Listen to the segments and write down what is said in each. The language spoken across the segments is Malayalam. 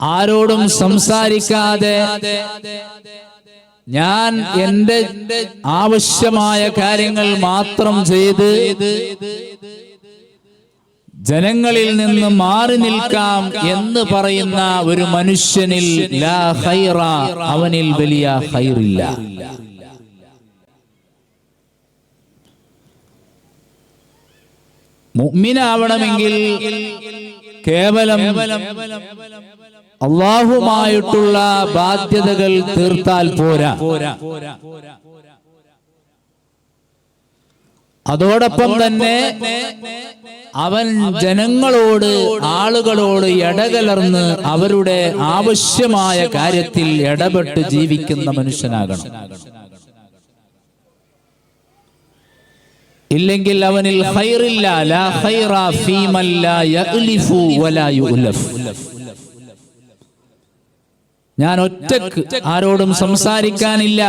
ആരോടും സംസാരിക്കാതെ ഞാൻ എൻ്റെ ആവശ്യമായ കാര്യങ്ങൾ മാത്രം ചെയ്ത് ജനങ്ങളിൽ നിന്ന് മാറി നിൽക്കാം എന്ന് പറയുന്ന ഒരു മനുഷ്യനിൽ ലാ ഖൈറ, അവനിൽ വലിയ ഖൈറില്ല. മുഅ്മിനാവണമെങ്കിൽ കേവലം അല്ലാഹുമായിട്ടുള്ള ബാധ്യതകൾ തീർത്താൽ പോരാ, അതോടൊപ്പം തന്നെ അവൻ ജനങ്ങളോട്, ആളുകളോട് ഇടകലർന്ന് അവരുടെ ആവശ്യമായ കാര്യത്തിൽ ഇടപെട്ട് ജീവിക്കുന്ന മനുഷ്യനാകണം. ഇല്ലെങ്കിൽ അവനിൽ ഖൈറില്ല. ലാ ഖൈറ ഫീമൻ ലാ യഅ്ലിഫു വലാ യുഅ്ലഫ്. ഞാൻ ഒറ്റക്ക് ആരോടും സംസാരിക്കാനില്ല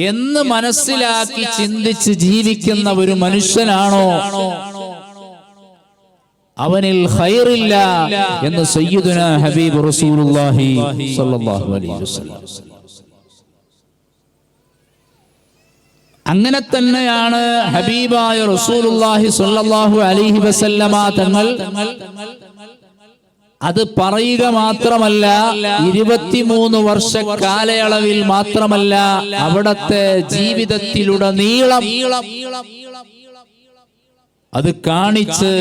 എന്ന് മനസ്സിലാക്കി ചിന്തിച്ച് ജീവിക്കുന്ന ഒരു മനുഷ്യനാണോ അവനിൽ ഖൈറില്ല എന്ന് സയ്യിദുനാ ഹബീബ് റസൂലുള്ളാഹി സ്വല്ലല്ലാഹു അലൈഹി വസല്ലം. അങ്ങനെ തന്നെയാണ് ഹബീബായ റസൂലുള്ളാഹി സ്വല്ലല്ലാഹു അലൈഹി വസല്ലമ തങ്ങൾ അത് പറയുക മാത്രമല്ല, 23 വർഷ കാലയളവിൽ മാത്രമല്ല, അവിടത്തെ ജീവിതത്തിലുടനീളം അത് കാണിച്ച്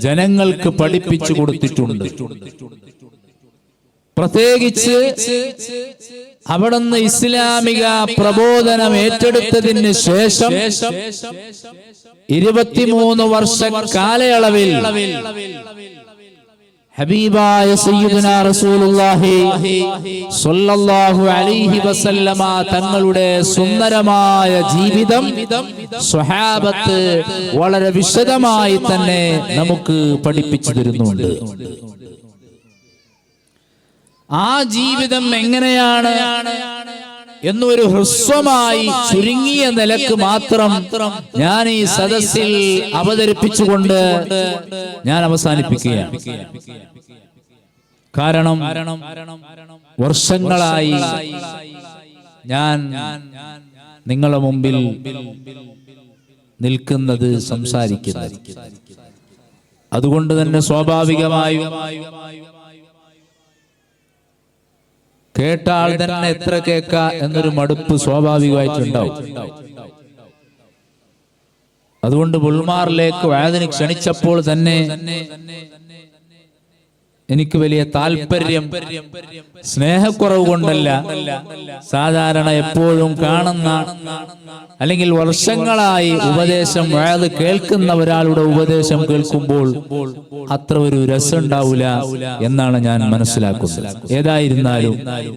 ജനങ്ങൾക്ക് പഠിപ്പിച്ചു കൊടുത്തിട്ടുണ്ട്. പ്രത്യേകിച്ച് അവിടുന്ന് ഇസ്ലാമിക പ്രബോധനം ഏറ്റെടുത്തതിന് ശേഷം 23 വർഷ കാലയളവിൽ ഹബീബായ സയ്യിദുനാ റസൂലുള്ളാഹി സ്വല്ലല്ലാഹു അലൈഹി വസല്ലമ തങ്ങളുടെ സുന്ദരമായ ജീവിതം സ്വഹാബത്ത് വളരെ വിശദമായി തന്നെ നമുക്ക് പഠിപ്പിച്ചു തരുന്നുണ്ട്. ആ ജീവിതം എങ്ങനെയാണ് എന്നൊരു ഹ്രസ്വമായി ചുരുങ്ങിയ നിലക്ക് മാത്രം ഞാൻ ഈ സദസ്സിൽ അവതരിപ്പിച്ചുകൊണ്ട് ഞാൻ അവസാനിപ്പിക്കുകയാണ്. കാരണം വർഷങ്ങളായി ഞാൻ നിങ്ങളുടെ മുമ്പിൽ നിൽക്കുന്നത്, സംസാരിക്കുന്നത്. അതുകൊണ്ട് തന്നെ സ്വാഭാവികമായും കേട്ട ആൾ തന്നെ എത്ര കേൾക്ക എന്നൊരു മടുപ്പ് സ്വാഭാവികമായിട്ടുണ്ടാവും. അതുകൊണ്ട് ബുൾമാറിലേക്ക് വഅദിന് ക്ഷണിച്ചപ്പോൾ തന്നെ എനിക്ക് വലിയ താല്പര്യം, സ്നേഹക്കുറവ് കൊണ്ടല്ല, സാധാരണ എപ്പോഴും കാണുന്ന അല്ലെങ്കിൽ വർഷങ്ങളായി ഉപദേശം വഅദ് കേൾക്കുന്ന ഒരാളുടെ ഉപദേശം കേൾക്കുമ്പോൾ അത്ര ഒരു രസം ഉണ്ടാവില്ല എന്നാണ് ഞാൻ മനസ്സിലാക്കുന്നത്. ഏതായിരുന്നാലും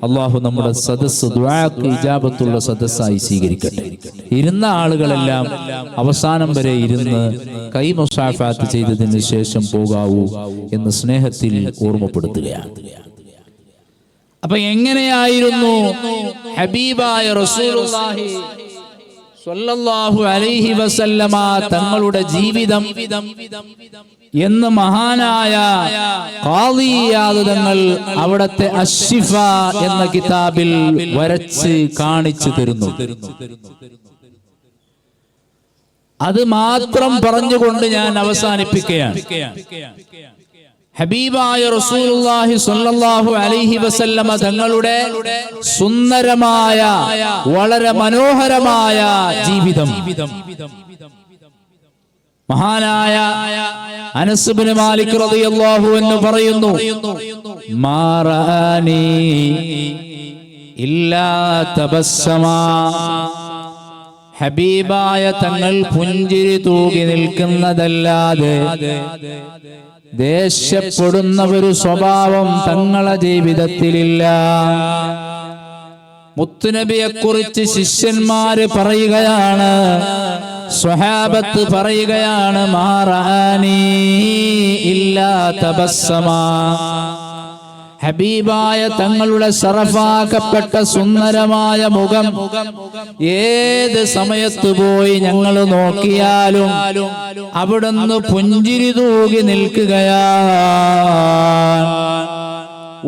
അള്ളാഹു നമ്മുടെ സദസ്സ് ദുആക്ക് ഇജാബത്തുള്ള സദസ്സായി സ്വീകരിക്കട്ടെ. ഇരുന്ന ആളുകളെല്ലാം അവസാനം വരെ ഇരുന്ന് കൈ മുസാഫാത്ത് ചെയ്തതിന് ശേഷം പോകാവൂ എന്ന് സ്നേഹത്തിൽ ഓർമ്മപ്പെടുത്തുകയാണ്. അപ്പൊ എങ്ങനെയായിരുന്നു ഹബീബായ റസൂലുള്ളാഹി സ്വല്ലല്ലാഹു അലൈഹി വസല്ലമ തങ്ങളുടെ ജീവിതം എന്ന് മഹാനായ ഖാദി ഇയാദ് തങ്ങൾ അവിടത്തെ അശ്ശിഫ എന്ന കിതാബിൽ വരച്ച് കാണിച്ചു തരുന്നു. അത് മാത്രം പറഞ്ഞുകൊണ്ട് ഞാൻ അവസാനിപ്പിക്കുകയാണ്. ഹബീബായ റസൂലുള്ളാഹി സ്വല്ലല്ലാഹു അലൈഹി വസല്ലമ തങ്ങളുടെ സുന്ദരമായ, വളരെ മനോഹരമായ ജീവിതം മഹാനായ അനസ് ഇബ്നു മാലിക് റളിയല്ലാഹു അൻഹു പറയുന്നു, മാ റആനി ഇല്ലാ തബസ്സമാ. ഹബീബായ തങ്ങൾ പുഞ്ചിരി തൂകി നിൽക്കുന്നതല്ലാതെ ദേഷ്യപ്പെടുന്ന ഒരു സ്വഭാവം തങ്ങളെ ജീവിതത്തിലില്ല. മുത്തുനബിയെ കുറിച്ച് ശിഷ്യന്മാര് പറയുകയാണ്, സ്വഹാബത്ത് പറയുകയാണ്, മാ റആനി ഇല്ലാ തബസ്സമാ. ഹബീബായ തങ്ങളുടെ ശറഫാക്കപ്പെട്ട സുന്ദരമായ മുഖം ഏത് സമയത്ത് പോയി ഞങ്ങൾ നോക്കിയാലും അവിടുന്ന് പുഞ്ചിരി തൂകി നിൽക്കുകയാണ്.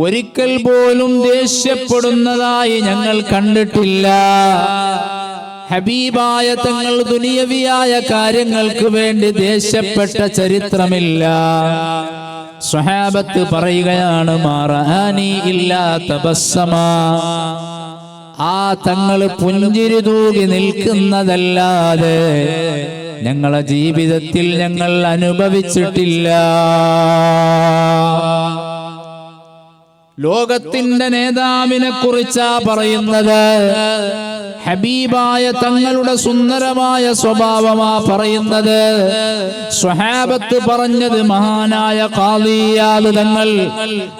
ഒരിക്കൽ പോലും ദേഷ്യപ്പെടുന്നതായി ഞങ്ങൾ കണ്ടിട്ടില്ല. ഹബീബായ തങ്ങൾ ദുനിയവിയായ കാര്യങ്ങൾക്ക് വേണ്ടി ദേഷ്യപ്പെട്ട ചരിത്രമില്ല. സ്വഹാബത്ത് പറയുകയാണ്, മാറാനി ഇല്ലാ തബസ്സമ, ആ തങ്ങൾ പുഞ്ചിരി തൂകി നിൽക്കുന്നതല്ലാതെ ഞങ്ങളെ ജീവിതത്തിൽ ഞങ്ങൾ അനുഭവിച്ചിട്ടില്ല. ലോകത്തിന്റെ നേതാവിനെ കുറിച്ചാ പറയുന്നത്. ഹബീബായ തങ്ങളുടെ സുന്ദരമായ സ്വഭാവമാ പറയുന്നത്. സ്വഹാബത്ത് പറഞ്ഞത് മഹാനായ ഖാദി ഇയാദ് തങ്ങൾ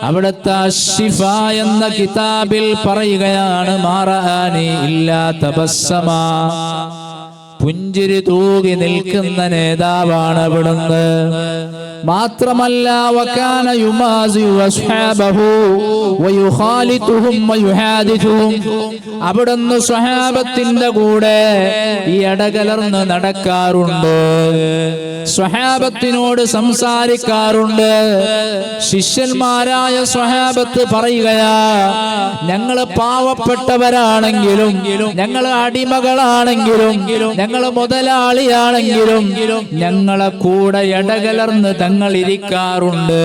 അവിടുത്തെ അശ്ശിഫ എന്ന കിതാബിൽ പറയുകയാണ്, മാറാനി ഇല്ലാ തബസ്സമ, പുഞ്ചിരി തൂകി നിൽക്കുന്ന നേതാവാണ് അവിടുന്ന്. മാത്രമല്ല വകാന യുമാസി വസ്ഹാബഹു വയുഖാലിതുഹും വയുഹാദിതുഹും, അവിടുന്ന് സ്വഹാബത്തിന്റെ കൂടെ ഇടകലർന്ന് നടക്കാറുണ്ട്, സ്വഹാബത്തിനോട് സംസാരിക്കാറുണ്ട്. ശിഷ്യന്മാരായ സ്വഹാബത്ത് പറയുകയാ, ഞങ്ങള് പാവപ്പെട്ടവരാണെങ്കിലും, ഞങ്ങള് അടിമകളാണെങ്കിലും, ഞങ്ങള് മുതലാളിയാണെങ്കിലും ഞങ്ങളെ കൂടെ ഇടകലർന്ന് തങ്ങൾ ഇരിക്കാറുണ്ട്.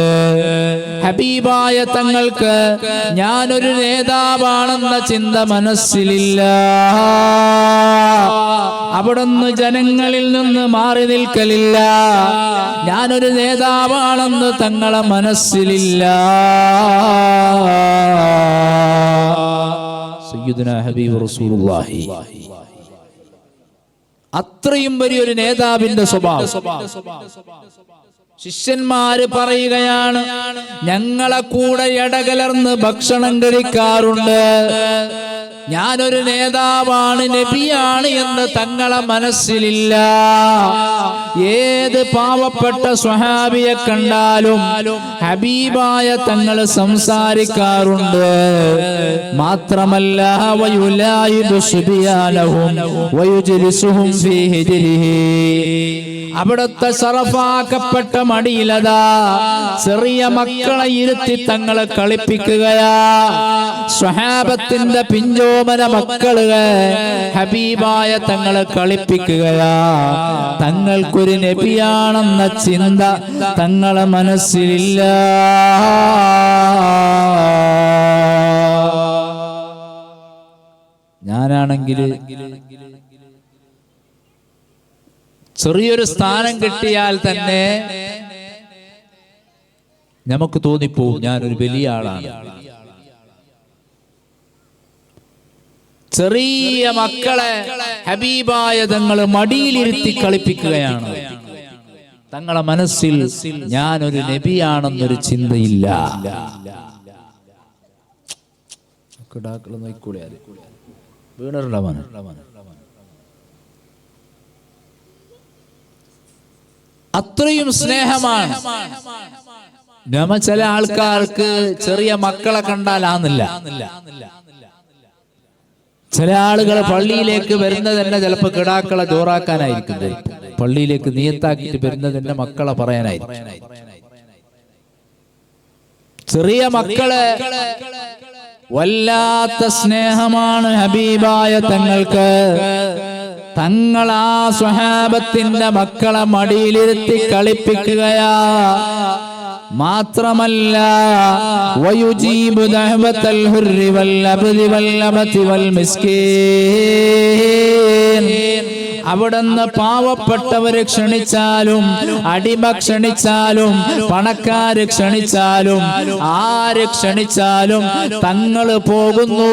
ഹബീബായ തങ്ങൾക്ക് ഞാനൊരു നേതാവാണെന്ന ചിന്ത മനസ്സിലില്ല. അവിടുന്ന് ജനങ്ങളിൽ നിന്ന് മാറി നിൽക്കലില്ല. ഞാനൊരു നേതാവാണെന്ന് തങ്ങളെ മനസ്സിലില്ല. സയ്യിദുനാ ഹബീബ് റസൂലുള്ളാഹി, അത്രയും വലിയൊരു നേതാവിന്റെ സ്വഭാവം. ശിഷ്യന്മാര് പറയുകയാണ്, ഞങ്ങളെ കൂടെ ഇടകലർന്ന് ഭക്ഷണം കഴിക്കാറുണ്ട്. ഞാനൊരു നേതാവാണ്, നബിയാണ് എന്ന് തങ്ങളെ മനസ്സിലില്ല. ഏത് പാവപ്പെട്ട സ്വഹാബിയെ കണ്ടാലും ഹബീബായ തങ്ങൾ സംസാരിക്കാറുണ്ട്. മാത്രമല്ല വയുലായിബു സുബിയാനഹും വയുജ്ലിസുഹും ഫീ ഹിജ്രിഹി, അവിടുത്തെ ശറഫാക്കപ്പെട്ട മടിയിലതാ ചെറിയ മക്കളെ ഇരുത്തി തങ്ങളെ കളിപ്പിക്കുകയാ. സ്വഹാബത്തിന്റെ പിഞ്ചോമന മക്കള് ഹബീബായ തങ്ങളെ കളിപ്പിക്കുകയാ. തങ്ങൾക്കൊരു നബിയാണെന്ന ചിന്ത തങ്ങളെ മനസ്സിലില്ല. ഞാനാണെങ്കിൽ ചെറിയൊരു സ്ഥാനം കിട്ടിയാൽ തന്നെ നമുക്ക് തോന്നിപ്പോവും ഞാനൊരു വലിയ ആളാണ്. ചെറിയ മക്കളെ ഹബീബായ തങ്ങൾ മടിയിലിരുത്തി കളിപ്പിക്കുകയാണ്. തങ്ങളെ മനസ്സിൽ ഞാനൊരു നബിയാണെന്നൊരു ചിന്തയില്ല. അത്രയും സ്നേഹമാണ്. നമ്മ ചില ആൾക്കാർക്ക് ചെറിയ മക്കളെ കണ്ടാലാന്നില്ല. ചില ആളുകൾ പള്ളിയിലേക്ക് വരുന്നത് തന്നെ ചിലപ്പോ കിടാക്കളെ ജോറാക്കാനായിരിക്കും. പള്ളിയിലേക്ക് നിയത്താക്കിയിട്ട് വരുന്നത് തന്നെ മക്കളെ പറയാനായിരിക്കും. ചെറിയ മക്കളെ വല്ലാത്ത സ്നേഹമാണ് ഹബീബായ തങ്ങൾക്ക്. തങ്ങൾ ആ സ്വഹാബത്തിന്റെ മക്കളെ മടിയിലിരുത്തി കളിപ്പിക്കുകയാ. മാത്രമല്ല വയുജീബു ദഅവതൽ ഹുർരി വൽ അബ്ദി വൽ അമതി വൽ മിസ്കീൻ, അവിടുന്ന് പാവപ്പെട്ടവരെ ക്ഷണിച്ചാലും അടിമ ക്ഷണിച്ചാലും പണക്കാര് ക്ഷണിച്ചാലും ആര് ക്ഷണിച്ചാലും തങ്ങൾ പോകുന്നു.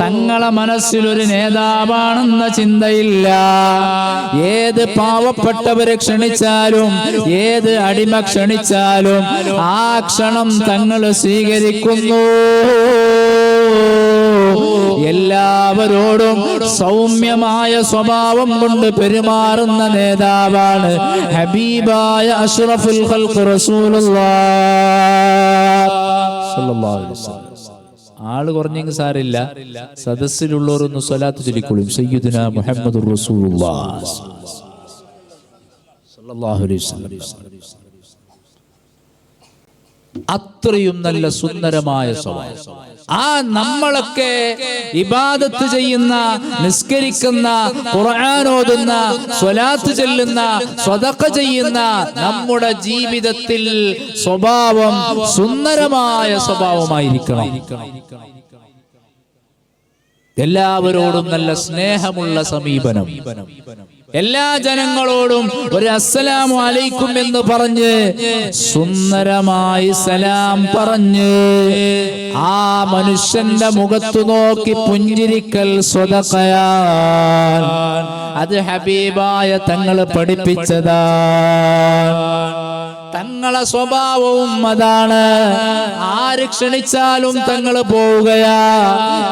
തങ്ങളെ മനസ്സിലൊരു നേതാവാണെന്ന ചിന്തയില്ല. ഏത് പാവപ്പെട്ടവരെ ക്ഷണിച്ചാലും ഏത് അടിമ ക്ഷണിച്ചാലും ആ ക്ഷണം തങ്ങൾ സ്വീകരിക്കുന്നു. എല്ലാവരോടും സൗമ്യമായ സ്വഭാവം കൊണ്ട് പെരുമാറുന്ന നേതാവാണ് ഹബീബായ അഷ്റഫുൽ ഖൽഖ് റസൂലുള്ളാഹ് സ്വല്ലല്ലാഹു അലൈഹി വസല്ലം. ആള് കുറഞ്ഞെങ്കിൽ സാരില്ല, സദസ്സിലുള്ളവരൊന്ന് സ്വലാത്ത് ചൊല്ലിക്കൊള്ളും. സയ്യിദുനാ മുഹമ്മദുർ റസൂലുള്ളാഹ് സ്വല്ലല്ലാഹു അലൈഹി വസല്ലം. അത്രയും നല്ല സുന്ദരമായ സ്വഭാവം. ആ നമ്മളൊക്കെ ഇബാദത്ത് ചെയ്യുന്ന, നിസ്കരിക്കുന്ന, ഖുർആൻ ഓതുന്ന, സ്വലാത്ത് ചൊല്ലുന്ന, സ്വദഖ ചെയ്യുന്ന നമ്മുടെ ജീവിതത്തിൽ സ്വഭാവം സുന്ദരമായ സ്വഭാവമായിരിക്കണം. എല്ലാവരോടും നല്ല സ്നേഹമുള്ള സമീപനം, എല്ലാ ജനങ്ങളോടും ഒരു അസ്സലാമു അലൈക്കും എന്ന് പറഞ്ഞ് സുന്ദരമായി സലാം പറഞ്ഞ് ആ മനുഷ്യന്റെ മുഖത്തു നോക്കി പുഞ്ചിരിക്കൽ സ്വദഖയാണ്. അത് ഹബീബായ തങ്ങള് പഠിപ്പിച്ചതാണ്. തങ്ങളെ സ്വഭാവവും അതാണ്. ആര് ക്ഷണിച്ചാലും തങ്ങള് പോവുകയാ.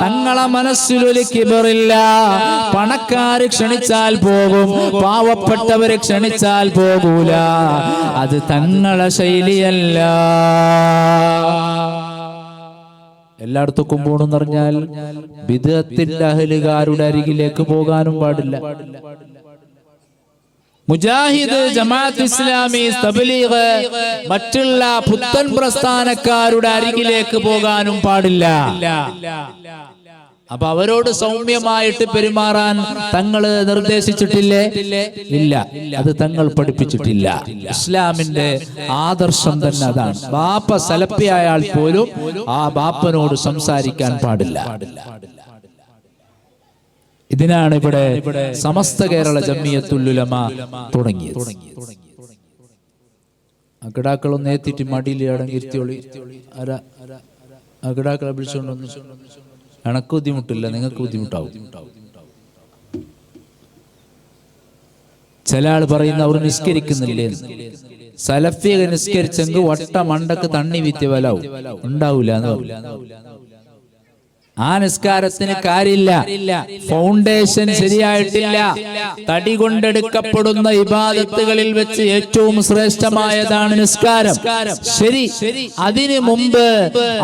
തങ്ങളെ മനസ്സിലൊരു കിബറില്ല. പണക്കാര് ക്ഷണിച്ചാൽ പോകും, പാവപ്പെട്ടവരെ ക്ഷണിച്ചാൽ പോകൂല. അത് തങ്ങളെ ശൈലിയല്ല. എല്ലായിടത്തും പോണെന്ന് പറഞ്ഞാൽ ബിദ്അത്തിന്റെ അഹ്ലുകാരുടെ അരികിലേക്ക് പോകാനും പാടില്ല. മുജാഹിദ്, ജമാഅത്ത് ഇസ്ലാമി, തബ്ലീഗ്, മറ്റുള്ള പുത്തൻ പ്രസ്ഥാനക്കാരുടെ അരികിലേക്ക് പോകാനും പാടില്ല. അപ്പൊ അവരോട് സൗമ്യമായിട്ട് പെരുമാറാൻ തങ്ങള് നിർദ്ദേശിച്ചിട്ടില്ലേ? ഇല്ല, അത് തങ്ങൾ പഠിപ്പിച്ചിട്ടില്ല. ഇസ്ലാമിന്റെ ആദർശം തന്നെ അതാണ്. ബാപ്പ സലഫിയായാൽ പോലും ആ ബാപ്പനോട് സംസാരിക്കാൻ പാടില്ല. ഇതിനാണ് ഇവിടെ സമസ്ത കേരള ജംഇയ്യത്തുൽ ഉലമ തുടങ്ങിയത്. അകിടാക്കളൊന്ന് ഏത്തിട്ട് മടിയിൽ അടങ്ങിരുത്തിയോളി. അകിടാക്കളെ വിളിച്ചോണ്ടൊന്ന്. എനക്ക് ബുദ്ധിമുട്ടില്ല, നിങ്ങൾക്ക് ബുദ്ധിമുട്ടാവും. ചില ആള് പറയുന്ന അവർ നിസ്കരിക്കുന്നില്ലേ. സലഫിയെ നിസ്കരിച്ചെങ്കിൽ വട്ട മണ്ടക്ക് തണ്ണി വിത്യ വലാവും ഉണ്ടാവൂല എന്ന് പറയും. ആ നിസ്കാരത്തിന് കാര്യമില്ല, ഫൗണ്ടേഷൻ ശരിയായിട്ടില്ല. തടി കൊണ്ടെടുക്കപ്പെടുന്ന ഇബാദത്തുകളിൽ വെച്ച് ഏറ്റവും ശ്രേഷ്ഠമായതാണ് നിസ്കാരം. ശരി, അതിനു മുമ്പ്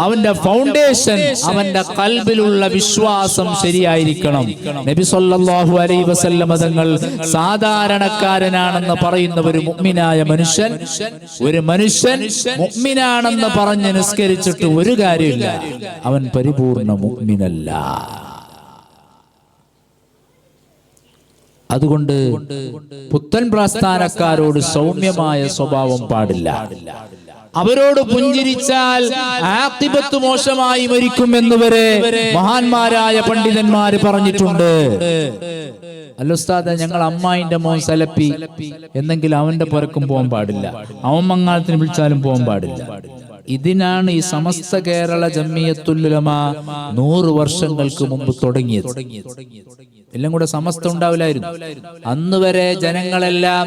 അവന്റെ ഫൗണ്ടേഷൻ, അവന്റെ ഖൽബിലുള്ള വിശ്വാസം ശരിയായിരിക്കണം. നബി സല്ലല്ലാഹു അലൈഹി വസല്ലം തങ്ങൾ സാധാരണക്കാരനാണെന്ന് പറയുന്ന ഒരു മുഅ്മിനായ മനുഷ്യൻ, ഒരു മനുഷ്യൻ മുഅ്മിനാണെന്ന് പറഞ്ഞ് നിസ്കരിച്ചിട്ട് ഒരു കാര്യമില്ല, അവൻ പരിപൂർണ്ണ മുഅ്മിനല്ല. അതുകൊണ്ട് പുത്തൻ പ്രസ്ഥാനക്കാരോട് സൗമ്യമായ സ്വഭാവം പാടില്ല. അവരോട് പുഞ്ചിരിച്ചാൽ ആഖിബത്ത് മോശമായി മരിക്കുമെന്ന് വരെ മഹാന്മാരായ പണ്ഡിതന്മാര് പറഞ്ഞിട്ടുണ്ട്. അല്ലുസ്താദ്, ഞങ്ങൾ അമ്മായിന്റെ മോൻ സലഫി എന്നെങ്കിൽ അവന്റെ പുറക്കും പോകാൻ പാടില്ല, അവൻ മങ്ങാളത്തിന് വിളിച്ചാലും പോകാൻ പാടില്ല. ഇതിനാണ് ഈ സമസ്ത കേരള ജംഇയ്യത്തുൽ ഉലമ 100 വർഷങ്ങൾക്ക് മുമ്പ് തുടങ്ങിയത്. എല്ലാം കൂടെ സമസ്ത ഉണ്ടാവില്ലായിരുന്നു. അന്ന് വരെ ജനങ്ങളെല്ലാം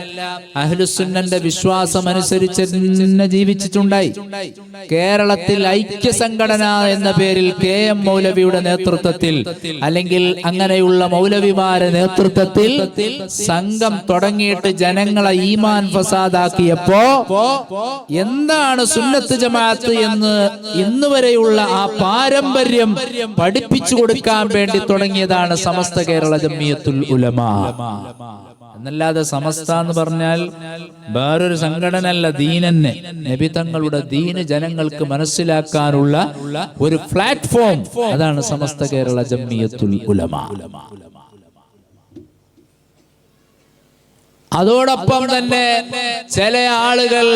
അഹ്ലുസുന്നന്റെ വിശ്വാസം അനുസരിച്ച് തന്നെ ജീവിച്ചിട്ടുണ്ടായി. കേരളത്തിൽ ഐക്യ സംഘടന എന്ന പേരിൽ KM മൗലവിയുടെ നേതൃത്വത്തിൽ, അല്ലെങ്കിൽ അങ്ങനെയുള്ള മൗലവിമാരുടെ നേതൃത്വത്തിൽ സംഘം തുടങ്ങിയിട്ട് ജനങ്ങളെ ഈമാൻ ഫസാദാക്കിയപ്പോ എന്താണ് സുന്നത്ത് ജമാഅത്ത് എന്ന് ഇന്ന് വരെയുള്ള ആ പാരമ്പര്യം പഠിപ്പിച്ചു കൊടുക്കാൻ വേണ്ടി തുടങ്ങിയതാണ് സമസ്ത കേരള ജംഇയ്യത്തുൽ ഉലമ. എന്നല്ലാതെ സമസ്ത എന്ന് പറഞ്ഞാൽ വേറൊരു സംഘടന അല്ല, ദീനന്നെ. നബി തങ്ങളുടെ ദീന് ജനങ്ങൾക്ക് മനസ്സിലാക്കാനുള്ള ഒരു പ്ലാറ്റ്ഫോം, അതാണ് സമസ്ത കേരള ജംഇയ്യത്തുൽ ഉലമ. അതോടൊപ്പം തന്നെ ചില ആളുകൾ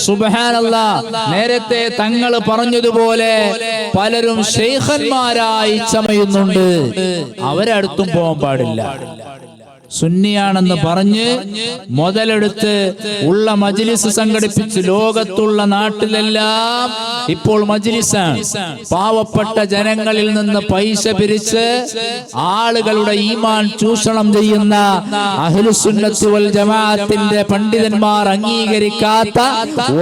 സുബ്ഹാനല്ലാഹ്, നേരത്തെ തങ്ങൾ പറഞ്ഞതുപോലെ പലരും ശൈഖന്മാരായി ചമയുന്നുണ്ട്. അവരടുത്തും പോകാൻ പാടില്ല. സുന്നിയാണെന്ന് പറഞ്ഞ് മുതലെടുത്ത് ഉള്ള മജ്ലിസ് സംഘടിപ്പിച്ച് ലോകത്തുള്ള നാട്ടിലെല്ലാം ഇപ്പോൾ മജ്ലിസാണ്. പാവപ്പെട്ട ജനങ്ങളിൽ നിന്ന് പൈസ പിരിച്ച് ആളുകളുടെ ഈമാൻ ചൂഷണം ചെയ്യുന്ന അഹ്ലുസുന്നത്ത് വൽ ജമാഅത്തിന്റെ പണ്ഡിതന്മാർ അംഗീകരിക്കാത്ത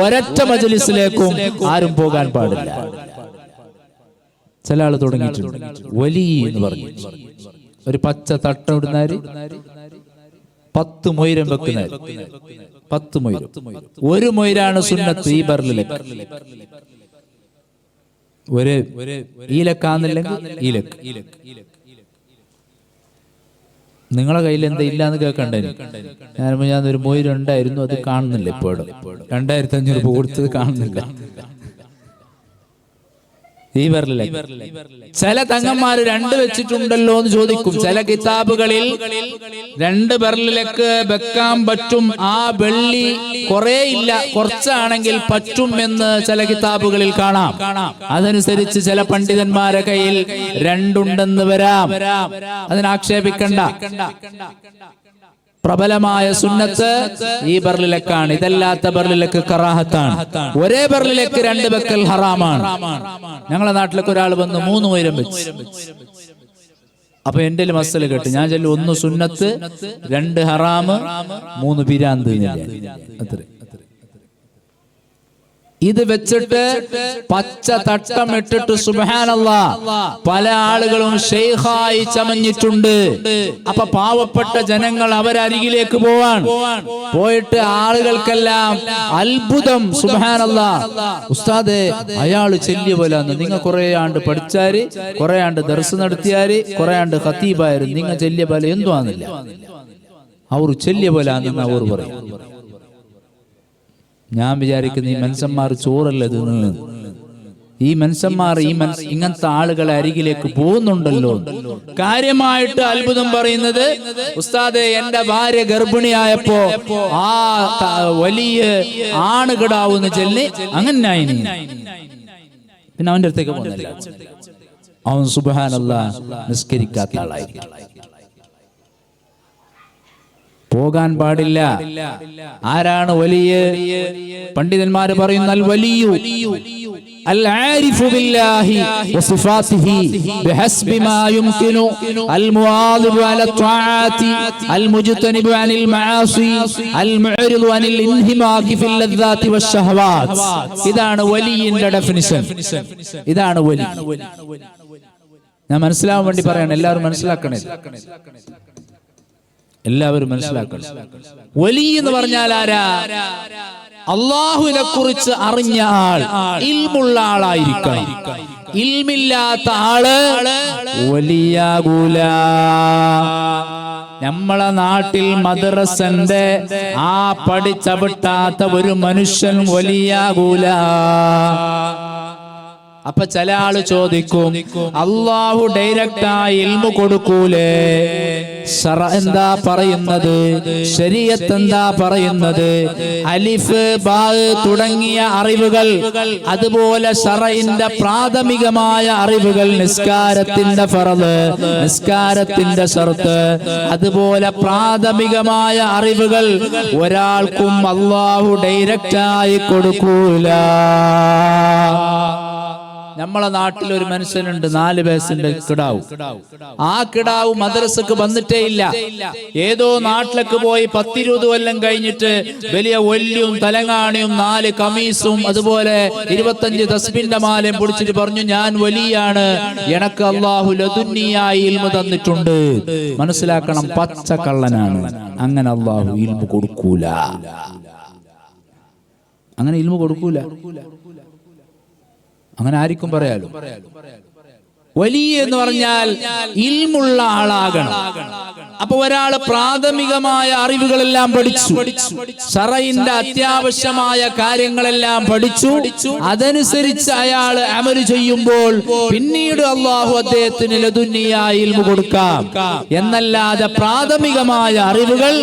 ഒരൊറ്റ മജ്ലിസിലേക്കും ആരും പോകാൻ പാടില്ല. ചില ആള് തുടങ്ങിയിട്ടുണ്ട് വലി എന്ന് പറഞ്ഞു. ഒരു പച്ച തട്ട ഇടുന്നാര് 10 മൊയ്രം വെക്കുന്നാര്. 10 മൊയ്രം. ഒരു മൊയ്രാണ് സുന്നത്ത്. ഈ ബർലിലേക്ക് ഒരു ഈലക്കാന്നില്ലെങ്കിൽ ഈലക്ക്. നിങ്ങളെ കയ്യിൽ എന്താ ഇല്ലാന്ന് കേൾക്കണ്ടേ? ഞാൻ ഒരു മൊയ്രം ഉണ്ടായിരുന്നു, അത് കാണുന്നില്ല. ഇപ്പോഴും 2500 രൂപ കൊടുത്തത് കാണുന്നില്ല. ഈ ബർലിലേക്ക് ചില തങ്ങന്മാര് 2 വെച്ചിട്ടുണ്ടല്ലോ എന്ന് ചോദിക്കും. ചില കിതാബുകളിൽ 2 ബർലിലേക്ക് വെക്കാൻ പറ്റും. ആ വെള്ളി കുറെ ഇല്ല, കുറച്ചാണെങ്കിൽ പറ്റും എന്ന് ചില കിതാബുകളിൽ കാണാം. അതനുസരിച്ച് ചില പണ്ഡിതന്മാരെ കയ്യിൽ 2 ഉണ്ടെന്ന് വരാം. അതിനാക്ഷേപിക്കണ്ട. പ്രബലമായ സുന്നത്ത് ഈ ബർലിലേക്കാണ്. ഇതല്ലാത്ത ബർലിലേക്ക് കറാഹത്താണ്. ഒരേ ബർലിലേക്ക് 2 വെക്കൽ ഹറാമാണ്. ഞങ്ങളെ നാട്ടിലേക്ക് ഒരാൾ വന്ന് 3 മൊയ്രം വെച്ച്. അപ്പൊ എന്റെ മസല കേട്ട് ഞാൻ ചൊല്ലു 1 സുന്നത്ത്, 2 ഹറാമ്, 3 പിരാന്ത്. അത്ര ഇത് വെച്ചിട്ട് പച്ച തട്ടം ഇട്ടിട്ട് സുബ്ഹാനല്ലാഹ് പല ആളുകളും ഷെയ്ഖായി ചമഞ്ഞിട്ടുണ്ട്. അപ്പൊ പാവപ്പെട്ട ജനങ്ങൾ അവരരികിലേക്ക് പോയിട്ട് ആളുകൾക്കെല്ലാം അത്ഭുതം. സുബ്ഹാനല്ലാഹ്, ഉസ്താദേ അയാള് ചെല്ലിയ പോലാന്ന്. നിങ്ങൾ കുറെ ആണ്ട് പഠിച്ചാര്, കുറെ ആണ്ട് ദർസ് നടത്തിയാര്, കുറെ ആണ്ട് ഖതീബായിരുന്നു, നിങ്ങൾ ചെല്ലിയ പോലെ എന്തു ആന്നില്ല. അവർ ചെല്ലിയ പോലാന്ന് അവർ പറയും. ഞാൻ വിചാരിക്കുന്ന ഈ മനുഷ്യന്മാർ ചോറല്ല തിന്ന്. ഈ മനുഷ്യന്മാർ ഇങ്ങനത്തെ ആളുകളെ അരികിലേക്ക് പോകുന്നുണ്ടല്ലോ. കാര്യമായിട്ട് അത്ഭുതം പറയുന്നത്, ഉസ്താദെ എന്റെ ഭാര്യ ഗർഭിണിയായപ്പോ ആ വലിയ ആണ് കിടാവൂന്ന് ചെല്ലി അങ്ങനെ പിന്നെ അവന്റെ അടുത്തേക്ക് പോകുന്നില്ല. അവൻ സുബ്ഹാനല്ലാഹ് നിസ്കരിക്കാത്ത ആളായിരിക്കും. പോകാൻ പാടില്ല. ആരാണ് വലിയ? പണ്ഡിതന്മാര് പറയുന്ന അൽ വലിയു അൽ ആരിഫു ബില്ലാഹി വസിഫാതിഹി ബിഹസ്ബി മാ യുംകിനു അൽ മുആദിബു അല ത്വാഅതി അൽ മുജ്തനിബു അനിൽ മആസി അൽ മുഅരിദു അനിൽ ഇൻഹിമാഖി ഫിൽ ലദ്ദാതി വശഹവാത്. ഇതാണ് വലിയിന്റെ ഡെഫിനിഷൻ. ഇതാണ് വലി. ഞാൻ മനസ്സിലാവാൻ വേണ്ടി പറയണം. എല്ലാവരും മനസ്സിലാക്കണേ. എല്ലാവരും മനസ്സിലാക്കണം. വലി എന്ന് പറഞ്ഞാൽ ആരാ? അള്ളാഹുവിനെ കുറിച്ച് അറിഞ്ഞ ആൾ, ഇൽമുള്ള ആളായിരിക്കണം. ഇൽമില്ലാത്ത ആള് വലിയാകൂല. നമ്മളെ നാട്ടിൽ മദ്രസന്റെ ആ പഠിച്ചവിട്ടാത്ത ഒരു മനുഷ്യൻ വലിയാകൂല. അപ്പൊ ചില ആള് ചോദിക്കും, അള്ളാഹു ഡയറക്റ്റായി ഇൽമു കൊടുക്കൂലേ? ശറഅ എന്താ പറയുന്നത്? ശരീഅത്ത് എന്താ പറയുന്നത്? അലിഫ് ബാ തുടങ്ങിയ അറിവുകൾ, അതുപോലെ ശറഇന്റെ പ്രാഥമികമായ അറിവുകൾ, നിസ്കാരത്തിന്റെ ഫർള്, നിസ്കാരത്തിന്റെ ശർത്ത്, അതുപോലെ പ്രാഥമികമായ അറിവുകൾ ഒരാൾക്കും അള്ളാഹു ഡയറക്റ്റായി കൊടുക്കൂല. നമ്മളെ നാട്ടിൽ ഒരു മനുഷ്യനുണ്ട്, 4 വയസ്സിന്റെ കിടാവ്. ആ കിടാവ് മദ്രസക്ക് വന്നിട്ടേ ഇല്ല. ഏതോ നാട്ടിലേക്ക് പോയി 10-20 കൊല്ലം കഴിഞ്ഞിട്ട് വലിയ ഒല്ലിയും തലങ്ങാണിയും 4 കമീസും അതുപോലെ 25 തസ്ബീന്റെ മാലയും പൊടിച്ചിട്ട് പറഞ്ഞു, ഞാൻ വലിയാണ്, എനക്ക് അല്ലാഹു ലദുന്നിയായി ഇൽമു തന്നിട്ടുണ്ട്. മനസ്സിലാക്കണം, പച്ച കള്ളനാണ്. അങ്ങനെ അല്ലാഹു ഇൽമു കൊടുക്കൂല. അങ്ങനെ ഇൽമു കൊടുക്കൂല. അങ്ങനെ ആർക്കും പറയാലോ. വലിയ എന്ന് പറഞ്ഞാൽ ഇൽമുള്ള ആളാകണം. അപ്പൊ ഒരാള് പ്രാഥമികമായ അറിവുകളെല്ലാം പഠിച്ചു, ശറഇന്റെ അത്യാവശ്യമായ കാര്യങ്ങളെല്ലാം പഠിച്ചു, അതനുസരിച്ച് അയാൾ അമല് ചെയ്യുമ്പോൾ പിന്നീട് അല്ലാഹു അദ്ദേഹത്തിന് ലദുന്നിയായി ഇൽമു കൊടുക്കാം. എന്നല്ലാതെ പ്രാഥമികമായ അറിവുകൾ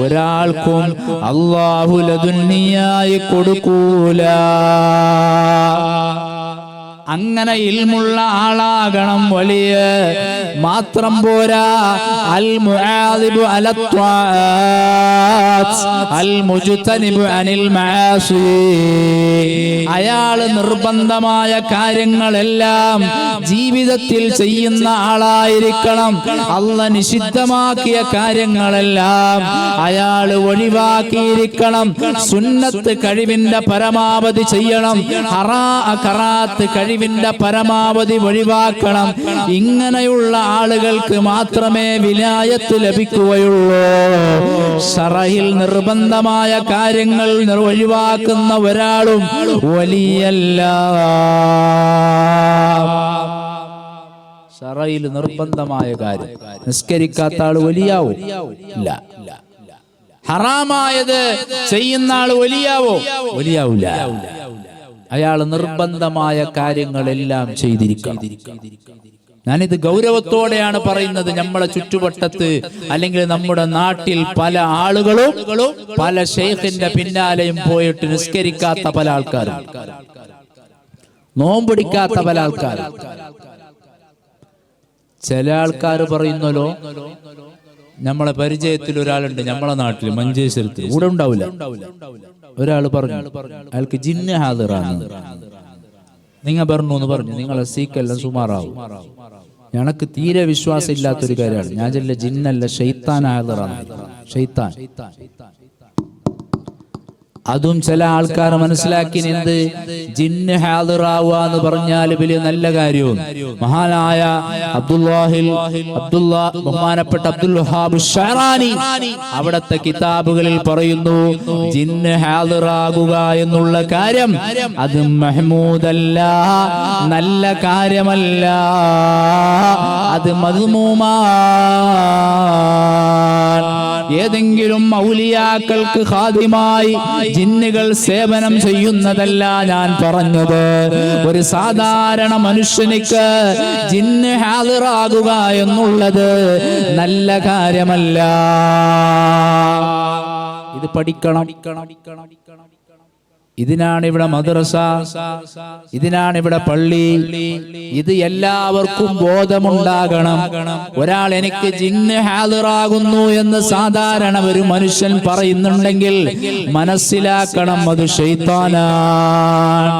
ഒരാൾക്കും അല്ലാഹു ലദുന്നിയായി കൊടുക്കൂല. അങ്ങനെ ഇൽമുള്ള ആളാകണം വലിയ. മാത്രം പോരാ, അൽ മുആദിബു അല ത്വാഅത്ത് അൽ മുജ്തനിബു അനിൽ മആസി, അയാള് നിർബന്ധമായ കാര്യങ്ങളെല്ലാം ജീവിതത്തിൽ ചെയ്യുന്ന ആളായിരിക്കണം. അല്ലാഹ് നിഷിദ്ധമാക്കിയ കാര്യങ്ങളെല്ലാം അയാള് ഒഴിവാക്കിയിരിക്കണം. സുന്നത്ത് കഴിവിന്റെ പരമാവധി ചെയ്യണം. കറാത്ത് കഴിവിന്റെ പരമാവധി ഒഴിവാക്കണം. ഇങ്ങനെയുള്ള ആളുകൾക്ക് മാത്രമേ വിലായത്ത് ലഭിക്കുകയുള്ളൂ. ശറഇൽ നിർബന്ധമായ കാര്യങ്ങൾ ഒഴിവാക്കുന്ന ഒരാളും വലിയല്ല. ശറഇൽ നിർബന്ധമായ കാര്യം നിസ്കരിക്കാത്ത ആൾ വലിയാവോ? ഇല്ല. ഹറാമായത് ചെയ്യുന്ന ആൾ വലിയാവോ? വലിയാവില്ല. അയാൾ നിർബന്ധമായ കാര്യങ്ങളെല്ലാം ചെയ്തിരിക്കണം. ഞാനിത് ഗൗരവത്തോടെയാണ് പറയുന്നത്. നമ്മളെ ചുറ്റുവട്ടത്ത് അല്ലെങ്കിൽ നമ്മുടെ നാട്ടിൽ പല ആളുകളും പല ഷെയ്ഖിന്റെ പിന്നാലെയും പോയിട്ട് നിസ്കരിക്കാത്ത പല ആൾക്കാരും, നോമ്പടിക്കാത്ത പല ആൾക്കാരും. ചില ആൾക്കാർ പറയുന്നല്ലോ, നമ്മളെ പരിചയത്തിൽ ഒരാളുണ്ട് നമ്മളെ നാട്ടിൽ മഞ്ചേശ്വരത്ത്, കൂടെ ഉണ്ടാവില്ല. ഒരാൾ പറഞ്ഞു അയാൾക്ക് ജിന്ന് ഹാദിറാണ്. നിങ്ങൾ പറഞ്ഞു എന്ന് പറഞ്ഞു, നിങ്ങളെ സീക്കെല്ലാം സുമാറാവും. ഞങ്ങൾക്ക് തീരെ വിശ്വാസം ഇല്ലാത്തൊരു കാര്യമാണ്. ഞാൻ ചെല്ല ജിന്നല്ല, ഷെയ്ത്താൻ ഹാദിറാണ്. ഷെയ്ത്താൻ. അതും ചില ആൾക്കാർ മനസ്സിലാക്കി എന്ത് ജിന്ന് ഹാദിറാവുക എന്ന് പറഞ്ഞാൽ വലിയ നല്ല കാര്യവും. മഹാനായ ബഹുമാനപ്പെട്ട അബ്ദുൽ വഹാബ് ഷഅറാനി അവിടത്തെ കിതാബുകളിൽ പറയുന്നു, ജിന്ന് ഹാദിറാകുക എന്നുള്ള കാര്യം അത് മഹ്മൂദല്ല, നല്ല കാര്യമല്ല, അത് മദ്മൂമാണ്. ഏതെങ്കിലും ഔലിയാക്കൾക്ക് ഖാദിമായി ജിന്നുകൾ സേവനം ചെയ്യുന്നതല്ല ഞാൻ പറഞ്ഞത്. ഒരു സാധാരണ മനുഷ്യനിക്ക് ജിന്ന് ഹാദിറാകുക എന്നുള്ളത് നല്ല കാര്യമല്ല. ഇത് പഠിക്കണം. ഇതിനാണ് ഇവിടെ മദ്രസ, ഇതിനാണ് ഇവിടെ പള്ളി. ഇത് എല്ലാവർക്കും ബോധമുണ്ടാകണം. ഒരാൾ എനിക്ക് ജിന്ന് ഹാദിറാകുന്നു എന്ന് സാധാരണ ഒരു മനുഷ്യൻ പറയുന്നുണ്ടെങ്കിൽ മനസ്സിലാക്കണം അത് ശൈത്താനാണ്.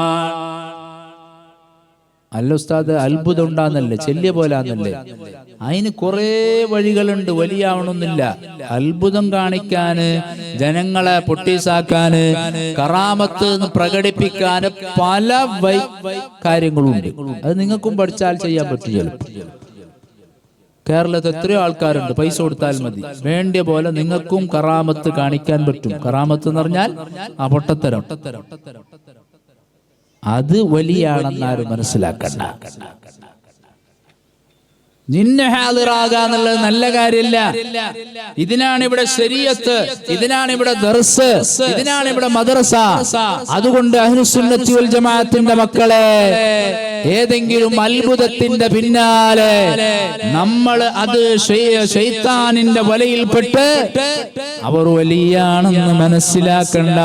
അല്ല ഉസ്താദ്, അത്ഭുതം ഉണ്ടാന്നല്ലേ, ചെല്ലിയ പോലാന്നല്ലേ? അതിന് കുറെ വഴികളുണ്ട്, വലിയാവണമെന്നില്ല. അത്ഭുതം കാണിക്കാന്, ജനങ്ങളെ പൊട്ടീസാക്കാന്, കറാമത്ത് പ്രകടിപ്പിക്കാന് പല കാര്യങ്ങളുണ്ട്. അത് നിങ്ങൾക്കും പഠിച്ചാൽ ചെയ്യാൻ പറ്റില്ല. കേരളത്തിൽ എത്രയോ ആൾക്കാരുണ്ട്, പൈസ കൊടുത്താൽ മതി. വേണ്ടിയ പോലെ നിങ്ങൾക്കും കറാമത്ത് കാണിക്കാൻ പറ്റും. കറാമത്ത് എന്ന് പറഞ്ഞാൽ ആ പൊട്ടത്തരം. അത് വലിയാണെന്നാരും മനസ്സിലാക്കണ്ട. ജിന്ന് ഹാദിറാകുക എന്നുള്ളത് നല്ല കാര്യമില്ല. ഇതിനാണ് ഇവിടെ ശരീഅത്ത്, ഇതിനാണ് ഇവിടെ ദർസ്, ഇതിനാണ് ഇവിടെ മദ്രസ. അതുകൊണ്ട് അഹ്ലുസുന്നത്തി വൽ ജമാഅത്തിന്റെ മക്കളെ, ഏതെങ്കിലും അത്ഭുതത്തിന്റെ പിന്നാലെ നമ്മൾ അത് ശൈത്താനിന്റെ വലയിൽപ്പെട്ട് അവർ വലിയാണെന്ന് മനസ്സിലാക്കണ്ട.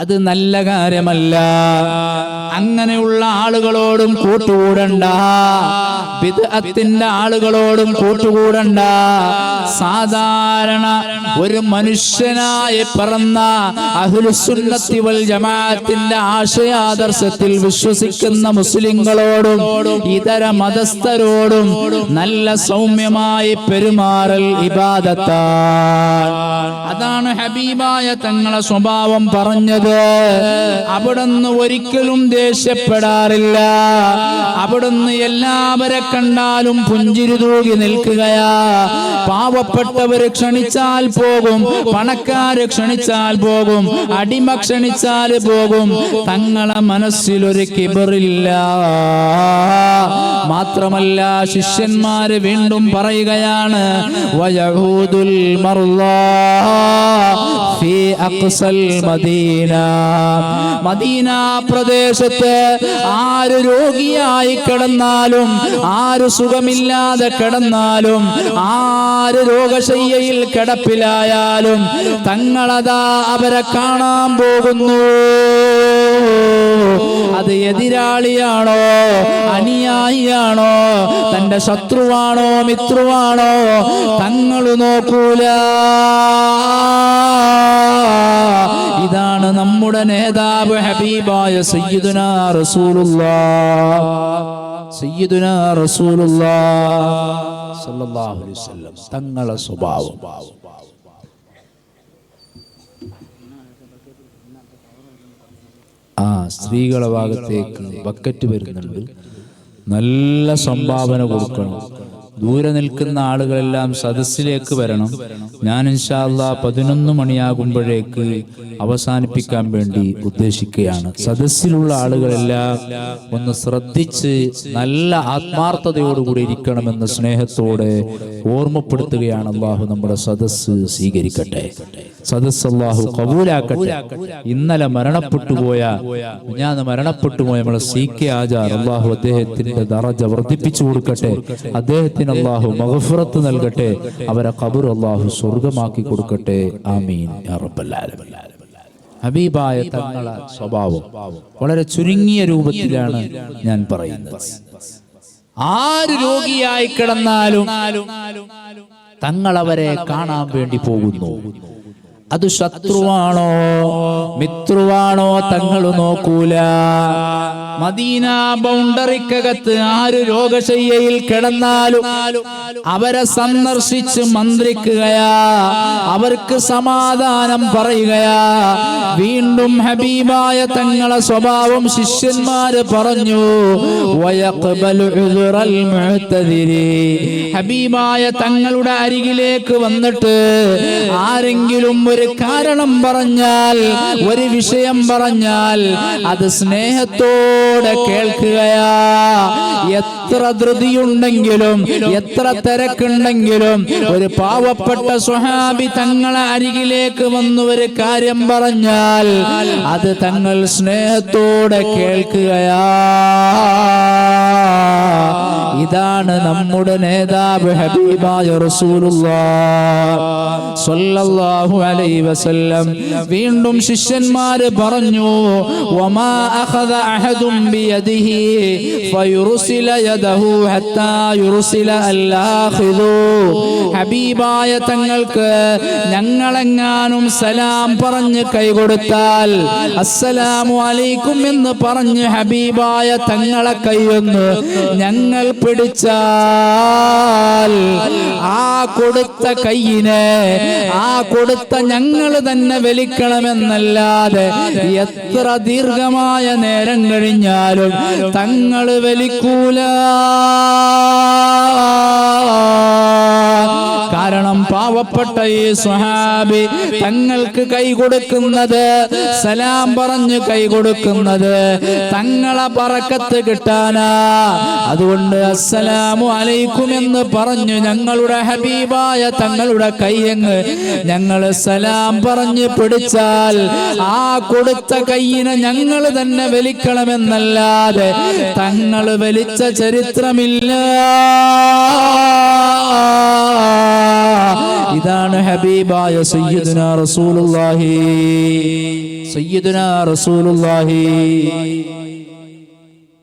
അത് നല്ല കാര്യമല്ല. അങ്ങനെയുള്ള ആളുകളോടും കൂട്ടുകൂടണ്ട. ബിദ്അത്തിന്റെ ആളുകളോടും കൂട്ടുകൂടണ്ട. സാധാരണ ഒരു മനുഷ്യനായി പിറന്ന അഹ്ലുസുന്നത്തി വൽ ജമാഅത്തിന്റെ ആശയാദർശത്തിൽ വിശ്വസിക്കുന്ന മുസ്ലിങ്ങളോടും ഇതര മതസ്ഥരോടും നല്ല സൗമ്യമായി പെരുമാറൽ ഇബാദത്താണ്. അതാണ് ഹബീബായ തങ്ങളെ സ്വഭാവം പറഞ്ഞത്. അവിടുന്ന് ഒരിക്കലും ദേഷ്യപ്പെടാറില്ല. അവിടുന്ന് എല്ലാവരെ കണ്ടാലും പുഞ്ചിരി തൂകി നിൽക്കുകയാ. പാവപ്പെട്ടവര് ക്ഷണിച്ചാൽ പോകും, പണക്കാര് ക്ഷണിച്ചാൽ പോകും, അടിമ ക്ഷണിച്ചാൽ പോകും. തങ്ങളെ മനസ്സിലൊരു കിബറില്ല. മാത്രമല്ല ശിഷ്യന്മാര് വീണ്ടും പറയുകയാണ്, വയഹൂദുൽ മർളാ ഫീ അഖ്സൽ മദീന. മദീന പ്രദേശത്ത് ആര് രോഗിയായി കിടന്നാലും, ആര് സുഖമില്ലാതെ കിടന്നാലും, ആര് രോഗശയ്യയിൽ കിടപ്പിലായാലും തങ്ങളതാ അവരെ കാണാൻ പോകുന്നു. അത് എതിരാളിയാണോ അനുയായിയാണോ തന്റെ ശത്രുവാണോ മിത്രുവാണോ തങ്ങൾ നോക്കൂല. ഇതാണ് നമ്മുടെ നേതാവ് ഹബീബായ സയ്യിദുനാ റസൂലുള്ളാഹ് സ്വല്ലല്ലാഹു അലൈഹി വസല്ലം തങ്ങളെ സ്വഭാവം. സ്ത്രീകളുടെ ഭാഗത്തേക്ക് ബക്കറ്റ് വരുന്നുണ്ട്. നല്ല സംഭാവന കൊടുക്കണം. ദൂരെ നിൽക്കുന്ന ആളുകളെല്ലാം സദസ്സിലേക്ക് വരണം. ഞാൻ ഇൻഷാ അല്ലാഹ് 11 മണിയാകുമ്പോഴേക്ക് അവസാനിപ്പിക്കാൻ വേണ്ടി ഉദ്ദേശിക്കുകയാണ്. സദസ്സിലുള്ള ആളുകളെല്ലാം ഒന്ന് ശ്രദ്ധിച്ച് നല്ല ആത്മാർത്ഥതയോടുകൂടി ഇരിക്കണമെന്ന സ്നേഹത്തോടെ ഓർമ്മപ്പെടുത്തുകയാണ്. അല്ലാഹു നമ്മുടെ സദസ്സ് സ്വീകരിക്കട്ടെ, സദസ്സ് അല്ലാഹു കബൂലാക്കട്ടെ. ഇന്നലെ മരണപ്പെട്ടുപോയ നമ്മളെ CK ആചാർ, അല്ലാഹു അദ്ദേഹത്തിന്റെ ദറജ വർദ്ധിപ്പിച്ചു കൊടുക്കട്ടെ. അദ്ദേഹത്തിന് അല്ലാഹു മഗ്ഫിറത്ത് നൽകട്ടെ. അവരെ ഖബർ അല്ലാഹു സ്വർഗ്ഗമാക്കി കൊടുക്കട്ടെ. ആമീൻ യാ റബ്ബൽ ആലമീൻ. ഹബീബായ തങ്ങളെ സ്വഭാവം വളരെ ചുരുങ്ങിയ രൂപത്തിലാണ് ഞാൻ പറയുന്നത്. ആര് രോഗിയായി കിടന്നാലും തങ്ങൾ അവരെ കാണാൻ വേണ്ടി പോകുന്നു. അത് ശത്രുവാണോ മിത്രുവാണോ തങ്ങൾ നോക്കൂല. മദീന ബൗണ്ടറിക്കകത്ത് ആര് രോഗശയ്യയിൽ കിടന്നാലും അവരെ സന്ദർശിച്ച് മന്ത്രിക്കുകയാ, അവർക്ക് സമാധാനം പറയുകയാ. വീണ്ടും ഹബീബായ തങ്ങളെ സ്വഭാവം ശിഷ്യന്മാര് പറഞ്ഞു, വയഖ്ബലു ഉദ്റൽ മുഅ്തദിരി. ഹബീബായ തങ്ങളുടെ അരികിലേക്ക് വന്നിട്ട് ആരെങ്കിലും ഒരു കാരണം പറഞ്ഞാൽ, ഒരു വിഷയം പറഞ്ഞാൽ അത് സ്നേഹത്തോടെ കേൾക്കുകയാ. എത്ര ധൃതിയുണ്ടെങ്കിലും എത്ര തിരക്കുണ്ടെങ്കിലും ഒരു പാവപ്പെട്ട സ്വഹാബി തങ്ങളെ അരികിലേക്ക് വന്ന് ഒരു കാര്യം പറഞ്ഞാൽ അത് തങ്ങൾ സ്നേഹത്തോടെ കേൾക്കുകയാ. ഇതാണ് നമ്മുടെ നേതാവ് ഹബീബായ റസൂലുള്ളാഹ് സ്വല്ലല്ലാഹു അലൈഹി വസല്ലം. വീണ്ടും ശിഷ്യന്മാര് പറഞ്ഞു, വമാ അഖദ അഹദും ബിയദിഹി ഫയുർസില യദഹു ഹത്താ യുർസില അല്ലാഖിദു. ഹബീബായ തങ്ങൾക്ക് ഞങ്ങളെങ്ങാനും സലാം പറഞ്ഞ് കൈകൊടുത്താൽ, അസ്സലാമു അലൈക്കും എന്ന് പറഞ്ഞ് ഹബീബായ തങ്ങളെ കൈയൊന്ന് ഞങ്ങൾ പിടിച്ചാൽ ആ കൊടുത്ത കൈയിനെ, ആ കൊടുത്ത ഞങ്ങൾ തന്നെ വലിക്കണമെന്നല്ലാതെ എത്ര ദീർഘമായ നേരം കഴിഞ്ഞാലും തങ്ങൾ വലിക്കൂല. കാരണം പാവപ്പെട്ട ഈ സ്വഹാബി തങ്ങൾക്ക് കൈ കൊടുക്കുന്നത്, സലാം പറഞ്ഞ് കൈ കൊടുക്കുന്നത് തങ്ങളെ ബറക്കത്ത് കിട്ടാനാ. അതുകൊണ്ട് അസ്സലാമു അലൈക്കും എന്ന് പറഞ്ഞു ഞങ്ങളുടെ ഹബീബായ തങ്ങളുടെ കൈയങ്ങ് ഞങ്ങൾ സലാം പറഞ്ഞ് പിടിച്ചാൽ ആ കൊടുത്ത കൈയിനെ ഞങ്ങൾ തന്നെ വലിക്കണമെന്നല്ലാതെ തങ്ങൾ വലിച്ച ചരിത്രമില്ല. ഇതാണ് ഹബീബായ സയ്യിദുനാ റസൂലുള്ളാഹി.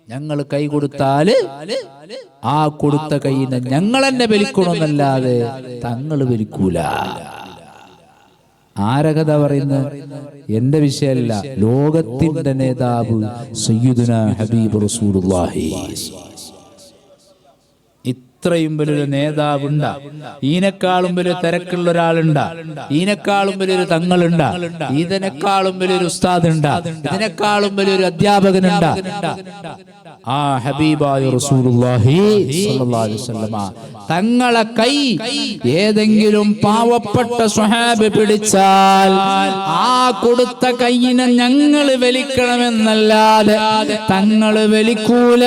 ഞങ്ങൾ കൈ കൊടുത്താല് ആ കൊടുത്ത കൈയിനെ ഞങ്ങൾ തന്നെ വലിക്കണമെന്നല്ലാതെ തങ്ങൾ വലിക്കൂല. ആരകഥ പറയുന്നത് എന്റെ വിഷയമല്ല, ലോകത്തിന്റെ നേതാവ് സയ്യിദുനാ ഹബീബ് റസൂലുള്ളാഹി. ഇത്രയും വലിയൊരു നേതാവുണ്ട, ഈനെക്കാളും വലിയ തിരക്കുള്ള ഒരാളുണ്ട, ഈനെക്കാളും വലിയൊരു തങ്ങളുണ്ട, ഇതിനെക്കാളും വലിയൊരു ഉസ്താദുണ്ട, ഇതിനെക്കാളും വലിയൊരു അധ്യാപകനുണ്ട. ആ ഹബീബായ റസൂലുള്ളാഹി സ്വല്ലല്ലാഹു അലൈഹി വസല്ലമ തങ്ങളെ കൈ ഏതെങ്കിലും പാവപ്പെട്ട സ്വഹാബി പിടിച്ചാൽ ആ കൊടുത്ത കൈയിനെ ഞങ്ങൾ വലിക്കണമെന്നല്ലാതെ തങ്ങൾ വലിക്കൂല.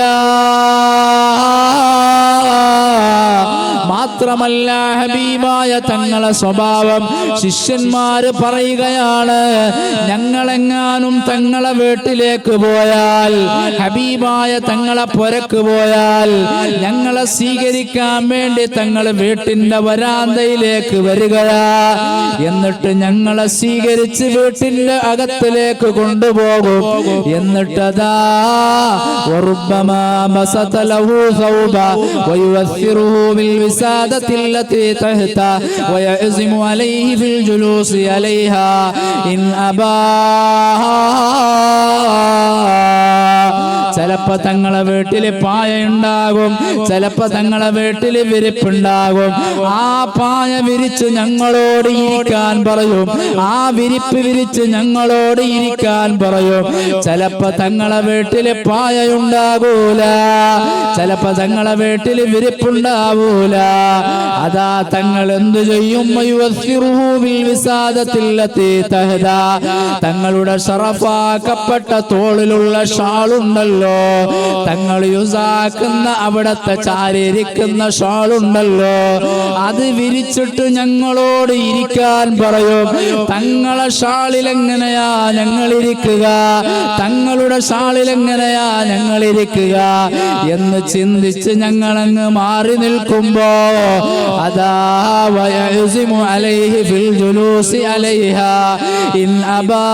മാത്രമല്ല ഹബീബായ തങ്ങളെ സ്വഭാവം ശിഷ്യന്മാര് പറയുകയാണ്, ഞങ്ങളെങ്ങാനും തങ്ങളെ വീട്ടിലേക്ക് പോയാൽ, ഹബീബായ തങ്ങളെ പുരക്ക് പോയാൽ ഞങ്ങളെ സ്വീകരിക്കാൻ വേണ്ടി തങ്ങൾ വീട്ടിന്റെ വരാന്തയിലേക്ക് വരികയാ. എന്നിട്ട് ഞങ്ങളെ സ്വീകരിച്ച് വീട്ടിന്റെ അകത്തിലേക്ക് കൊണ്ടുപോകും. എന്നിട്ടതാ വറുബ്ബമാ ബസത ലഹു സൗബ വയുവസ്സിറുഹു ബിൽ വിസാദത്തി അല്ലതി തഹത വയഅസിമു അലൈഹി ഫിൽ ജുലൂസി അലൈഹാ ഇൻ അബാ. ചിലപ്പോ തങ്ങളെ വീട്ടില് പായ ഉണ്ടാകും, ചിലപ്പോ തങ്ങളെ വീട്ടില് വിരിപ്പുണ്ടാകും. ആ പായ വിരിച്ച് ഞങ്ങളോട് ഇരിക്കാൻ പറയും, ആ വിരിപ്പ് വിരിച്ച് ഞങ്ങളോട് ഇരിക്കാൻ പറയും. ചിലപ്പോ തങ്ങളെ വീട്ടില് പായ ഉണ്ടാകൂല, ചിലപ്പോ തങ്ങളെ വീട്ടില് വിരിപ്പുണ്ടാവൂല. അതാ തങ്ങൾ എന്തു ചെയ്യും? തങ്ങളുടെ ഷറഫാക്കപ്പെട്ട തോളിലുള്ള ഷാളുണ്ടല്ലോ, തങ്ങൾ യുസാക്കുന്ന അവിടത്തെ ചാരിയിരിക്കുന്ന ഷാളുണ്ടല്ലോ, അത് വിരിച്ചിട്ട് ഞങ്ങളോട് ഇരിക്കാൻ പറയും. തങ്ങളെ ഷാളിൽ എങ്ങനെയാ ഞങ്ങൾ ഇരിക്കുക, തങ്ങളുടെ ഷാളിൽ എങ്ങനെയാ ഞങ്ങൾ ഇരിക്കുക എന്ന് ചിന്തിച്ച് ഞങ്ങളങ്ങ് മാറി നിൽക്കുമ്പോ അതാ വയഅസിമു അലൈഹി ഫിൽ ജുലൂസി അലൈഹാ ഇൻ അബാ.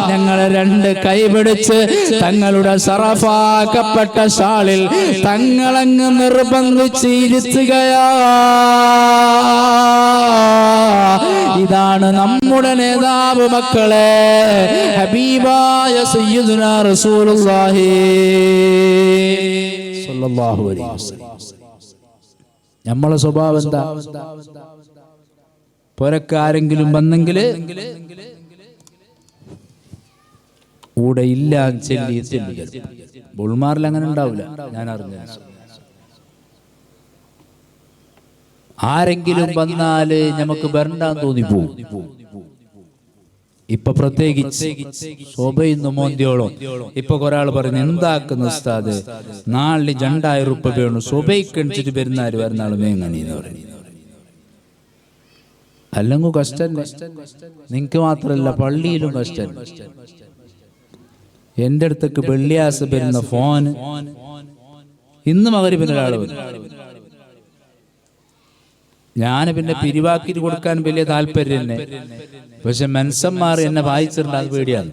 ഞങ്ങൾ രണ്ട് കൈ പിടിച്ച് തങ്ങളുടെ സറഫാക്കപ്പെട്ട ഷാളിൽ തങ്ങളങ്ങ് നിർബന്ധിച്ച് ഇരുത്തുകയാ. ഇതാണ് നമ്മുടെ നേതാവ് മക്കളെ, ഹബീബായ സയ്യിദുനാ റസൂലുള്ളാഹി സ്വല്ലല്ലാഹു അലൈഹി വസല്ലം. നമ്മളെ സ്വഭാവം എന്താ? പുരക്കാരെങ്കിലും വന്നെങ്കിൽ കൂടെ ഇല്ല ചെല്ലി ബുൾമാറിൽ അങ്ങനെ ഉണ്ടാവില്ല. ഞാൻ അറിഞ്ഞ ആരെങ്കിലും വന്നാല് നമുക്ക് വരണ്ടാന്ന് തോന്നിപ്പോവും. ഇപ്പൊ പ്രത്യേകിച്ച് ശോഭയിന്ന് മോന്തിയോളം ഇപ്പൊ ഒരാൾ പറഞ്ഞു, എന്താക്കുന്ന ഉസ്താദ് നാളിൽ 2000 രൂപ വേണം ശോഭയ്ക്കണിച്ചിട്ട് വരുന്നാല് വരുന്നാൾ മേങ്ങനീന്ന് പറഞ്ഞു. അല്ലെങ്കിൽ കഷ്ടം നിങ്ങക്ക് മാത്രല്ല പള്ളിയിലും കഷ്ടം. എന്റെ അടുത്തേക്ക് വെള്ളിയാഴ്ച വരുന്ന ഫോന് ഇന്ന് മകരിപ്പിന് ഒരാൾ വരും. ഞാൻ പിന്നെ പിരിവാക്കി കൊടുക്കാൻ വലിയ താല്പര്യം തന്നെ, പക്ഷെ മനുഷ്യന്മാർ എന്നെ വായിച്ചിട്ടുണ്ട്, പേടിയാണ്.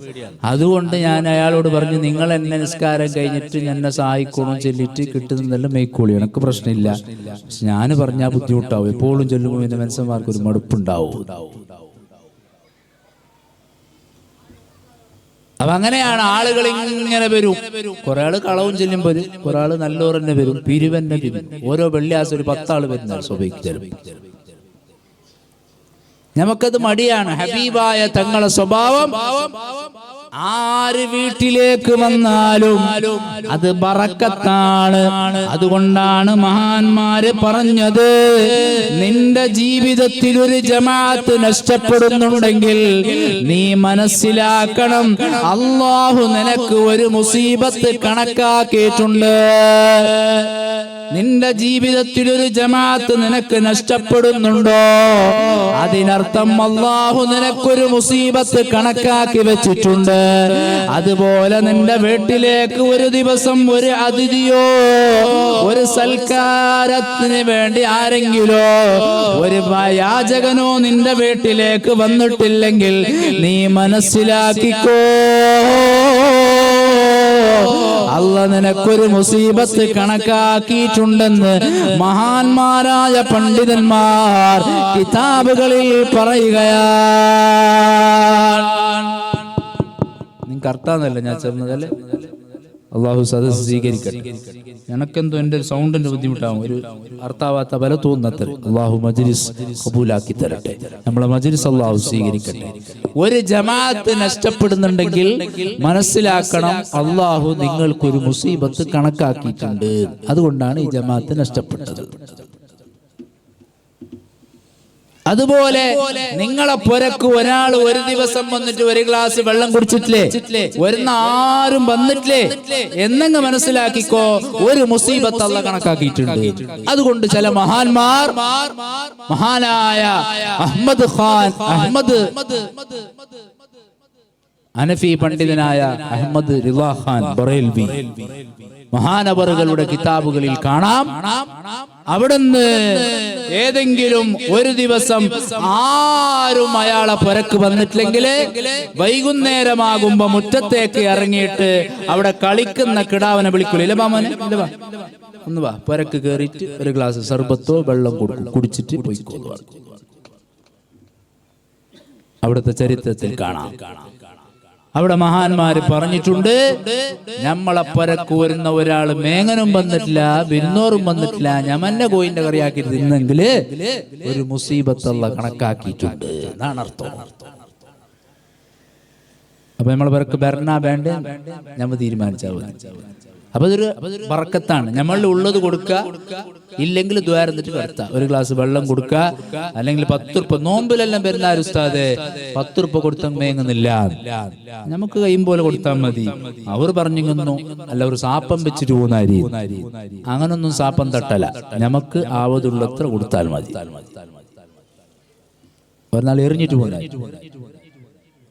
അതുകൊണ്ട് ഞാൻ അയാളോട് പറഞ്ഞു, നിങ്ങൾ എന്നെ നിസ്കാരം കഴിഞ്ഞിട്ട് എന്നെ സഹായിക്കണം ചൊല്ലിട്ട് കിട്ടുന്നതെല്ലാം മേക്കോളി, എനിക്ക് പ്രശ്നമില്ല. പക്ഷെ ഞാൻ പറഞ്ഞാൽ ബുദ്ധിമുട്ടാവും. എപ്പോഴും ചൊല്ലുമ്പോൾ പിന്നെ മനുഷ്യന്മാർക്ക് ഒരു മടുപ്പുണ്ടാവും. അപ്പൊ അങ്ങനെയാണ് ആളുകൾ ഇങ്ങനെ വരും. കുറെ ആള് കളവും ചെല്ലും വരും, കുറെ ആള് നല്ലോറന്നെ വരും, പിരിവന്നെ വരും. ഓരോ വെള്ളിയാഴ്ച ഒരു 10 ആള് വരുന്ന സ്വഭാവിക്കും. നമുക്കത് മടിയാണ്. ഹബീബായ തങ്ങളെ സ്വഭാവം ആര് വീട്ടിലേക്ക് വന്നാലും അത് ബറക്കത്താണ്. അതുകൊണ്ടാണ് മഹാന്മാര് പറഞ്ഞത്, നിന്റെ ജീവിതത്തിൽ ഒരു ജമാഅത്ത് നഷ്ടപ്പെടുന്നുണ്ടെങ്കിൽ നീ മനസ്സിലാക്കണം, അല്ലാഹു നിനക്ക് ഒരു മുസീബത്ത് കണക്കാക്കിയിട്ടുണ്ട്. നിന്റെ ജീവിതത്തിൽ ഒരു ജമാഅത്ത് നിനക്ക് നഷ്ടപ്പെടുന്നുണ്ടോ, അതിനർത്ഥം അല്ലാഹു നിനക്കൊരു മുസീബത്ത് കണക്കാക്കി വെച്ചിട്ടുണ്ട്. അതുപോലെ നിന്റെ വീട്ടിലേക്ക് ഒരു ദിവസം ഒരു അതിഥിയോ ഒരു സൽക്കാരത്തിന് വേണ്ടി ആരെങ്കിലോ ഒരു യാചകനോ നിന്റെ വീട്ടിലേക്ക് വന്നിട്ടില്ലെങ്കിൽ നീ മനസ്സിലാക്കിക്കോ, അല്ലാഹു നിനക്കൊരു മുസീബത്ത് കണക്കാക്കിയിട്ടുണ്ടെന്ന് മഹാന്മാരായ പണ്ഡിതന്മാർ കിതാബുകളിൽ പറയുകയാണ്. നിങ്ങൾക്ക് അർത്ഥാന്നല്ല ഞാൻ ചേർന്നതല്ലേ? അള്ളാഹു സദസ് സ്വീകരിക്കട്ടെ. എനക്കെന്തോ എൻ്റെ ഒരു സൗണ്ടിന്റെ ബുദ്ധിമുട്ടാവും, ഒരു അർത്ഥാവാത്ത പല തോന്നത്തൽ. അള്ളാഹു മജ്ലിസ് ഖബൂലാക്കി തരട്ടെ, നമ്മളെ മജ്ലിസ് അള്ളാഹു സ്വീകരിക്കട്ടെ. ഒരു ജമാഅത്ത് നഷ്ടപ്പെടുന്നുണ്ടെങ്കിൽ മനസ്സിലാക്കണം, അള്ളാഹു നിങ്ങൾക്കൊരു മുസീബത്ത് കണക്കാക്കിയിട്ടുണ്ട്. അതുകൊണ്ടാണ് ഈ ജമാഅത്ത് നഷ്ടപ്പെട്ടത്. അതുപോലെ നിങ്ങളെ പുരക്ക് ഒരാൾ ഒരു ദിവസം വന്നിട്ട് ഒരു ഗ്ലാസ് വെള്ളം കുടിച്ചിട്ടില്ലേ, വരുന്ന ആരും വന്നിട്ടില്ലേ എന്നങ്ങ് മനസ്സിലാക്കിക്കോ, ഒരു മുസീബത്ത് അല്ലാഹ് കണക്കാക്കിയിട്ടുണ്ട്. അതുകൊണ്ട് ചില മഹാന്മാർ, മഹാനായ അഹ്മദ് ഖാൻ, ഹനഫി പണ്ഡിതനായ അഹ്മദ് റിളാ ഖാൻ ബറേൽവി മഹാനവറുകളുടെ കിതാബുകളിൽ കാണാം, അവിടുന്ന് ഏതെങ്കിലും ഒരു ദിവസം ആരും അയാളെ പുരക്ക് വന്നിട്ടില്ലെങ്കിൽ വൈകുന്നേരമാകുമ്പോ മുറ്റത്തേക്ക് ഇറങ്ങിയിട്ട് അവിടെ കളിക്കുന്ന കിടാവനെ വിളിക്കൂല, ഇല്ല ബാമനെ ഒന്ന് വാ, പുരക്ക് കയറിയിട്ട് ഒരു ഗ്ലാസ് സർബത്തോ വെള്ളം കുടിച്ചിട്ട് പോയിക്കോ. അവിടുത്തെ ചരിത്രത്തിൽ കാണാം. അവിടെ മഹാന്മാര് പറഞ്ഞിട്ടുണ്ട്, നമ്മളെ പുരക്ക് വരുന്ന ഒരാൾ മേങ്ങനും വന്നിട്ടില്ല, വിരുന്നോറും വന്നിട്ടില്ല, ഞമന്റെ കോയിന്റെ കറിയാക്കി തിന്നെങ്കില് ഒരു മുസീബത്ത് അല്ലാഹ് കണക്കാക്കിയിട്ടുണ്ട് എന്നാണ് അർത്ഥം. അപ്പൊ നമ്മളെ പുരക്ക് വരണ വേണ്ട ഞമ്മ തീരുമാനിച്ചാൽ മതി. അപ്പൊ അതൊരു ബർക്കത്താണ്. നമ്മളിൽ ഉള്ളത് കൊടുക്കുക, ഇല്ലെങ്കിൽ ദ്വാരന്നിട്ട് കിടത്താം. ഒരു ഗ്ലാസ് വെള്ളം കൊടുക്കുക, അല്ലെങ്കിൽ 10 രൂപ നോമ്പിലെല്ലാം വരുന്ന ഉസ്താദെ 10 രൂപ കൊടുത്താൽ മേങ്ങുന്നില്ല, നമുക്ക് കൈയും പോലെ കൊടുത്താൽ മതി. അവർ പറഞ്ഞിങ്ങുന്നു അല്ല, ഒരു സാപ്പം വെച്ചിട്ട് പോകുന്നാരി, അങ്ങനൊന്നും സാപ്പം തട്ടല, നമുക്ക് ആവതുള്ളത്ര കൊടുത്താൽ മതി. ഒരു നാൾ എറിഞ്ഞിട്ട് പോകുന്ന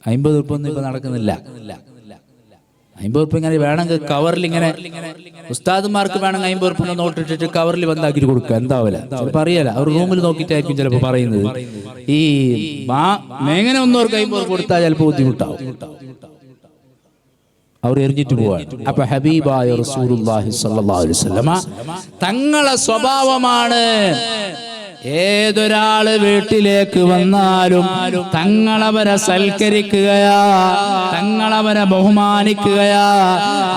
50 രൂപ ഒന്നും ഇപ്പൊ നടക്കുന്നില്ല. 50 രൂപ ഇങ്ങനെ വേണമെങ്കിൽ കവറിൽ ഇങ്ങനെ ഉസ്താദുമാർക്ക് വേണമെങ്കിൽ 50 രൂപ നോട്ടിട്ടിട്ട് കവറിൽ വന്നാക്കിട്ട് കൊടുക്കുക, എന്താവില്ല ചിലപ്പോൾ അറിയാല, അവർ റൂമിൽ നോക്കിയിട്ടായിരിക്കും ചിലപ്പോൾ പറയുന്നത്. ഈ മേങ്ങനെ ഒന്നവർക്ക് 50 രൂപ കൊടുത്താൽ ചിലപ്പോൾ ബുദ്ധിമുട്ടാവും, അവർ എറിഞ്ഞിട്ട് പോവാണ്. അപ്പൊ ഹബീബായ റസൂലുള്ളാഹി സ്വല്ലല്ലാഹു അലൈഹി വസല്ലമ തങ്ങളെ സ്വഭാവമാണ്, ഏതൊരാള് വീട്ടിലേക്ക് വന്നാലും തങ്ങളവരെ സൽക്കരിക്കുകയാ, തങ്ങളവരെ ബഹുമാനിക്കുകയാ.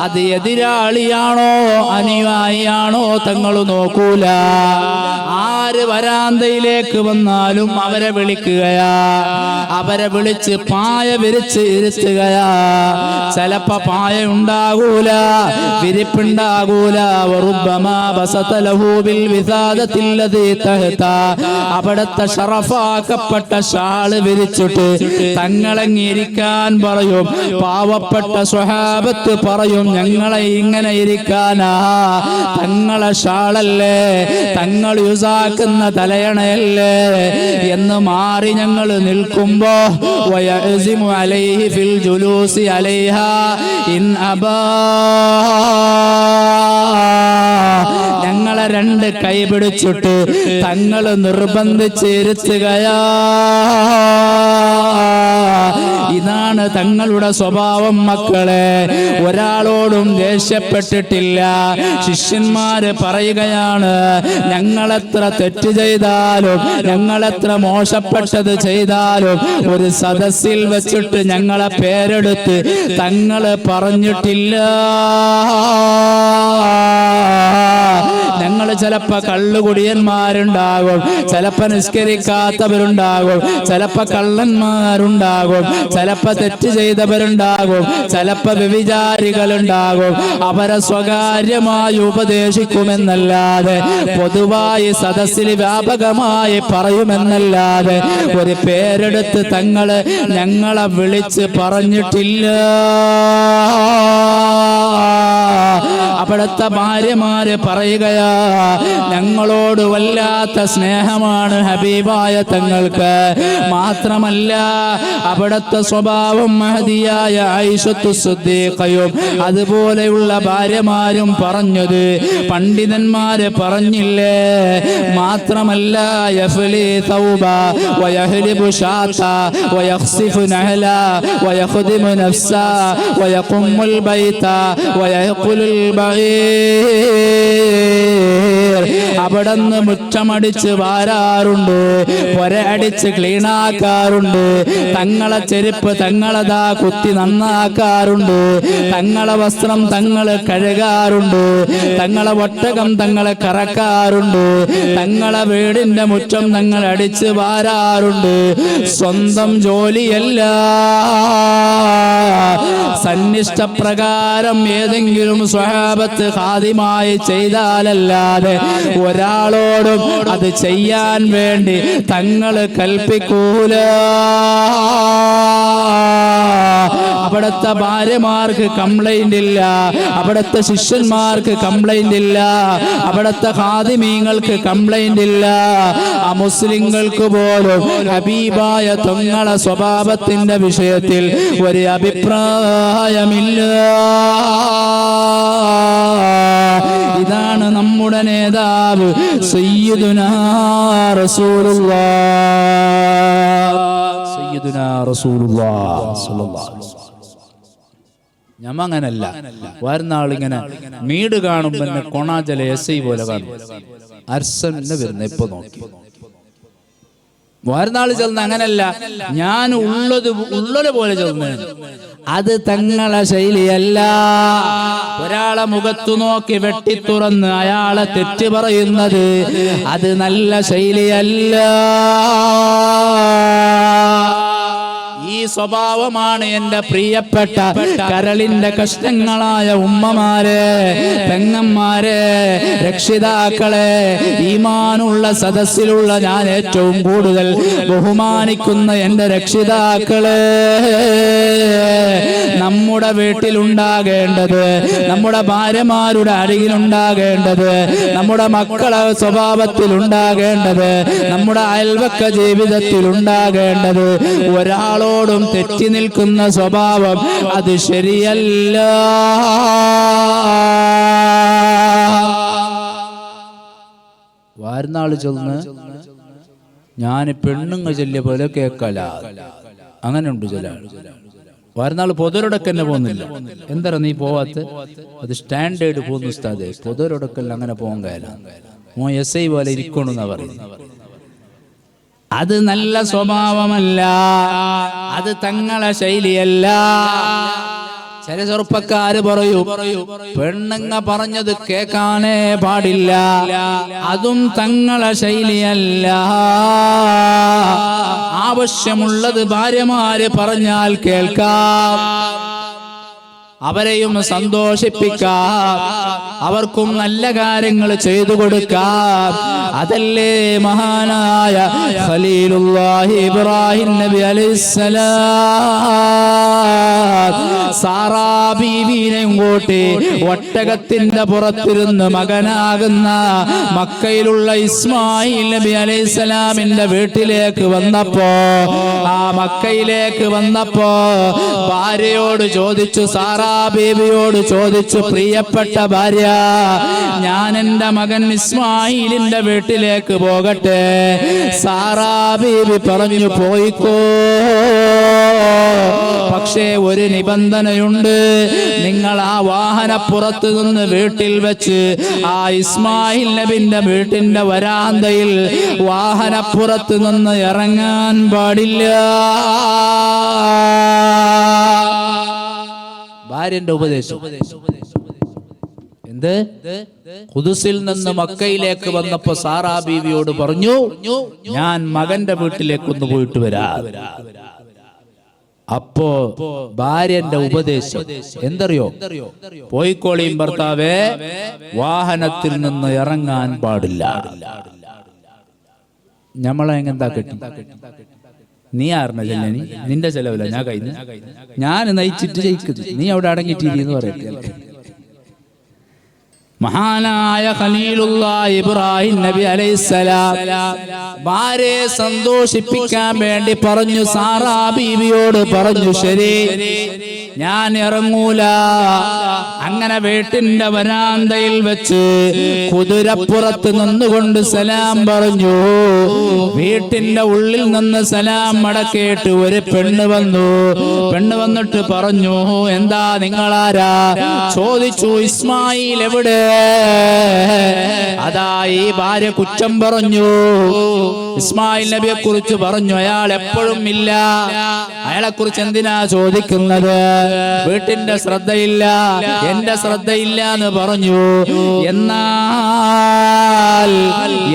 അത് എതിരാളിയാണോ അനുയായിയാണോ തങ്ങൾ നോക്കൂല. ആര് വരാന്തയിലേക്ക് വന്നാലും അവരെ വിളിക്കുകയാ, അവരെ വിളിച്ച് പായ വിരിച്ച് ഇരുത്തുകയാ. ചിലപ്പോ പായ ഉണ്ടാകൂല, വിരിപ്പുണ്ടാകൂല. വറുബ്ബമാ ബസത ലഹു ബിൽ വിസാദത്തില്ലദീ തഹത, അവിടുത്തെ ഷറഫാക്കപ്പെട്ട ഷാള് വിരിച്ചിട്ട് തങ്ങളങ്ങിരിക്കാൻ പറയും. പാവപ്പെട്ട സ്വഹാബത്ത് പറയും, ഞങ്ങളെ ഇങ്ങനെ ഇരിക്കാനാ, തങ്ങളെ ഷാളല്ലേ, തങ്ങൾ യുസാക്കുന്ന തലയണയല്ലേ എന്ന് മാറി ഞങ്ങൾ നിൽക്കുമ്പോ വയഅസിമു അലൈഹി ഫിൽ ജുലൂസി അലൈഹാ ഇൻ അബാ, ഞങ്ങളെ 2 കൈ പിടിച്ചിട്ട് തങ്ങൾ നിർബന്ധിച്ചിരുത്തുകയാ. ഇതാണ് തങ്ങളുടെ സ്വഭാവം മക്കളെ. ഒരാളോടും ദേഷ്യപ്പെട്ടിട്ടില്ല. ശിഷ്യന്മാര് പറയുകയാണ്, ഞങ്ങളെത്ര തെറ്റ് ചെയ്താലും, ഞങ്ങളെത്ര മോശപ്പെട്ടത് ചെയ്താലും ഒരു സദസ്സിൽ വെച്ചിട്ട് ഞങ്ങളെ പേരെടുത്ത് തങ്ങള് പറഞ്ഞിട്ടില്ല. ഞങ്ങൾ ചിലപ്പോ കള്ളുകുടിയന്മാരുണ്ടാകും, ചിലപ്പോ നിസ്കരിക്കാത്തവരുണ്ടാകും, ചിലപ്പോ കള്ളന്മാരുണ്ടാകും, ചിലപ്പോ തെറ്റ് ചെയ്തവരുണ്ടാകും, ചിലപ്പോ വ്യഭിചാരികളുണ്ടാകും. അവരെ സ്വകാര്യമായി ഉപദേശിക്കുമെന്നല്ലാതെ പൊതുവായി സദസ്സിൽ വ്യാപകമായി പറയുമെന്നല്ലാതെ ഒരു പേരെടുത്ത് തങ്ങള് ഞങ്ങളെ വിളിച്ച് പറഞ്ഞിട്ടില്ല. അവിടുത്തെ ഭാര്യമാര് പറയുകയാ, ഞങ്ങളോട് വല്ലാത്ത സ്നേഹമാണ് ഹബീബായ തങ്ങൾക്ക്. മാത്രമല്ല അവിടുത്തെ സ്വഭാവം മഹദിയായ ആയിഷത്തു സിദ്ദീഖയും അതുപോലെയുള്ള ഭാര്യമാരും പറഞ്ഞത് പണ്ഡിതന്മാര് പറഞ്ഞില്ലേ. മാത്രമല്ല യഫ്ലി തൗബ വയഹ്ലിബു ഷാത വയഖ്സിഫു നഹല വയഖ്ദിമു നഫ്സ വയഖുമുൽ ബൈത വയഖുലുൽ അവിടുന്ന് മുറ്റമടിച്ച് വാരാറുണ്ട്, പൊര അടിച്ച് ക്ലീനാക്കാറുണ്ട്, തങ്ങളെ ചെരുപ്പ് തങ്ങളതാ കുത്തി നന്നാക്കാറുണ്ട്, തങ്ങളെ വസ്ത്രം തങ്ങള് കഴുകാറുണ്ട്, തങ്ങളെ ഒട്ടകം തങ്ങളെ കറക്കാറുണ്ട്, തങ്ങളെ വീടിന്റെ മുറ്റം തങ്ങൾ അടിച്ച് വാരാറുണ്ട്. സ്വന്തം ജോലിയല്ല, സന്നിഷ്ടപ്രകാരം ഏതെങ്കിലും സ്വഹാബത്ത് ഖാദിമായി ചെയ്താലല്ല, അല്ലാതെ ഒരാളോടും അത് ചെയ്യാൻ വേണ്ടി തങ്ങൾ കൽപ്പിക്കൂല. അവിടുത്തെ ഭാര്യമാർക്ക് കംപ്ലൈന്റ് ഇല്ല, അവിടുത്തെ ശിഷ്യന്മാർക്ക് കംപ്ലൈന്റ് ഇല്ല, അവിടുത്തെ ഖാദിമീങ്ങൾക്ക് കംപ്ലൈന്റ് ഇല്ല. ആ മുസ്ലിങ്ങൾക്ക് പോലും ഹബീബായ തങ്ങളെ സ്വഭാവത്തിന്റെ വിഷയത്തിൽ ഒരു അഭിപ്രായമില്ല. ഇതാണ് നമ്മുടെ നേതാവ് സയ്യിദുനാ റസൂലുള്ളാഹ്, സയ്യിദുനാ റസൂലുള്ളാഹ് സ്വല്ലല്ലാഹു അലൈഹി വസല്ലം. ഞമ്മ അങ്ങനല്ല. വരുന്നാളിങ്ങനെ മീട് കാണുമ്പോ തന്നെ കൊണാജല എസ് പോലെ കാണും. അർസന്നെ വരുന്ന ഇപ്പൊ നോക്കി വരുന്നാള് ചെന്ന അങ്ങനല്ല. ഞാൻ ഉള്ളത് പോലെ ചെന്ന്. അത് തങ്ങളെ ശൈലിയല്ല. ഒരാളെ മുഖത്തു നോക്കി വെട്ടിത്തുറന്ന് അയാളെ തെറ്റ് പറയുന്നത് അത് നല്ല ശൈലിയല്ല. ഈ സ്വഭാവമാണ് എന്റെ പ്രിയപ്പെട്ട കരളിന്റെ കഷ്ണങ്ങളായ ഉമ്മമാരെ, പെങ്ങന്മാരെ, രക്ഷിതാക്കളെ, ഈമാനുള്ള സദസ്സിലുള്ള ഞാൻ ഏറ്റവും കൂടുതൽ ബഹുമാനിക്കുന്ന എന്റെ രക്ഷിതാക്കളെ, നമ്മുടെ വീട്ടിലുണ്ടാകേണ്ടത്, നമ്മുടെ ഭാര്യമാരുടെ അരികിലുണ്ടാകേണ്ടത്, നമ്മുടെ മക്കളെ സ്വഭാവത്തിൽ ഉണ്ടാകേണ്ടത്, നമ്മുടെ അയൽവക്ക ജീവിതത്തിൽ ഉണ്ടാകേണ്ടത് ഒരാളോടും തെറ്റി നിൽക്കുന്ന സ്വഭാവം അത് ശരിയല്ല. വാരുന്നാള് ചെന്ന് ഞാൻ പെണ്ണുങ്ങ ചെല്ലിയ പോലെ കേക്കല, അങ്ങനെ ഉണ്ട് ചില. വരുന്നാൾ പൊതുരൊടക്ക് തന്നെ പോകുന്നില്ല. എന്താ നീ പോവാത്ത? അത് സ്റ്റാൻഡേർഡ് പോകുന്നു ഉസ്താദേ, പൊതുരൊടക്കല്ല അങ്ങനെ പോകാൻ കഴിയില്ല. മോ എസ് ഐ പോലെ ഇരിക്കണമെന്നാ പറയുന്നത്. അത് നല്ല സ്വഭാവമല്ല, അത് തങ്ങളെ ശൈലിയല്ല. ചില ചെറുപ്പക്കാര് പറയൂ പെണ്ണുങ്ങ പറഞ്ഞത് കേൾക്കാനേ പാടില്ല, അതും തങ്ങളെ ശൈലിയല്ല. ആവശ്യമുള്ളത് ഭാര്യമാര് പറഞ്ഞാൽ കേൾക്കാം, അവരെയും സന്തോഷിപ്പിക്കാം, അവർക്കും നല്ല കാര്യങ്ങൾ ചെയ്തു കൊടുക്കാം. അതല്ലേ മഹാനായ ഖലീലുല്ലാഹി ഇബ്രാഹിം നബി അലൈഹിസ്സലാം സാറാ ബീവിനെയും കൂട്ടി ഒട്ടകത്തിന്റെ പുറത്തിരുന്ന് മകനാകുന്ന മക്കയിലുള്ള ഇസ്മായിൽ നബി അലൈഹിസ്സലാമിന്റെ വീട്ടിലേക്ക് വന്നപ്പോ, ആ മക്കയിലേക്ക് വന്നപ്പോ ഭാര്യയോട് ചോദിച്ചു, സാറാ ബീവിയോട് ചോദിച്ചു, പ്രിയപ്പെട്ട ഭാര്യ, ഞാൻ എന്റെ മകൻ ഇസ്മായിലിന്റെ വീട്ടിലേക്ക് പോകട്ടെ? സാറാ ബീവി പറഞ്ഞു, പോയിക്കോ, പക്ഷേ ഒരു നിബന്ധനയുണ്ട്. നിങ്ങൾ ആ വാഹനപ്പുറത്ത് നിന്ന് വീട്ടിൽ വെച്ച് ആ ഇസ്മായിൽ നബിന്റെ വീട്ടിന്റെ വരാന്തയിൽ വാഹനപ്പുറത്ത് നിന്ന് ഇറങ്ങാൻ പാടില്ല. ഭാര്യന്റെ ഉപദേശം എന്ത്? ഖുദ്സിൽ നിന്ന് മക്കയിലേക്ക് വന്നപ്പോ സാറാ ബീവിയോട് പറഞ്ഞു, ഞാൻ മകന്റെ വീട്ടിലേക്കൊന്ന് പോയിട്ട് വരാം. അപ്പോ ഭാര്യന്റെ ഉപദേശം എന്തറിയോ? പോയിക്കോളിയും ഭർത്താവേ, വാഹനത്തിൽ നിന്ന് ഇറങ്ങാൻ പാടില്ല. ഞമ്മളെ എങ്ങനെന്താ കിട്ടും? നീ ആറിന ചെല്ലനി, നിന്റെ ചെലവില്ല, ഞാൻ കഴിഞ്ഞു, ഞാൻ നയിച്ചിട്ട് ജയിക്കുന്നു, നീ അവിടെ അടങ്ങിയിട്ടിരിന്ന് പറയട്ടെ. മഹാനായ ഖലീലുല്ലാഹി ഇബ്രാഹിം നബി അലൈഹിസ്സലാം ഭാര്യയെ സന്തോഷിപ്പിക്കാൻ വേണ്ടി പറഞ്ഞു, സാറാ ബീവിയോട് പറഞ്ഞു, ശരി, ഞാൻ ഇറങ്ങൂല. അങ്ങനെ വീട്ടിന്റെ വരാന്തയിൽ വെച്ച് കുതിരപ്പുറത്ത് നിന്നുകൊണ്ട് സലാം പറഞ്ഞു. വീട്ടിന്റെ ഉള്ളിൽ നിന്ന് സലാം മടക്കിയിട്ട് ഒരു പെണ്ണ് വന്നു. പെണ്ണ് വന്നിട്ട് പറഞ്ഞു, എന്താ, നിങ്ങളാരാ? ചോദിച്ചു, ഇസ്മായിൽ എവിടെ? അതാ ഈ ഭാര്യ കുറ്റം പറഞ്ഞു. ഇസ്മായിൽ നബിയെ കുറിച്ച് പറഞ്ഞു, അയാൾ എപ്പോഴും ഇല്ല. അയാളെ കുറിച്ച് എന്തിനാ ചോദിക്കുന്നത്? വീട്ടിന്റെ ശ്രദ്ധയില്ല, എന്റെ ശ്രദ്ധയില്ല എന്ന് പറഞ്ഞു. എന്നാൽ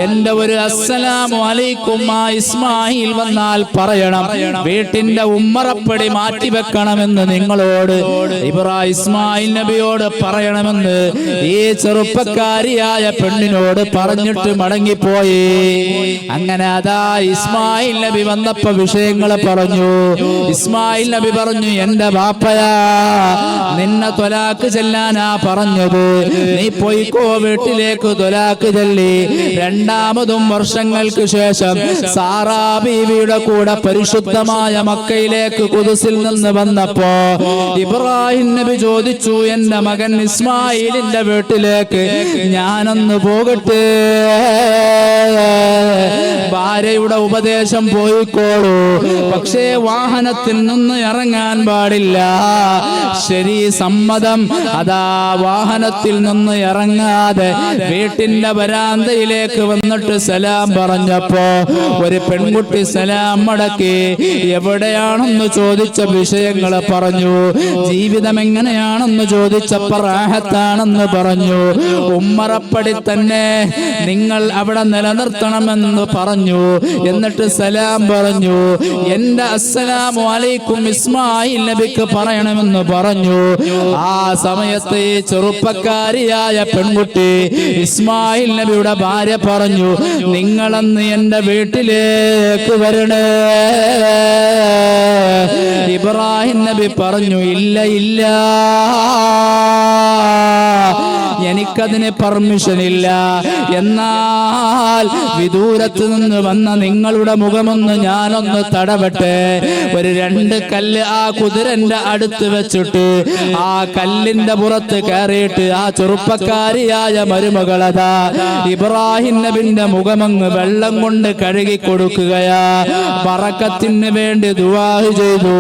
എന്റെ ഒരു അസ്സലാമു അലൈക്കും ആ ഇസ്മായിൽ വന്നാൽ പറയണം, വീട്ടിന്റെ ഉമ്മറപ്പടി മാറ്റിവെക്കണമെന്ന് നിങ്ങളോട് ഇസ്മായിൽ നബിയോട് പറയണമെന്ന് ഈ ചെറുപ്പക്കാരിയായ പെണ്ണിനോട് പറഞ്ഞിട്ട് മടങ്ങിപ്പോയി. അങ്ങനെ അതാ ഇസ്മായിൽ നബി വന്നപ്പോ വിഷയങ്ങൾ പറഞ്ഞു. ഇസ്മായിൽ നബി പറഞ്ഞു, എന്റെ ബാപ്പയാ, നിന്നെ ത്വലാക്ക് ചെല്ലാനാ പറഞ്ഞത്, നീ പോയിക്കോ വീട്ടിലേക്ക് ത്വലാക്ക് ചെല്ലി. രണ്ടാമതും വർഷങ്ങൾക്ക് ശേഷം സാറാ ബീവിയുടെ കൂടെ പരിശുദ്ധമായ മക്കയിലേക്ക് ഖുദ്സിൽ നിന്ന് വന്നപ്പോ ഇബ്രാഹിം നബി ചോദിച്ചു, എന്റെ മകൻ ഇസ്മായിലിന്റെ വീട്ടിലേക്ക് ഞാനൊന്ന് പോകട്ടെ? ഭാര്യയുടെ ഉപദേശം പോയിക്കോളൂ, പക്ഷേ വാഹനത്തിൽ നിന്ന് ഇറങ്ങാൻ പാടില്ല. ശരി, സമ്മതം. അതാ വാഹനത്തിൽ നിന്ന് ഇറങ്ങാതെ വീട്ടിന്റെ വരാന്തയിലേക്ക് വന്നിട്ട് സലാം പറഞ്ഞപ്പോ ഒരു പെൺകുട്ടി സലാം മടക്കി. എവിടെയാണെന്ന് ചോദിച്ച വിഷയങ്ങൾ പറഞ്ഞു. ജീവിതം എങ്ങനെയാണെന്ന് ചോദിച്ചപ്പോ റാഹത്താണെന്ന് പറഞ്ഞു. ഉമ്മറപ്പടി തന്നെ നിങ്ങൾ അവിടെ നിലനിർത്തണമെന്ന് പറഞ്ഞു. എന്നിട്ട് സലാം പറഞ്ഞു. എന്റെ അസ്സലാമു അലൈക്കും ഇസ്മായിൽ നബിക്ക് പറയണമെന്ന് പറഞ്ഞു. ആ സമയത്ത് ഈ ചെറുപ്പക്കാരിയായ പെൺകുട്ടി ഇസ്മായിൽ നബിയുടെ ഭാര്യ പറഞ്ഞു, നിങ്ങളന്ന് എന്റെ വീട്ടിലേക്ക് വരണേ. ഇബ്രാഹിം നബി പറഞ്ഞു, ഇല്ല ഇല്ല, എനിക്കതിന് പെർമിഷൻ ഇല്ല. എന്നാൽ വിദൂരത്ത് നിന്ന് വന്ന നിങ്ങളുടെ മുഖമൊന്ന് ഞാനൊന്ന് തടവട്ടെ. ഒരു 2 കല്ല് ആ കുതിരന്റെ അടുത്ത് വെച്ചിട്ട് ആ കല്ലിന്റെ പുറത്ത് കയറിയിട്ട് ആ ചെറുപ്പക്കാരിയായ മരുമകളതാ ഇബ്രാഹിം നബിന്റെ മുഖമങ്ങ് വെള്ളം കൊണ്ട് കഴുകി കൊടുക്കുകയാ. ബറക്കത്തിന് വേണ്ടി ദുആ ചെയ്തു.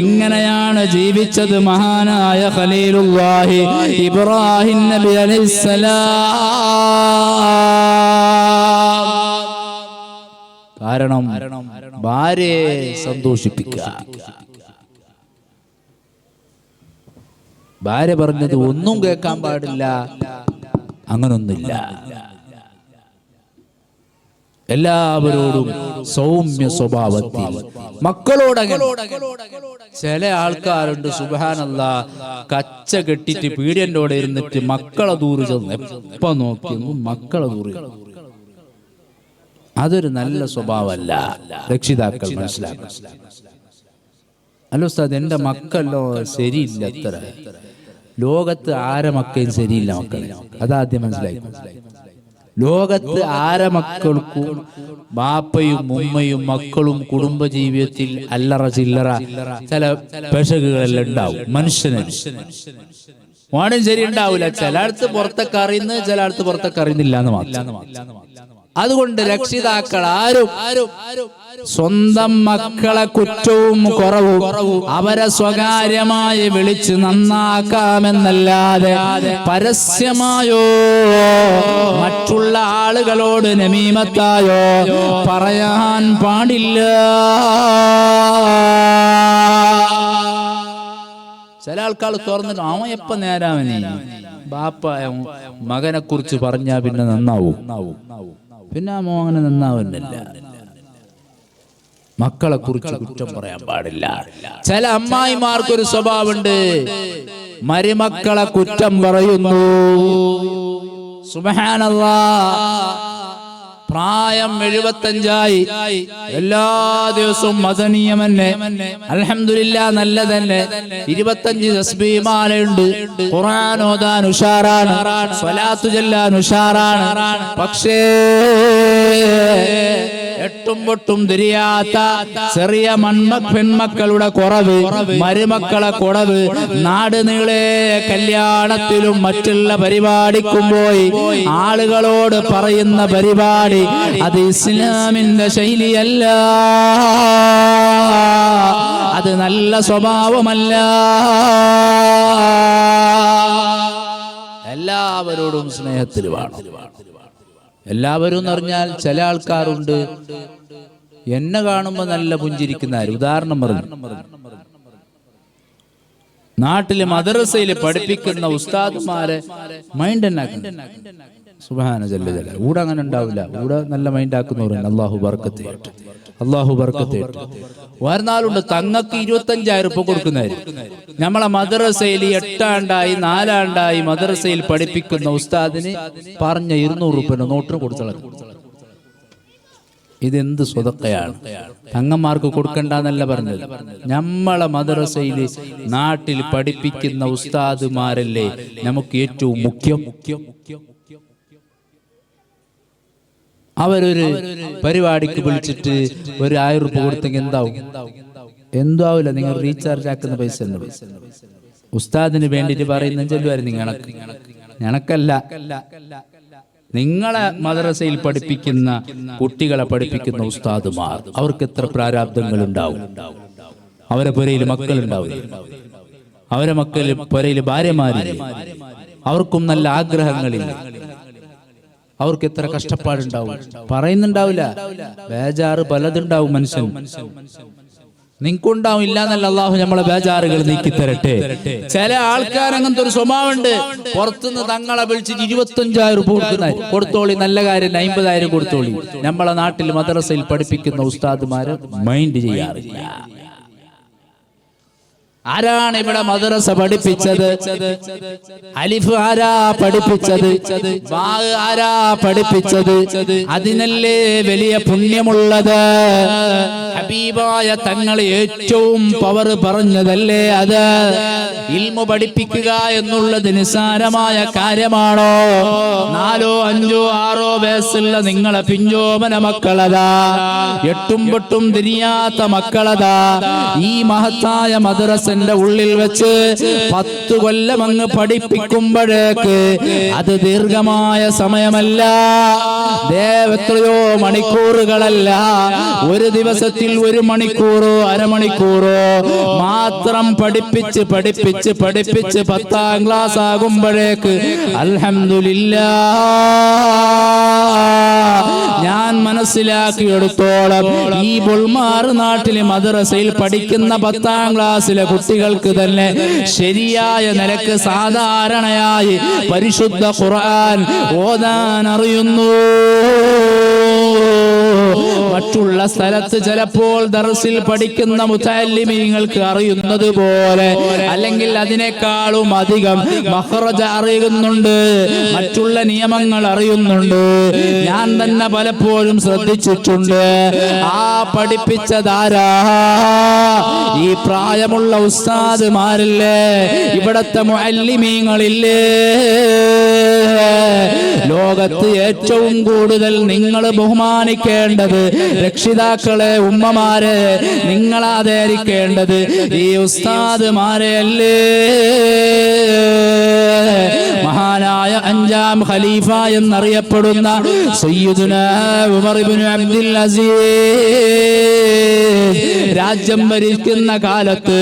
ഇങ്ങനെയാണ് ജീവിച്ചത് മഹാനായ ഖലീലുല്ലാഹി ഇബ്രാഹിം നബി അലൈഹിസ്സലാം. കാരണം ഭാര്യയെ സന്തോഷിപ്പിക്കുക. ഭാര്യ പറഞ്ഞത് ഒന്നും കേൾക്കാൻ പാടില്ല, അങ്ങനൊന്നുമില്ല. എല്ലാവരോടും സൗമ്യ സ്വഭാവത്തിൽ, മക്കളോടങ്ങനെ. ചില ആൾക്കാരുണ്ട് സുബ്ഹാനല്ലാഹ്, കച്ച കെട്ടിട്ട് പീഡിയന്റെ കൂടെ ഇരുന്നിട്ട് മക്കളെ ദൂരെ ചെന്ന് എപ്പ നോക്കിയെന്നും മക്കളെ ദൂരെ. അതൊരു നല്ല സ്വഭാവമല്ല. രക്ഷിതാക്കൾ മനസ്സിലാക്കണം. അല്ലോ ഉസ്താദ്, എന്റെ മക്കളോ ശരിയില്ല, അത്ര ലോകത്ത് ആരെ മക്കയും ശരിയില്ല മക്കളെ. അതാദ്യം മനസ്സിലായി. ലോകത്ത് ആരെ മക്കൾക്കും ബാപ്പയും ഉമ്മയും മക്കളും കുടുംബജീവിതത്തിൽ അല്ലറ ചില്ലറ ചില പെശകുകളെല്ലാം ഉണ്ടാവും. മനുഷ്യന് ഓണം ശരി ഉണ്ടാവില്ല. ചിലയിടത്ത് പുറത്തൊക്കെ അറിയുന്ന, ചിലയിടത്ത് പുറത്തൊക്കെ അറിയുന്നില്ല എന്ന് മാത്രം. അതുകൊണ്ട് രക്ഷിതാക്കൾ ആരും സ്വന്തം മക്കളെ കുറ്റവും കുറവും അവരെ സ്വകാര്യമായി വിളിച്ച് നന്നാക്കാമെന്നല്ലാതെ പരസ്യമായോ മറ്റുള്ള ആളുകളോട് നമീമത്തായോ പറയാൻ പാടില്ല. ചില ആൾക്കാർ തുറന്നിട്ട് അവൻ എപ്പ നേരാവനെ ബാപ്പ മകനെ കുറിച്ച് പറഞ്ഞാ പിന്നെ നന്നാവും. പിന്നെ ആ മോനെ നന്നാവുന്നില്ല. മക്കളെ കുറിച്ച് കുറ്റം പറയാൻ പാടില്ല. ചില അമ്മായിമാർക്കൊരു സ്വഭാവമുണ്ട്, മരുമക്കളെ കുറ്റം പറയുന്നു. സുബ്ഹാനല്ലാഹ്, പ്രായം 75ആയി, എല്ലാ ദിവസവും മദനീയമന്നെ, അൽഹംദുലില്ലാ നല്ലതന്നെ. 25 തസ്ബീഹ് മാലയുണ്ട്, ഖുർആൻ ഓതാൻ ഉഷാറാണ്, സ്വലാത്തു ചൊല്ലാൻ ഉഷാറാണ്. പക്ഷേ എട്ടും പൊട്ടും തിരിയാത്ത ചെറിയ പെൺമക്കളുടെ കുറവ്, മരുമക്കളെ കുറവ്. നാട് നീളെ കല്യാണത്തിലും മറ്റുള്ള പരിപാടിക്കും പോയി ആളുകളോട് പറയുന്ന പരിപാടി അത് ഇസ്ലാമിന്റെ ശൈലിയല്ല, അത് നല്ല സ്വഭാവമല്ല. എല്ലാവരോടും സ്നേഹത്തിൽ വേണം. എല്ലാവരും എന്ന് പറഞ്ഞാൽ ചില ആൾക്കാരുണ്ട് എന്നെ കാണുമ്പോ നല്ല പുഞ്ചിരിക്കുന്ന. ഉദാഹരണം പറഞ്ഞു, നാട്ടില് മദ്രസയിൽ പഠിപ്പിക്കുന്ന ഉസ്താദുമാരെ മൈൻഡ് തന്നെ സുബ്ഹാന ജല്ല ജല. ഊടെ അങ്ങനെ ഉണ്ടാവില്ല. ഊടെ നല്ല മൈൻഡ് ആക്കുന്നവരുണ്ട്. അള്ളാഹു ബർക്കത്ത് ചെയ്യട്ടെ, അള്ളാഹു ബർക്കത്ത് ചെയ്യട്ടെ. വരുന്നാളുണ്ട് തങ്ങൾക്ക് 25,000 രൂപ കൊടുക്കുന്നതായിരിക്കും. നമ്മളെ മദ്രസയിൽ 8 ആണ്ടായി 4 ആണ്ടായി മദ്രസയിൽ പഠിപ്പിക്കുന്ന ഉസ്താദിന് പറഞ്ഞ 200 രൂപ നോട്ടിന് കൊടുത്തളഞ്ഞു. ഇതെന്ത് സ്വതക്കയാണ്? തങ്ങന്മാർക്ക് കൊടുക്കണ്ടെന്നല്ല പറഞ്ഞത്. നമ്മളെ മദ്രസയിൽ നാട്ടിൽ പഠിപ്പിക്കുന്ന ഉസ്താദുമാരല്ലേ നമുക്ക് ഏറ്റവും മുഖ്യം. അവരൊരു പരിപാടിക്ക് വിളിച്ചിട്ട് 1000 രൂപ കൊടുത്തെങ്കിൽ എന്താവില്ല. നിങ്ങൾ റീചാർജ് ആക്കുന്ന പൈസ ഉസ്താദിന് വേണ്ടിട്ട് പറയുന്ന ചെല്ലുമായിരുന്നു. ഞണക്കല്ല, നിങ്ങളെ മദ്രസയിൽ പഠിപ്പിക്കുന്ന കുട്ടികളെ പഠിപ്പിക്കുന്ന ഉസ്താദുമാർ അവർക്ക് എത്ര പ്രാരാബ്ദങ്ങൾ ഉണ്ടാവും. അവരെ പുരയിൽ മക്കളുണ്ടാവും, അവരെ മക്കൾ പുരയിൽ ഭാര്യമാരില്ല, അവർക്കും നല്ല ആഗ്രഹങ്ങളില്ല, അവർക്ക് എത്ര കഷ്ടപ്പാടുണ്ടാവും. പറയുന്നുണ്ടാവില്ല, ബേജാറ് പലതുണ്ടാവും മനുഷ്യൻ. നിങ്ങൾക്കുണ്ടാവും ഇല്ല എന്നല്ല, അള്ളാഹു നമ്മളെ ബേജാറുകൾ നീക്കി തരട്ടെ. ചില ആൾക്കാർ അങ്ങനത്തെ ഒരു സ്വഭാവമുണ്ട്. പുറത്തുനിന്ന് തങ്ങളെ വിളിച്ചിട്ട് 25,000 രൂപ കൊടുത്തോളി, നല്ല കാര്യം 50,000 കൊടുത്തോളി. നമ്മളെ നാട്ടിൽ മദ്രസയിൽ പഠിപ്പിക്കുന്ന ഉസ്താദുമാര് മൈൻഡ് ചെയ്യാറില്ല. ആരാണ് ഇവിടെ മദ്രസ പഠിപ്പിച്ചത്? അലിഫ് ആരാ പഠിപ്പിച്ചത്? ബാ ആരാ പഠിപ്പിച്ചത്? അതിനല്ലേ വലിയ പുണ്യമുള്ളത്. ഹബീബായ തങ്ങൾ ഏറ്റവും പവർ പറഞ്ഞതല്ലേ അത്. ഇൽമു പഠിപ്പിക്കുക എന്നുള്ളത് നിസ്സാരമായ കാര്യമാണോ? 4, 5, 6 വയസ്സുള്ള നിങ്ങളെ പിഞ്ചോമന മക്കളതാ, 8ഉം 8ഉം തിരിയാത്ത മക്കളതാ ഈ മഹത്തായ മദ്രസന്റെ ഉള്ളിൽ വെച്ച് 10 കൊല്ലം അങ്ങ് പഠിപ്പിക്കുമ്പോഴേക്ക് അത് ദീർഘമായ സമയമല്ല, എത്രയോ മണിക്കൂറുകളല്ല. ഒരു ദിവസത്തിൽ 1 മണിക്കൂറോ അരമണിക്കൂറോ മാത്രം പഠിപ്പിച്ച് 10ാം ക്ലാസ് ആകുമ്പോഴേക്ക് അൽഹംദുലില്ലാഹ് ഞാൻ മനസ്സിലാക്കിയെടുത്തോളം ഈ ബുൾമാർ നാട്ടിലെ മദ്രസയിൽ പഠിക്കുന്ന 10ാം ക്ലാസ്സിലെ കുട്ടികൾക്ക് തന്നെ ശരിയായ നിലക്ക് സാധാരണയായി പരിശുദ്ധ ഖുർആൻ ഓതാൻ അറിയുന്നു. മറ്റുള്ള സ്ഥലത്ത് ചിലപ്പോൾ ദർസിൽ പഠിക്കുന്ന മുതഅല്ലിമീങ്ങൾക്ക് അറിയുന്നത് പോലെ അല്ലെങ്കിൽ അതിനേക്കാളും അധികം മഖ്റജ അറിയുന്നുണ്ട്, മറ്റുള്ള നിയമങ്ങൾ അറിയുന്നുണ്ട്. ഞാൻ തന്നെ പലപ്പോഴും ശ്രദ്ധിച്ചിട്ടുണ്ട്. ആ പഠിപ്പിച്ചതാരാ? ഈ പ്രായമുള്ള ഉസ്താദുമാരില്ലേ, ഇവിടത്തെ മുഅല്ലിമീങ്ങളില്ലേ. ലോകത്ത് ഏറ്റവും കൂടുതൽ നിങ്ങൾ ബഹുമാനിക്കേണ്ടത് രക്ഷിതാക്കളെ, ഉമ്മമാരെ, നിങ്ങൾ ആദരിക്കേണ്ടത് ഈ ഉസ്താദുമാരെ അല്ലേ. മഹാനായ 5ാം ഖലീഫ എന്നറിയപ്പെടുന്ന സയ്യിദുനാ ഉമർ ഇബ്നു അബ്ദുൽ അസീസ് രാജ്യം ഭരിക്കുന്ന കാലത്ത്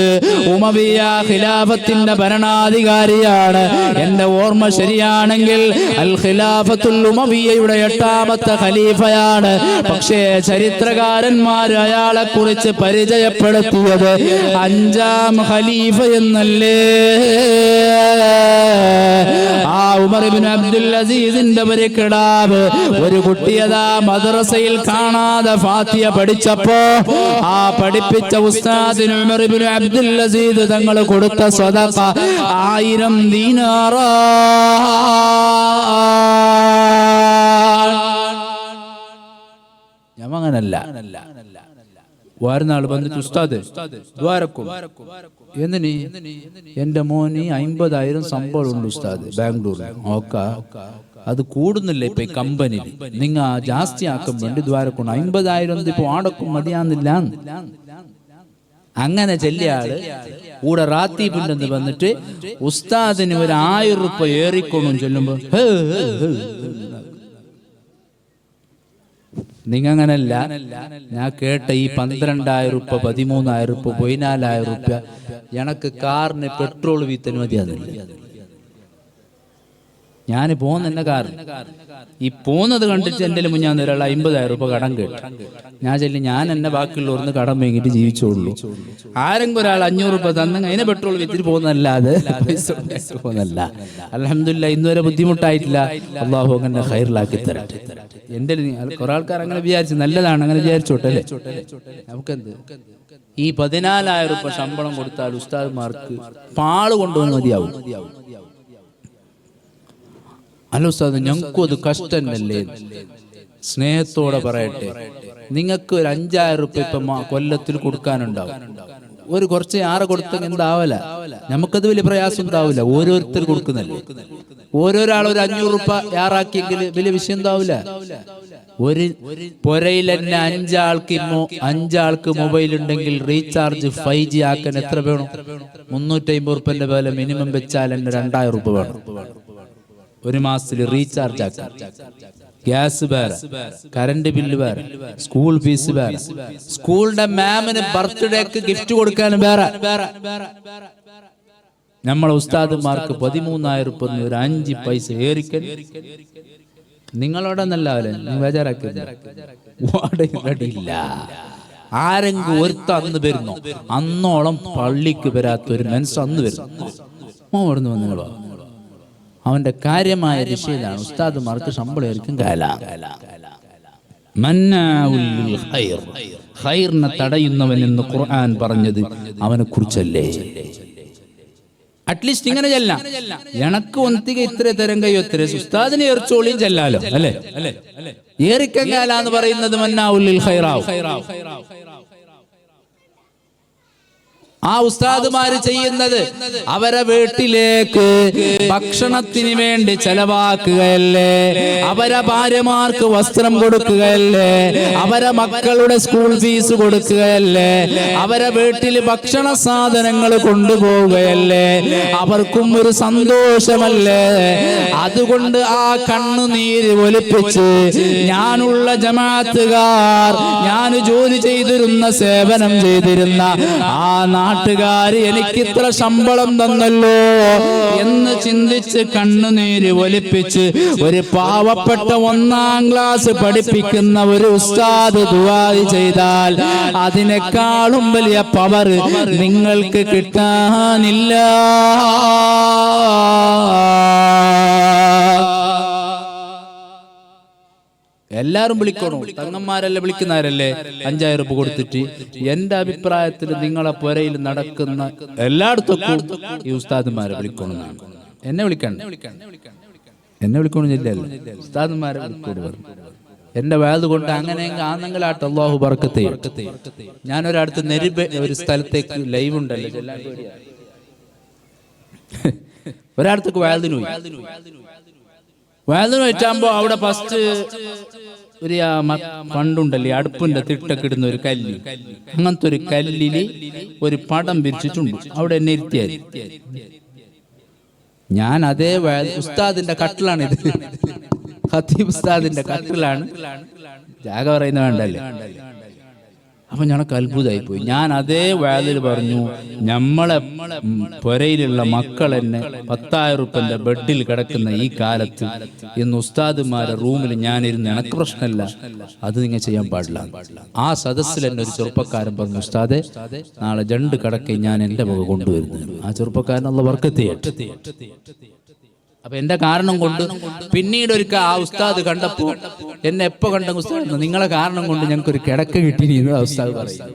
ഉമവിയ ഖിലാഫത്തിന്റെ ഭരണാധികാരിയാണ്. എന്റെ ഓർമ്മ ശരിയാണെങ്കിൽ അൽ ഖിലാഫത്തുൽ ഉമവിയയുടെ 8ാമത്തെ ഖലീഫയാണ്. പക്ഷേ ചരിത്രകാരന്മാർ അയാളെ കുറിച്ച് പരിചയപ്പെടുത്തിയത് 5ാം ഖലീഫ എന്നല്ലേ. ആ ഉമർ ഇബ്നു അബ്ദുൽ അസീസിന്റെ ഒരു കിടാവ്, ഒരു കുട്ടിയതാ മദ്രസയിൽ കാണാതെ ഫാത്തിഹ പഠിച്ചപ്പോ ആ പഠിപ്പിച്ച ഉസ്താദിന് ഉമർ ഇബ്നു അബ്ദുൽ അസീസ് തങ്ങൾ കൊടുത്ത സദഖ 1000 ദീനാർ. ഞമങ്ങനല്ല. വേറൊരാൾ വന്നിട്ട് ഉസ്താദ് ദ്വാരക്കും എന്തിന്? എന്റെ മോന് 50,000 ശമ്പളം ഉണ്ട് ഉസ്താദ് ബാംഗ്ലൂരിൽ. അത് കൂടുന്നില്ല ഇപ്പൊ ഈ കമ്പനിയിൽ, നിങ്ങ ജാസ്തി ആക്കാൻ വേണ്ടി ദ്വാരക്കണം. 50,000 ഇപ്പൊ ആടക്കും മതിയാന്നില്ല. അങ്ങനെ ചെല്ലിയാള് കൂടെ റാത്തീബിന്റെ വന്നിട്ട് ഉസ്താദിന് ഒരു 1000 രൂപ ഏറിക്കൊണ്ടും ചൊല്ലുമ്പോ നിങ്ങങ്ങനല്ല. ഞാൻ കേട്ട ഈ 12,000 രൂപ 13,000 രൂപ 14,000 രൂപ എനക്ക് കാറിന് പെട്രോൾ വീത്തന് മതിയാതില്ല. ഞാൻ പോകുന്ന കാരണം ഈ പോകുന്നത് കണ്ടിട്ട് എൻ്റെ മുന്നാന്ന് ഒരാൾ 50,000 രൂപ കടം കേട്ടു. ഞാൻ ചെല്ലി ഞാൻ എന്നെ ബാക്കിയുള്ളവർക്ക് കടം വാങ്ങിയിട്ട് ജീവിച്ചോളൂ. ആരെങ്കിലും ഒരാൾ 500 രൂപ തന്നെങ്കിൽ അതിനെ പെട്രോൾ വിറ്റിട്ട് പോകുന്നതല്ലാതെ പൈസ പോകുന്നല്ല. അൽഹംദുലില്ലാ ഇന്നുവരെ ബുദ്ധിമുട്ടായിട്ടില്ല. അള്ളാഹു അങ്ങനെ ഖൈറിലാക്കി തരട്ടെ. എൻ്റെ കുറെ ആൾക്കാർ അങ്ങനെ വിചാരിച്ചു, നല്ലതാണ് അങ്ങനെ വിചാരിച്ചോട്ടെ അല്ലേ. നമുക്കെന്ത് ഈ 14,000 രൂപ ശമ്പളം കൊടുത്താൽ ഉസ്താദ്മാർക്ക് പാള് കൊണ്ടുവന്ന് മതിയാവും. അല്ല ഉസ്താദ് ഞങ്ങൾക്കും അത് കഷ്ടന്നല്ലേ? സ്നേഹത്തോടെ പറയട്ടെ, നിങ്ങൾക്ക് ഒരു 5,000 രൂപ ഇപ്പം കൊല്ലത്തിൽ കൊടുക്കാനുണ്ടാവും. ഒരു കുറച്ച് ആറ് കൊടുത്തെങ്കിൽ എന്താവല, നമുക്കത് വലിയ പ്രയാസം ഉണ്ടാവില്ല. ഓരോരുത്തർ കൊടുക്കുന്നല്ലേ, ഓരോരാൾ ഒരു 500 രൂപ യാറാക്കിയെങ്കിൽ വലിയ വിഷയം ഉണ്ടാവില്ല. ഒരു പൊരയിൽ തന്നെ 5 ആൾക്ക് മൊബൈൽ ഉണ്ടെങ്കിൽ റീചാർജ് 5G ആക്കാൻ എത്ര വേണം? 350 രൂപന്റെ പോലെ മിനിമം വെച്ചാൽ തന്നെ 2,000 രൂപ വേണം ഒരു മാസത്തിൽ റീചാർജ് ആക്കാൻ. ഗ്യാസ് വേറെ, കറണ്ട് ബില്ല് വേറെ, സ്കൂൾ ഫീസ് വേറെ, സ്കൂളിന്റെ മാമിന് ബർത്ത്ഡേക്ക് ഗിഫ്റ്റ് കൊടുക്കാനും വേറെ. നമ്മളെ ഉസ്താദുമാർക്ക് 13,000 രൂപ ഒരു 5 പൈസ ഏറിക്കൽ നിങ്ങളോടെ നല്ലവരെ ബേജാറാക്കില്ല. ആരെങ്കിലും ഒരുത്ത അന്ന് വരുന്നോ? അന്നോളം പള്ളിക്ക് വരാത്ത ഒരു മനസ്സ് അന്ന് വരുന്നു. അവിടുന്ന് വന്നുകളോ അവന്റെ കാര്യമായ ദിശയിലാണ്. ഉസ്താദുമാർക്ക് ശമ്പളം ആയിരിക്കും ഖൈറിനെ തടയുന്നവൻ എന്ന് ഖുർആൻ പറഞ്ഞത് അവനെ കുറിച്ചല്ലേ? അറ്റ്ലീസ്റ്റ് ഇങ്ങനെ ചെല്ലാം, എനക്ക് ഒന്നിക ഇത്ര തരം കയ്യോ ഇത്ര ഉസ്താദിനെ ഏർച്ചോളിയും ചെല്ലാലോ അല്ലെ. ഏറിക്കങ്ങാലാന്ന് പറയുന്നത് മന്നാഉൽ ഖൈറാവും. ആ ഉസ്താദുമാര് ചെയ്യുന്നത് അവരെ വീട്ടിലേക്ക് ഭക്ഷണത്തിന് വേണ്ടി ചെലവാക്കുകയല്ലേ, അവരെ ഭാര്യമാർക്ക് വസ്ത്രം കൊടുക്കുകയല്ലേ, അവരെ മക്കളുടെ സ്കൂൾ ഫീസ് കൊടുക്കുകയല്ലേ, അവരെ വീട്ടിൽ ഭക്ഷണ സാധനങ്ങൾ കൊണ്ടുപോവുകയല്ലേ, അവർക്കും ഒരു സന്തോഷമല്ലേ. അതുകൊണ്ട് ആ കണ്ണുനീര് ഒലിപ്പിച്ച് ഞാനുള്ള ജമാഅത്തുകാർ, ഞാൻ ജോലി ചെയ്തിരുന്ന സേവനം ചെയ്തിരുന്ന ആ നാട്ടുകാര് എനിക്കിത്ര ശമ്പളം തന്നല്ലോ എന്ന് ചിന്തിച്ച് കണ്ണുനീര് ഒലിപ്പിച്ച് ഒരു പാവപ്പെട്ട 1-ാം ക്ലാസ് പഠിപ്പിക്കുന്ന ഒരു ഉസ്താദ് ദുആ ചെയ്താൽ അതിനേക്കാളും വലിയ പവർ നിങ്ങൾക്ക് കിട്ടാനില്ല. എല്ലാരും വിളിക്കണോ? തങ്ങന്മാരല്ലേ വിളിക്കുന്നവരല്ലേ 5,000 രൂപ കൊടുത്തിട്ട്. എന്റെ അഭിപ്രായത്തിൽ നിങ്ങളെ പുരയിൽ നടക്കുന്ന എല്ലായിടത്തും ഈ ഉസ്താദുമാരെ വിളിക്കണമെന്നാണ്. എന്നെ വിളിക്കണമെന്നില്ലല്ലോ, ഉസ്താദുമാരെ വിളിക്കൂടുക. എന്റെ വേദ കൊണ്ട് അങ്ങനെ ആണെങ്കിലാട്ട് അല്ലാഹു ബർക്കത്ത് ചെയ്യും. ഞാനൊരടുത്ത് ഒരു സ്ഥലത്തേക്ക് ലൈവ് ഉണ്ടല്ലോ, ഒരിടത്തേക്ക് വേദന വെച്ചാകുമ്പോ അവിടെ ഫസ്റ്റ് ഒരു പണ്ടുണ്ടല്ലേ അടുപ്പിന്റെ തിട്ടൊക്കെ ഇടുന്ന ഒരു കല്ല്, അങ്ങനത്തെ ഒരു കല്ലില് ഒരു പടം വിരിച്ചിട്ടുണ്ട്. അവിടെ എന്നെ ഇരുത്തിയാൽ ഞാൻ അതേ ഉസ്താദിന്റെ കട്ടിലാണിത്, ഖതീബ് ഉസ്താദിന്റെ കട്ടിലാണ്. ജാഗ പറയുന്ന വേണ്ടല്ലേ. അപ്പൊ ഞങ്ങൾക്ക് അത്ഭുതമായി പോയി. ഞാൻ അതേ വാതിൽ പറഞ്ഞു, നമ്മളെ പുരയിലുള്ള മക്കൾ എന്നെ 10,000 രൂപന്റെ ബെഡിൽ കിടക്കുന്ന ഈ കാലത്ത് ഇന്ന് ഉസ്താദുമാരെ റൂമിൽ ഞാനിരുന്ന് എനക്ക് പ്രശ്നമല്ല, അത് നിങ്ങൾ ചെയ്യാൻ പാടില്ല. ആ സദസ്സിൽ എന്നെ ഒരു ചെറുപ്പക്കാരൻ പറഞ്ഞു, ഉസ്താദെ നാളെ 2 കടക്കെ ഞാൻ എന്റെ മുഖം കൊണ്ടുവരുന്നു. ആ ചെറുപ്പക്കാരനുള്ള ബർക്കത്ത് ചെയ്യട്ടെ. അപ്പൊ എന്റെ കാരണം കൊണ്ട് പിന്നീട് ഒരിക്കൽ ആ ഉസ്താദ് കണ്ടപ്പോ എന്നെ എപ്പോ കണ്ട ഉസ്താദ് നിങ്ങളെ കാരണം കൊണ്ട് ഞങ്ങൾക്ക് ഒരു കിടക്ക കിട്ടിയിരുന്നു ആ ഉസ്താദ് പറയും.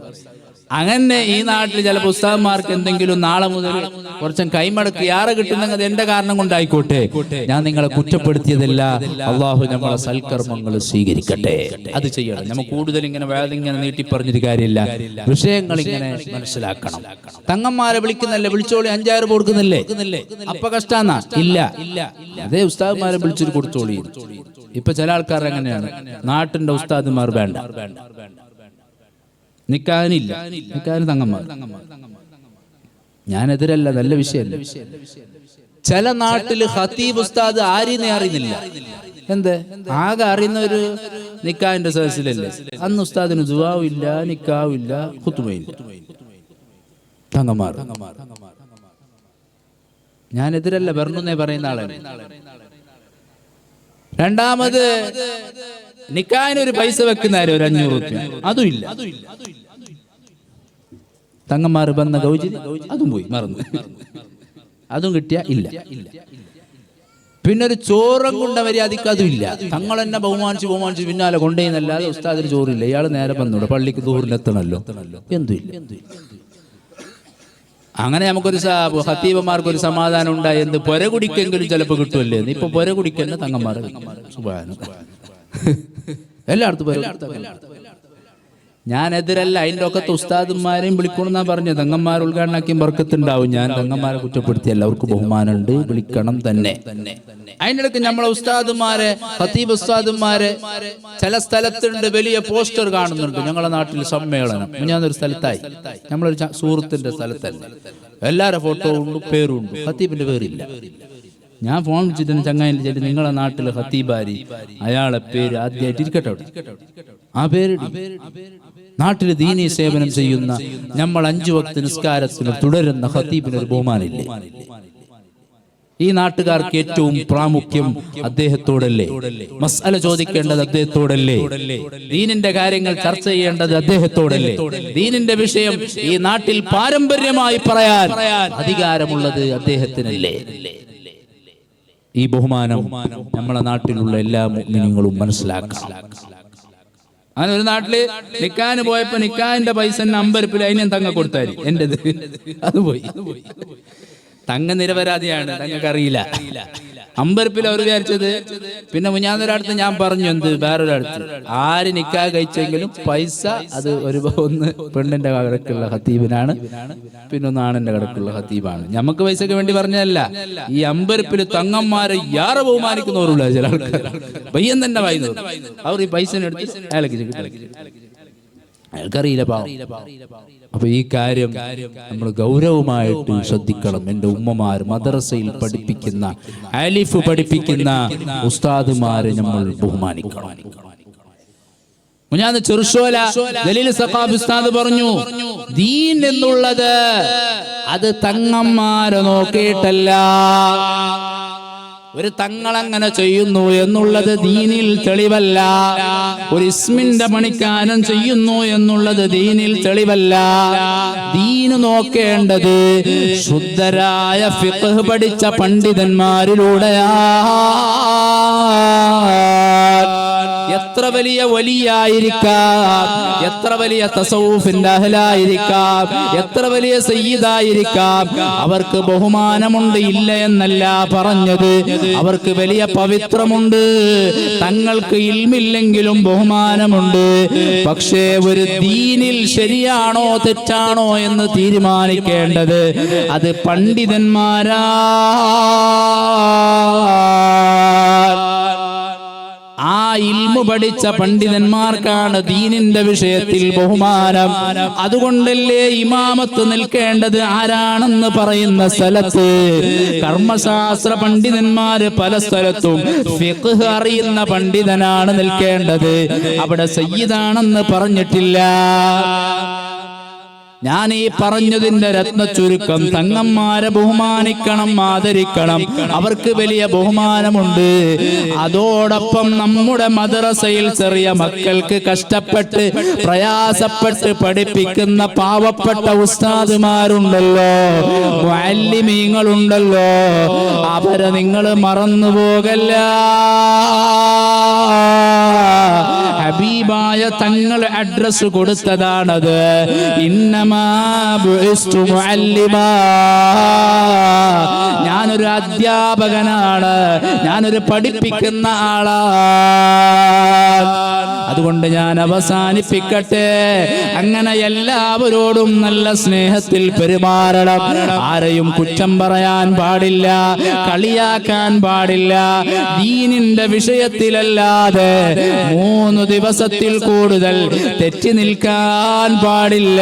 അങ്ങനെ ഈ നാട്ടിൽ ചിലപ്പോൾ ഉസ്താദന്മാർക്ക് എന്തെങ്കിലും നാളെ മുതൽ കുറച്ചും കൈമടക്ക് യാറെ കിട്ടുന്നെങ്കിൽ എന്റെ കാരണം കൊണ്ടായിക്കോട്ടെ, ഞാൻ നിങ്ങളെ കുറ്റപ്പെടുത്തിയതല്ല. അള്ളാഹു നമ്മളെ സൽക്കർമ്മങ്ങൾ സ്വീകരിക്കട്ടെ. അത് ചെയ്യണം. നമ്മൾ കൂടുതൽ ഇങ്ങനെ വേദന ഇങ്ങനെ നീട്ടി പറഞ്ഞൊരു കാര്യമില്ല, വിഷയങ്ങൾ ഇങ്ങനെ മനസ്സിലാക്കണം. തങ്ങന്മാരെ വിളിക്കുന്നല്ലേ, വിളിച്ചോളി 5,000 കൊടുക്കുന്നില്ലേ, അപ്പൊ കഷ്ടാന്നാ? ഇല്ല, അതേ ഉസ്താദന്മാരെ വിളിച്ചൊരു കൊടുത്തോളി. ഇപ്പൊ ചില ആൾക്കാർ എങ്ങനെയാണ്, നാട്ടിന്റെ ഉസ്താദന്മാർ വേണ്ട, നിക്കാനില്ല, നിക്കാന് തങ്ങന്മാർ. ഞാനെതിരല്ല, നല്ല വിഷയമല്ല. ചില നാട്ടില് ഖതീബ് ഉസ്താദ് ആരെയും അറിയുന്നില്ല. എന്ത് ആകെ അറിയുന്ന ഒരു നിക്കാഹിന്റെ സദസ്സിലല്ലേ, അന്ന് ഉസ്താദിന് ദുആവില്ല, നിക്കാവില്ല, ഖുതുബയില്ല, തങ്ങന്മാർ. ഞാനെതിരല്ല, വരണമെന്നേ പറയുന്ന ആളാണ്. രണ്ടാമത് നിക്കാഹിനൊരു പൈസ വെക്കുന്നവരെ ഒരു 500 രൂപ, അതും ഇല്ല. തങ്ങന്മാർ വന്ന ഗൗജി അതും പോയി, മറന്നു. അതും കിട്ടിയ ഇല്ല. പിന്നെ ഒരു ചോറും കൊണ്ട മര്യാദക്ക് അതും ഇല്ല. തങ്ങൾ എന്നെ ബഹുമാനിച്ച് പിന്നാലെ കൊണ്ടുപോയിന്നല്ലാതെ ഉസ്താദിന് ചോറില്ല. ഇയാൾ നേരെ വന്നൂടെ, പള്ളിക്ക് ദൂറിലെത്തണല്ലോ, എന്തും ഇല്ല. അങ്ങനെ നമുക്കൊരു ഖത്തീബന്മാർക്കൊരു സമാധാനം ഉണ്ടായി. എന്ത് പൊര കുടിക്കെങ്കിലും ചിലപ്പോൾ കിട്ടുമല്ലേ. ഇപ്പൊ പൊര കുടിക്കുന്ന തങ്ങന്മാരെ എല്ലായിടത്തും. ഞാൻ എതിരല്ല, അതിൻ്റെ ഒക്കെ ഉസ്താദന്മാരെയും വിളിക്കണമെന്നാ പറഞ്ഞത്. തങ്ങന്മാർ ഉദ്ഘാടനാക്കിയും ബർക്കത്തുണ്ടാവും. ഞാൻ തങ്ങന്മാരെ കുറ്റപ്പെടുത്തി, എല്ലാവർക്കും ബഹുമാനമുണ്ട്, വിളിക്കണം തന്നെ. അതിൻ്റെ ഇടയ്ക്ക് നമ്മളെ ഉസ്താദുമാരെ, ഖത്തീബ് ഉസ്താദുമാരെ ചില സ്ഥലത്തുണ്ട്, വലിയ പോസ്റ്റർ കാണുന്നുണ്ട്, ഞങ്ങളുടെ നാട്ടിൽ സമ്മേളനം. ഞാനൊരു സ്ഥലത്തായി, നമ്മളൊരു സുഹൃത്തിന്റെ സ്ഥലത്തല്ല, എല്ലാവരുടെ ഫോട്ടോ ഉണ്ട്, പേരും ഉണ്ട്, ഖത്തീബിന്റെ പേരില്ല. ഞാൻ ഫോൺ വിളിച്ചിട്ട് ചങ്ങായി ചെല്ലി, നിങ്ങളെ നാട്ടിൽ ഖത്തീബാരി, അയാളെ പേര് ആദ്യമായിട്ട് ഇരിക്കട്ടെ, ആ പേര് നാട്ടിൽ ദീനീ സേവനം ചെയ്യുന്ന നമ്മൾ 5 വക്ത് നിസ്കാരത്തിന് തുടരുന്ന ഖത്തീബിന് ഒരു ബഹുമാനില്ലേ? ഈ നാട്ടുകാർക്ക് ഏറ്റവും പ്രാമുഖ്യം അദ്ദേഹത്തോടല്ലേ? മസ്അല ചോദിക്കേണ്ടത് അദ്ദേഹത്തോടല്ലേ? ദീനിന്റെ കാര്യങ്ങൾ ചർച്ച ചെയ്യേണ്ടത് അദ്ദേഹത്തോടല്ലേ? ദീനിന്റെ വിഷയം ഈ നാട്ടിൽ പാരമ്പര്യമായി പറയാൻ അധികാരമുള്ളത് അദ്ദേഹത്തിനല്ലേ? ഈ ബഹുമാനം നമ്മളെ നാട്ടിലുള്ള എല്ലാ മുഅ്മിനീങ്ങളും മനസ്സിലാക്കണം. അങ്ങനെ ഒരു നാട്ടില് നിക്കാന് പോയപ്പോ നിക്കാന്റെ പൈസ അമ്പരപ്പിൽ അതിനെ തങ്ങ കൊടുത്താരി, എന്റേത് അത് പോയി. തങ്ങ നിരപരാധിയാണ്, തങ്ങൾക്കറിയില്ല. അമ്പരപ്പിൽ അവർ വിചാരിച്ചത്. പിന്നെ മുഞ്ഞാന്നൊരടുത്ത് ഞാൻ പറഞ്ഞു, എന്ത് വേറൊരടുത്ത് ആര് നിക്കാഹ് കഴിച്ചെങ്കിലും പൈസ അത് ഒന്ന് പെണ്ണിന്റെ കടക്കുള്ള ഖത്തീബിനാണ്, പിന്നെ ഒന്ന് ആണിന്റെ കടക്കുള്ള ഖത്തീബാണ്. ഞമ്മക്ക് പൈസക്ക് വേണ്ടി പറഞ്ഞതല്ല. ഈ അമ്പരപ്പിൽ തങ്ങന്മാരെ യാറെ ബഹുമാനിക്കുന്നവരുള്ള ചില ആൾക്കാർ പയ്യൻ തന്നെ വായിന്നു. അവർ ഈ പൈസ എടുത്ത് അയാൾക്കറിയില്ല, പാവം. അപ്പൊ ഈ കാര്യം നമ്മൾ ഗൗരവമായിട്ട് ശ്രദ്ധിക്കണം. എൻ്റെ ഉമ്മമാർ, മദ്രസയിൽ പഠിപ്പിക്കുന്ന, അലിഫ് പഠിപ്പിക്കുന്ന ഉസ്താദുമാരെ നമ്മൾ ബഹുമാനിക്കണം. ഞാൻ ചെറുശോല ദലീൽ സഖാഫി ഉസ്താദ് പറഞ്ഞു, ദീൻ എന്നുള്ളത് അത് തങ്ങന്മാരെ നോക്കിയിട്ടല്ല. ഒരു തങ്ങളങ്ങനെ ചെയ്യുന്നു എന്നുള്ളത് ദീനിൽ തെളിവല്ല. ഒരു ഇസ്മിന്റെ പണിക്കാരൻ ചെയ്യുന്നു എന്നുള്ളത് ദീനിൽ തെളിവല്ല. ദീന് നോക്കേണ്ടത് ശുദ്ധരായ ഫിഖ് പഠിച്ച പണ്ഡിതന്മാരിലൂടെയാ. എത്ര വലിയ വലിയായിരിക്കാം, എത്ര വലിയ തസൗഫിന്റെ അഹ്ലായിരിക്കാം, എത്ര വലിയ സയ്യിദായിരിക്കാം, അവർക്ക് ബഹുമാനമുണ്ട്, ഇല്ല എന്നല്ല പറഞ്ഞത്. അവർക്ക് വലിയ പവിത്രമുണ്ട്. തങ്ങൾക്ക് ഇൽമില്ലെങ്കിലും ബഹുമാനമുണ്ട്. പക്ഷേ ഒരു ദീനിൽ ശരിയാണോ തെറ്റാണോ എന്ന് തീരുമാനിക്കേണ്ടത് അത് പണ്ഡിതന്മാരാ. ആ ഇൽമു പഠിച്ച പണ്ഡിതന്മാർക്കാണ് ദീനിന്റെ വിഷയത്തിൽ ബഹുമാനം. അതുകൊണ്ടല്ലേ ഇമാമത്ത് നിൽക്കേണ്ടത് ആരാണെന്ന് പറയുന്ന സ്ഥലത്ത് കർമ്മശാസ്ത്ര പണ്ഡിതന്മാര് പല സ്ഥലത്തും ഫിഖ് അറിയുന്ന പണ്ഡിതനാണ് നിൽക്കേണ്ടത്. അവിടെ സയ്യിദാണെന്ന് പറഞ്ഞിട്ടില്ല. ഞാൻ ഈ പറഞ്ഞതിന്റെ രത്ന ചുരുക്കം, തങ്ങന്മാരെ ബഹുമാനിക്കണം, ആദരിക്കണം. അവർക്ക് വലിയ ബഹുമാനമുണ്ട്. അതോടൊപ്പം നമ്മുടെ മദ്രസയിൽ ചെറിയ മക്കൾക്ക് കഷ്ടപ്പെട്ട് പ്രയാസപ്പെട്ട് പഠിപ്പിക്കുന്ന പാവപ്പെട്ട ഉസ്താദുമാരുണ്ടല്ലോ, മുഅല്ലിമീങ്ങളുണ്ടല്ലോ, അവരെ നിങ്ങൾ മറന്നുപോകല്ല. ഹബീബായ തങ്ങൾ അഡ്രസ് കൊടുത്തതാണത്. ഇന്നമാ ബുഇസ്തു മുഅല്ലിമാ, ഞാനൊരു അധ്യാപകനാണ്, ഞാനൊരു പഠിപ്പിക്കുന്ന ആളാണ്. അതുകൊണ്ട് ഞാൻ അവസാനിപ്പിക്കട്ടെ. അങ്ങനെ എല്ലാവരോടും നല്ല സ്നേഹത്തിൽ പെരുമാറണം. ആരെയും കുറ്റം പറയാൻ പാടില്ല, കളിയാക്കാൻ പാടില്ല. ദീനിന്റെ വിഷയത്തിലല്ലാതെ 3 ദിവസത്തിൽ കൂടുതൽ തെറ്റി നിൽക്കാൻ പാടില്ല.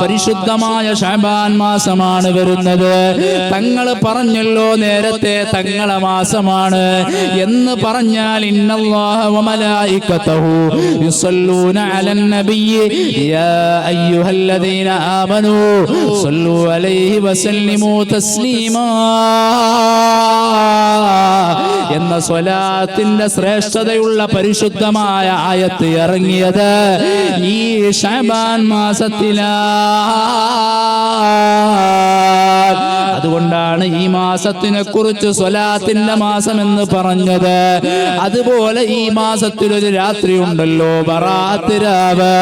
പരിശുദ്ധമായ ശഅബാൻ മാസമാണ് വരുന്നത്. തങ്ങൾ പറഞ്ഞല്ലോ നേരത്തെ തങ്ങളെ മാസമാണ് എന്ന് പറഞ്ഞാൽ ഇന്നല്ലാഹ വ മലായികതഹു യുസല്ലൂന അലൻ നബിയ്യി യാ അയ്യുഹല്ലദീന ആമനൂ സല്ലു അലൈഹി വസല്ലിമു തസ്ലീമാ. എന്ന സ്വലാത്തിന്റെ ശ്രേഷ്ഠതയുള്ള പരിശുദ്ധമായ ആയത്ത് ഇറങ്ങിയത് ഈ ശഅബാൻ മാസത്തിലാണ്. അതുകൊണ്ടാണ് ഈ മാസത്തിനെ കുറിച്ച് സ്വലാത്തിന്റെ മാസം എന്ന് പറഞ്ഞത്. അതുപോലെ ഈ മാസത്തിൽ ഒരു രാത്രി ഉണ്ടല്ലോ, ബറാഅത്ത് രാവ്,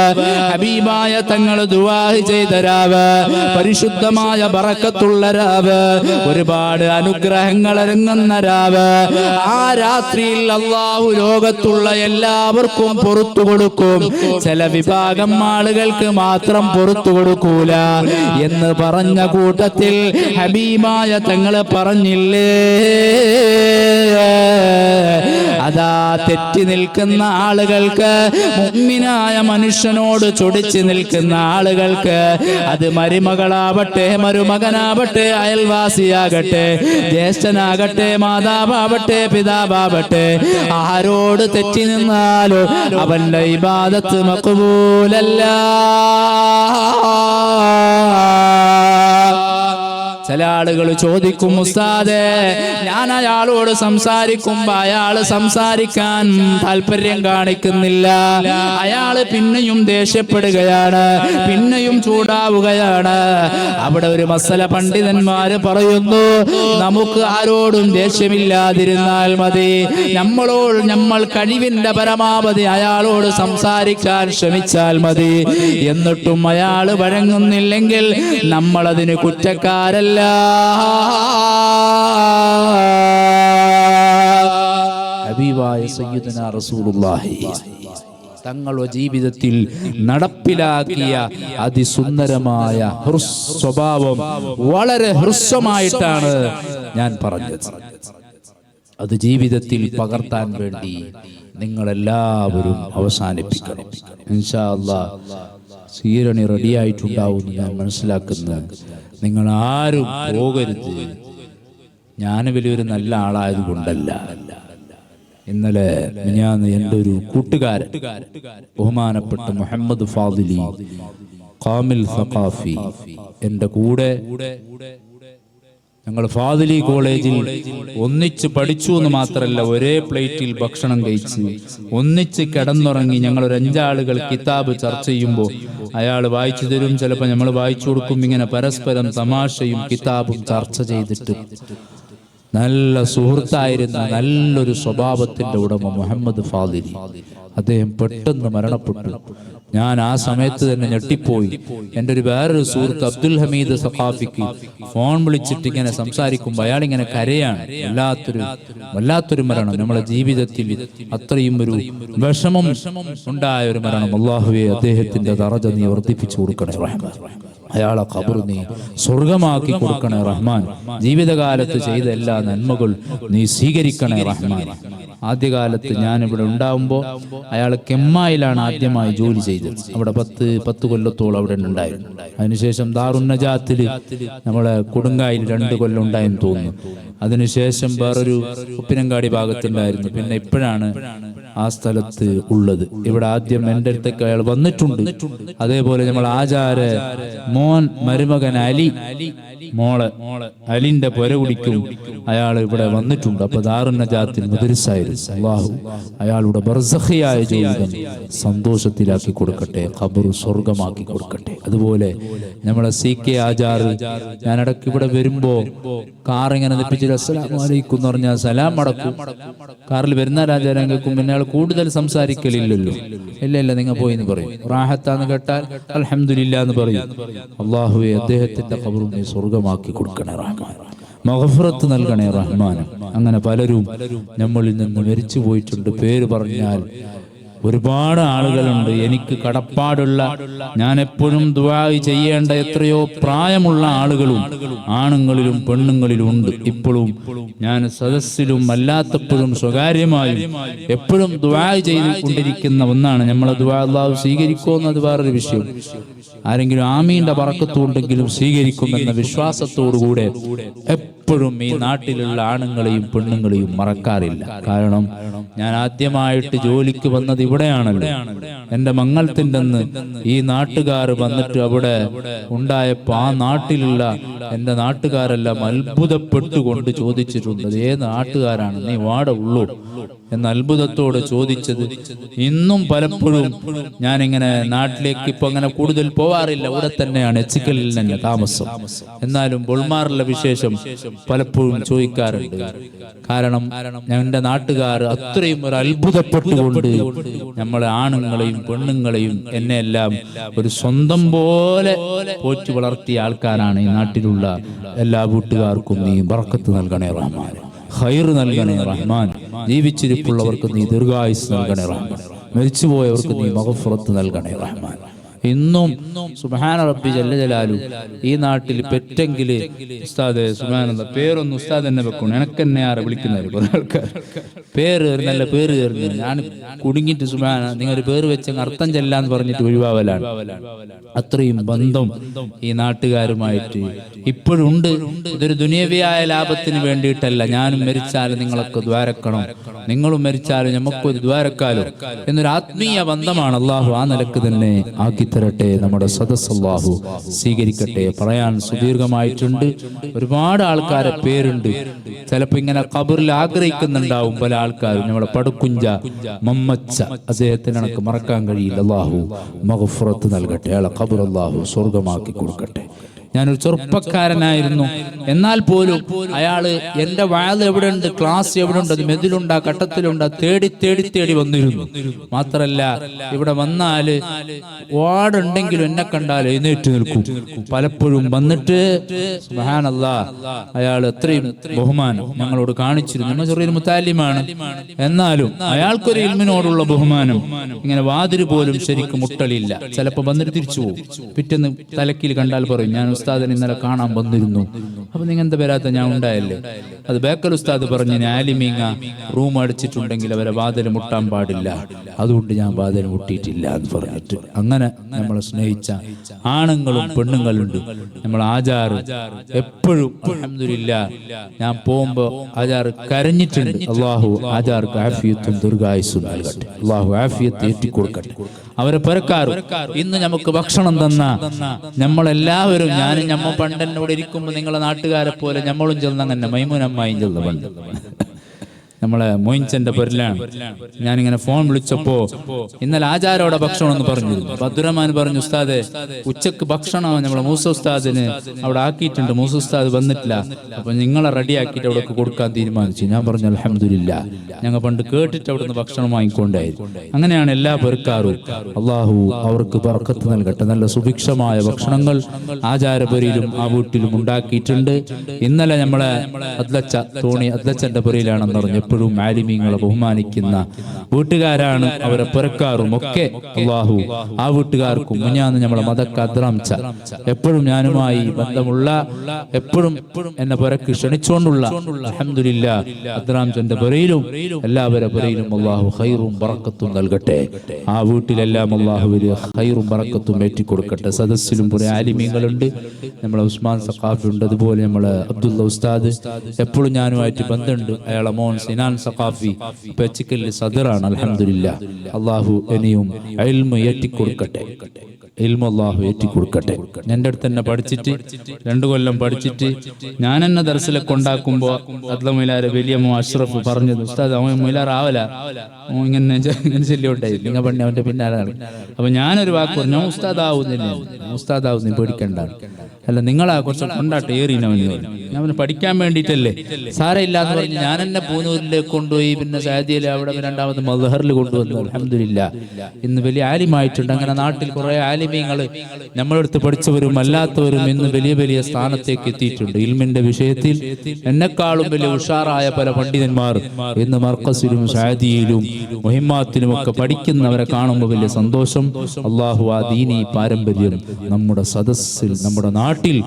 ഹബീബായ തങ്ങൾ ദുആ ചെയ്ത രാവ്, പരിശുദ്ധമായ ബറക്കത്തുള്ള രാവ്, ഒരുപാട് അനുഗ്രഹങ്ങൾ ഇറങ്ങുന്ന രാവ്. ആ രാത്രിയിൽ അല്ലാഹു ലോകത്തുള്ള എല്ലാവർക്കും പുറത്തു കൊടുക്കും, ചില വിഭാഗം ആളുകൾക്ക് മാത്രം പുറത്തു കൊടുക്കൂല എന്ന് പറഞ്ഞ കൂട്ടത്തിൽ ഹബീബായ തങ്ങള് പറഞ്ഞില്ലേ, അതാ തെറ്റി നിൽക്കുന്ന ആളുകൾക്ക്, മുഅ്മിനായ മനുഷ്യനോട് ചൊടിച്ച് നിൽക്കുന്ന ആളുകൾക്ക്, അത് മരുമകളാവട്ടെ, മരുമകനാവട്ടെ, അയൽവാസിയാകട്ടെ, ജ്യേഷ്ഠനാകട്ടെ, മാതാവാവട്ടെ, പിതാവാവട്ടെ, ആരോട് തെറ്റി നിന്നാലോ അവന്റെ ഇബാദത്ത് മഖ്ബൂലല്ല. ചില ആളുകൾ ചോദിക്കും, ഉസ്താദേ, ഞാൻ അയാളോട് സംസാരിക്കുമ്പോ അയാള് സംസാരിക്കാൻ താല്പര്യം കാണിക്കുന്നില്ല, അയാള് പിന്നെയും ദേഷ്യപ്പെടുകയാണ്, പിന്നെയും ചൂടാവുകയാണ്. അവിടെ ഒരു മസല പണ്ഡിതന്മാര് പറയുന്നു, നമുക്ക് ആരോടും ദേഷ്യമില്ലാതിരുന്നാൽ മതി, നമ്മൾ കഴിവിന്റെ പരമാവധി അയാളോട് സംസാരിക്കാൻ ശ്രമിച്ചാൽ മതി. എന്നിട്ടും അയാള് വഴങ്ങുന്നില്ലെങ്കിൽ നമ്മളതിന് കുറ്റക്കാരല്ല. ഹബീബായ സയ്യിദുനാ റസൂലുള്ളാഹി തങ്ങളുടെ ജീവിതത്തിൽ നടപ്പിലാക്കിയ അതിസുന്ദരമായ സ്വഭാവം വളരെ ഹ്രസ്വമായിട്ടാണ് ഞാൻ പറഞ്ഞത്. അത് ജീവിതത്തിൽ പകർത്താൻ വേണ്ടി നിങ്ങളെല്ലാവരും അവസാനിപ്പിക്കണം. ഇൻഷാ അല്ലാഹ് സീരണി റെഡിയായിട്ടുണ്ടാവും ഞാൻ മനസ്സിലാക്കുന്നത്. നിങ്ങൾ ആരും പോകരുത്. ഞാൻ വലിയൊരു നല്ല ആളായത് കൊണ്ടല്ല. ഇന്നലെ ഞാൻ എൻ്റെ ഒരു കൂട്ടുകാരൻ, ബഹുമാനപ്പെട്ട മുഹമ്മദ് ഫാദിലി കാമിൽ സഖാഫി, എൻ്റെ കൂടെ ഞങ്ങൾ ഫാദിലി കോളേജിൽ ഒന്നിച്ച് പഠിച്ചു എന്ന് മാത്രമല്ല, ഒരേ പ്ലേറ്റിൽ ഭക്ഷണം കഴിച്ച് ഒന്നിച്ച് കിടന്നുറങ്ങി. ഞങ്ങളൊരു 5 ആളുകൾ കിതാബ് ചർച്ച ചെയ്യുമ്പോൾ അയാൾ വായിച്ചു തരും, ചിലപ്പോൾ നമ്മൾ വായിച്ചു കൊടുക്കും. ഇങ്ങനെ പരസ്പരം തമാശയും കിതാബും ചർച്ച ചെയ്തിട്ട് നല്ല സുഹൃത്തായിരുന്ന നല്ലൊരു സ്വഭാവത്തിന്റെ ഉടമ മുഹമ്മദ് ഫാദിലി, അദ്ദേഹം പെട്ടെന്ന് മരണപ്പെട്ടു. ഞാൻ ആ സമയത്ത് തന്നെ ഞെട്ടിപ്പോയി. എൻ്റെ ഒരു വേറൊരു സുഹൃത്ത് അബ്ദുൽ ഹമീദ് സഖാഫിക്ക് ഫോൺ വിളിച്ചിട്ട് ഇങ്ങനെ സംസാരിക്കുമ്പോൾ അയാൾ ഇങ്ങനെ കരയാണ്. വല്ലാത്തൊരു മരണം. നമ്മുടെ ജീവിതത്തിൽ അത്രയും ഒരു വിഷമം ഉണ്ടായ ഒരു മരണം. അല്ലാഹുവേ, അദ്ദേഹത്തിന്റെ ദറജ നീ വർദ്ധിപ്പിച്ചു കൊടുക്കണേ റഹ്മാൻ. അയാളെ ഖബർ നീ സ്വർഗമാക്കി കൊടുക്കണേ റഹ്മാൻ. ജീവിതകാലത്ത് ചെയ്ത എല്ലാ നന്മകൾ നീ സ്വീകരിക്കണേ റഹ്മാൻ. ആദ്യകാലത്ത് ഞാൻ ഇവിടെ ഉണ്ടാവുമ്പോൾ അയാൾ കെമ്മായിലാണ് ആദ്യമായി ജോലി ചെയ്തത്. അവിടെ 10 കൊല്ലത്തോളം അവിടെ ഉണ്ടായിരുന്നു. അതിനുശേഷം ദാറുന്നജാത്തിൽ നമ്മളെ കൊടുങ്കായിൽ 2 കൊല്ലം ഉണ്ടായെന്ന് തോന്നുന്നു. അതിനുശേഷം വേറൊരു ഉപ്പിനങ്കാടി ഭാഗത്തുണ്ടായിരുന്നു. പിന്നെ ഇപ്പോഴാണ് ആ സ്ഥലത്ത് ഉള്ളത്. ഇവിടെ ആദ്യം എൻ്റെ അടുത്തേക്ക് അയാൾ വന്നിട്ടുണ്ട്. അതേപോലെ നമ്മൾ ആചാര മോൻ മരുമകൻ അലി, മോള് അലിന്റെ പുര കുടിക്കും അയാൾ ഇവിടെ വന്നിട്ടുണ്ട്. അപ്പൊ ദാറുന്നജാത്തിൽ മുദരിസായിരുന്നു. അല്ലാഹു അയാളുടെ ബർസഖിയായ ജീവിതം സന്തോഷത്തിലാക്കി കൊടുക്കട്ടെ, ഖബർ സ്വർഗമാക്കി കൊടുക്കട്ടെ. അതുപോലെ നമ്മളെ CK ആചാർ, ഞാൻ ഇടയ്ക്ക് ഇവിടെ വരുമ്പോ കാർ ഇങ്ങനെ നിപ്പിച്ചിട്ട് അസ്സലാമു അലൈക്കും എന്ന് പറഞ്ഞാൽ സലാം മടക്കും. കാറിൽ വരുന്ന ആചാരം കേൾക്കും. പിന്നെ അയാൾ കൂടുതൽ സംസാരിക്കലില്ലല്ലോ. ഇല്ല നിങ്ങൾ പോയി എന്ന് പറയും. റാഹത്താന്ന് കേട്ടാൽ അൽഹംദുലില്ലാ എന്ന് പറയും. അല്ലാഹുവേ, അദ്ദേഹത്തിന്റെ ഖബറിനെ സ്വർഗമാക്കി കൊടുക്കണേ റഹ്മാൻ, മഗ്ഫിറത്ത് നൽകണേ റഹ്മാൻ. അങ്ങനെ പലരും നമ്മളിൽ നിന്ന് മരിച്ചു പോയിട്ടുണ്ട്. പേര് പറഞ്ഞാൽ ഒരുപാട് ആളുകളുണ്ട്. എനിക്ക് കടപ്പാടുള്ള, ഞാൻ എപ്പോഴും ദുആ ചെയ്യേണ്ട എത്രയോ പ്രായമുള്ള ആളുകളും ആണുങ്ങളിലും പെണ്ണുങ്ങളിലും ഉണ്ട്. ഇപ്പോഴും ഞാൻ സദസ്സിലും അല്ലാത്തപ്പോഴും സ്വകാര്യമായും എപ്പോഴും ദുആ ചെയ്തുകൊണ്ടിരിക്കുന്ന ഒന്നാണ്. നമ്മളെ ദുആ അല്ലാഹു സ്വീകരിക്കുമെന്നത് വേറൊരു വിഷയം. ആരെങ്കിലും ആമീന്റെ ബറക്കത്തുണ്ടെങ്കിലും സ്വീകരിക്കുമെന്ന വിശ്വാസത്തോടുകൂടെ പലപ്പോഴും ഈ നാട്ടിലുള്ള ആണുങ്ങളെയും പെണ്ണുങ്ങളെയും മറക്കാറില്ല. കാരണം ഞാൻ ആദ്യമായിട്ട് ജോലിക്ക് വന്നത് ഇവിടെയാണല്ലോ. എന്റെ മംഗളത്തിന്റെ അന്ന് ഈ നാട്ടുകാർ വന്നിട്ട് അവിടെ ഉണ്ടായപ്പോ ആ നാട്ടിലുള്ള എന്റെ നാട്ടുകാരെല്ലാം അത്ഭുതപ്പെട്ടുകൊണ്ട് ചോദിച്ചിട്ടുണ്ട്, അത് ഏത് നാട്ടുകാരാണ്, നീ വാട ഉള്ളൂ എന്ന അത്ഭുതത്തോട് ചോദിച്ചത്. ഇന്നും പലപ്പോഴും ഞാനിങ്ങനെ നാട്ടിലേക്ക് ഇപ്പൊ അങ്ങനെ കൂടുതൽ പോവാറില്ല, ഇവിടെ തന്നെയാണ് എച്ചിക്കലിൽ തന്നെ താമസം. എന്നാലും ബൊൾമാറിലെ വിശേഷം പലപ്പോഴും ചോദിക്കാറുണ്ട്. കാരണം ഞങ്ങളുടെ നാട്ടുകാർ അത്രയും ഒരു അത്ഭുതപ്പെട്ടുകൊണ്ട് നമ്മളെ ആണുങ്ങളെയും പെണ്ണുങ്ങളെയും എന്നെല്ലാം ഒരു സ്വന്തം പോലെ പോറ്റി വളർത്തിയ ആൾക്കാരാണ്. ഈ നാട്ടിലുള്ള എല്ലാ വീട്ടുകാർക്കും നീ ബർക്കത്ത് നൽകണേ റഹ്മാൻ, ഖൈർ നൽകണേ റഹ്മാൻ. ജീവിച്ചിരിപ്പുള്ളവർക്ക് നീ ദീർഘായുസ് നൽകണേ റഹ്മാൻ, മരിച്ചുപോയവർക്ക് നീ മഗ്ഫിറത്ത് നൽകണേ റഹ്മാൻ. ഇന്നും സുബ്ഹാന റബ്ബി ജല്ല ജലാലു ഈ നാട്ടിൽ പെറ്റെങ്കിൽ ഉസ്താദ് സുബ്ഹാനല്ലാ പേരൊന്നും ഉസ്താദ് തന്നെ വെക്കണം. എനക്കെന്നെ ആരെ വിളിക്കുന്നവർ കുറെ ആൾക്കാർ പേര് ഒരു നല്ല പേര് ചേർന്ന് ഞാൻ കുടുങ്ങിയിട്ട് സുബ്ഹാന നിങ്ങൾ പേര് വെച്ച അർത്ഥം ചെല്ലാന്ന് പറഞ്ഞിട്ട് ഒഴിവാവലാണ്. അത്രയും ബന്ധം ഈ നാട്ടുകാരുമായിട്ട് ഇപ്പോഴുണ്ട്. ഇതൊരു ദുനിയവിയായ ലാഭത്തിന് വേണ്ടിയിട്ടല്ല. ഞാനും മരിച്ചാലും നിങ്ങളൊക്കെ ദ്വാരക്കണം, നിങ്ങളും മരിച്ചാലും നമുക്കൊരു ദ്വാരക്കാലോ എന്നൊരു ആത്മീയ ബന്ധമാണ്. അള്ളാഹു ആ നിലക്ക് തന്നെ ആക്കി തരട്ടെ. നമ്മുടെ സദസ്സ് അല്ലാഹു സ്വീകരിക്കട്ടെ. പറയാൻ സുദീർഘമായിട്ടുണ്ട്, ഒരുപാട് ആൾക്കാരെ പേരുണ്ട്. ചിലപ്പോ ഇങ്ങനെ ഖബറിൽ ആഗ്രഹിക്കുന്നുണ്ടാവും പല ആൾക്കാരും. നമ്മുടെ പടുക്കുഞ്ച മമ്മച്ച അദ്ദേഹത്തിന് എനിക്ക് മറക്കാൻ കഴിയില്ല. അല്ലാഹു മഗ്ഫിറത്ത് നൽകട്ടെ, അയാളെ ഖബർ അല്ലാഹു സ്വർഗമാക്കി കൊടുക്കട്ടെ. ഞാനൊരു ചെറുപ്പക്കാരനായിരുന്നു, എന്നാൽ പോലും അയാള് എന്റെ വയൽ എവിടെ ഉണ്ട്, ക്ലാസ് എവിടെ ഉണ്ട്, അത് മെതിലുണ്ടാ കട്ടത്തിലുണ്ടാ തേടി തേടി തേടി വന്നിരുന്നു. മാത്രല്ല ഇവിടെ വന്നാല് വാർഡുണ്ടെങ്കിലും എന്നെ കണ്ടാൽ എഴുന്നേറ്റ് നിൽക്കും. പലപ്പോഴും വന്നിട്ട് സുബ്ഹാനല്ലാഹ് അയാൾ എത്രയും ബഹുമാനം ഞങ്ങളോട് കാണിച്ചിരുന്നു. നമ്മൾ ചെറിയൊരു മുത്താലിമാണ്, എന്നാലും അയാൾക്കൊരു ഇൽമിനോടുള്ള ബഹുമാനം ഇങ്ങനെ വാതിര് പോലും ശരിക്കും മുട്ടലില്ല. ചിലപ്പോ വന്നിട്ട് തിരിച്ചു പോകും. പിറ്റേന്ന് തലക്കിൽ കണ്ടാൽ പറയും, ഞാൻ ഉസ്താദിനെ ഇന്നലെ കാണാൻ വന്നിരുന്നു. അപ്പൊ നിങ്ങൾ എന്താ വരാത്ത, ഞാൻ ഉണ്ടായല്ലേ. അത് ബേക്കൽ ഉസ്താദ് പറഞ്ഞു, ആലിമീങ്ങ റൂം അടിച്ചിട്ടുണ്ടെങ്കിൽ അവരെ വാതിൽ മുട്ടാൻ പാടില്ല, അതുകൊണ്ട് ഞാൻ വാതിൽ മുട്ടിയിട്ടില്ല എന്ന് പറഞ്ഞിട്ട്. അങ്ങനെ നമ്മളെ സ്നേഹിച്ച ആണുങ്ങളും പെണ്ണുങ്ങളുണ്ട്. നമ്മൾ ആചാറ് എപ്പോഴും അൽഹംദുലില്ലാഹ് ഞാൻ പോകുമ്പോ ആചാറ് കരഞ്ഞിട്ടുണ്ട്. അള്ളാഹു ആചാർക്ക് ആഫിയത്തും ദീർഘായുസ്സും നൽകട്ടെ, അള്ളാഹു ആഫിയത്ത് ഏറ്റിക്കൊടുക്കട്ടെ. അവരെ പെരക്കാരും ഇന്ന് നമുക്ക് ഭക്ഷണം തന്ന നമ്മളെല്ലാവരും, ഞാനും ഞമ്മ പണ്ടെന്നോട് ഇരിക്കുമ്പോൾ നിങ്ങളെ നാട്ടുകാരെ പോലെ നമ്മളും ചെന്ന അങ്ങനെ മൈമൂനമ്മായും ചെന്ന പണ്ട് നമ്മളെ മൊയിൻചന്റെ പേരിലാണ്. ഞാനിങ്ങനെ ഫോൺ വിളിച്ചപ്പോ ഇന്നലെ ആചാരോടെ ഭക്ഷണം എന്ന് പറഞ്ഞിരുന്നു. അബ്ദുറഹ്മാൻ പറഞ്ഞു, ഉസ്താദെ ഉച്ചക്ക് ഭക്ഷണം നമ്മളെ മൂസ ഉസ്താദിന് അവിടെ ആക്കിയിട്ടുണ്ട്, മൂസ ഉസ്താദ് വന്നിട്ടില്ല, അപ്പൊ നിങ്ങളെ റെഡിയാക്കിയിട്ട് അവിടെ കൊടുക്കാൻ തീരുമാനിച്ചു. ഞാൻ പറഞ്ഞു അൽഹംദുലില്ലാ, ഞങ്ങൾ പണ്ട് കേട്ടിട്ട് അവിടുന്ന് ഭക്ഷണം വാങ്ങിക്കൊണ്ടായിരുന്നു. അങ്ങനെയാണ് എല്ലാ പേർക്കാരും. അള്ളാഹു അവർക്ക് ബർക്കത്ത് നൽകട്ടെ. നല്ല സുഭിക്ഷമായ ഭക്ഷണങ്ങൾ ആചാരപുരയിലും ആ വീട്ടിലും ഉണ്ടാക്കിയിട്ടുണ്ട്. ഇന്നലെ നമ്മളെ അദ്ലച്ചന്റെ പുരയിലാണെന്ന് പറഞ്ഞു. എപ്പോഴും ആലിമീങ്ങളെ ബഹുമാനിക്കുന്ന വീട്ടുകാരാണ്, അവരെ പുരക്കാരും ഒക്കെ. അള്ളാഹു ആ വീട്ടുകാർക്കും മുഞ്ഞാന്ന് നമ്മളെ മദക്ക അദ്രാംച്ച എപ്പോഴും ഞാനുമായി ബന്ധമുള്ള, എപ്പോഴും എന്നെ പുരക്ക് ക്ഷണിച്ചുകൊണ്ടുള്ള അൽഹംദുലില്ലാഹ് അദ്രാംച്ചന്റെ പുരയിലും എല്ലാവരുടെ പുരയിലും അള്ളാഹു ഖൈറും ബറക്കത്തും നൽകട്ടെ. ആ വീട്ടിലെല്ലാം അള്ളാഹു വലിയ ഖൈറും ബറക്കത്തും ഏറ്റിക്കൊടുക്കട്ടെ. സദസ്സിലും പുര ആലിമീങ്ങളുണ്ട്, നമ്മളെ ഉസ്മാൻ സഖാഫി ഉണ്ട്, അതുപോലെ നമ്മളെ അബ്ദുള്ള ഉസ്താദ് എപ്പോഴും ഞാനുമായിട്ട് ബന്ധമുണ്ട്. അയാളെ മോൻ സിനാൻ സഖാഫി പെച്ചിക്കലിൽ സദറാണ്. അൽഹംദുലില്ലാഹ് അള്ളാഹു ഇനിയും ഇൽമ് ഏറ്റിക്കൊടുക്കട്ടെ, ഇൽമു അള്ളാഹു ഏറ്റിക്കൊടുക്കട്ടെ. എൻ്റെ അടുത്ത് തന്നെ പഠിച്ചിട്ട് 2 കൊല്ലം പഠിച്ചിട്ട് ഞാൻ എന്നെ ദർസിലൊക്കെ ഉണ്ടാക്കുമ്പോ അദ്ല മൊയിലാരെ വലിയ മോ അഷ്റഫ് പറഞ്ഞത്, ഉസ്താദ് അവൻ മൊയിലാർ ആവല ഇങ്ങനെ ശല്യോട്ടായി നിങ്ങൾ പണി അവന്റെ പിന്നാലാണ്. അപ്പൊ ഞാനൊരു വാക്ക് പറഞ്ഞു, ഉസ്താദ് ആവുന്നില്ല, ഉസ്താദ് ആവുന്ന പേടിക്കണ്ട, അല്ല നിങ്ങളാ കുറച്ച് കൊണ്ടാട്ടെ ഏറിനവന്, ഞാൻ അവന് പഠിക്കാൻ വേണ്ടിയിട്ടല്ലേ സാരയില്ലാന്ന് പറഞ്ഞ് ഞാൻ എന്നെ പൂനൂരിലേക്ക് കൊണ്ടുപോയി. പിന്നെ സാദിയിലെ അവിടെ 2ാമത് മദ്ഹറിൽ കൊണ്ടുവന്നു. അൽഹംദുലില്ലാഹ് ഇന്ന് വലിയ ആലിമായിട്ടുണ്ട്. അങ്ങനെ നാട്ടിൽ കുറെ ആലിമീങ്ങൾ നമ്മളെടുത്ത് പഠിച്ചവരും അല്ലാത്തവരും ഇന്ന് വലിയ വലിയ സ്ഥാനത്തേക്ക് എത്തിയിട്ടുണ്ട്. ഇൽമിന്റെ വിഷയത്തിൽ എന്നെക്കാളും വലിയ ഉഷാറായ പല പണ്ഡിതന്മാർ ഇന്ന് മർക്കസിലും സാദിയിലും മുഹിമ്മാത്തിലും ഒക്കെ പഠിക്കുന്നവരെ കാണുമ്പോൾ വലിയ സന്തോഷം. അള്ളാഹു ആ ദീനി പാരമ്പര്യം നമ്മുടെ സദസ്സിൽ, നമ്മുടെ നാട്ടിൽ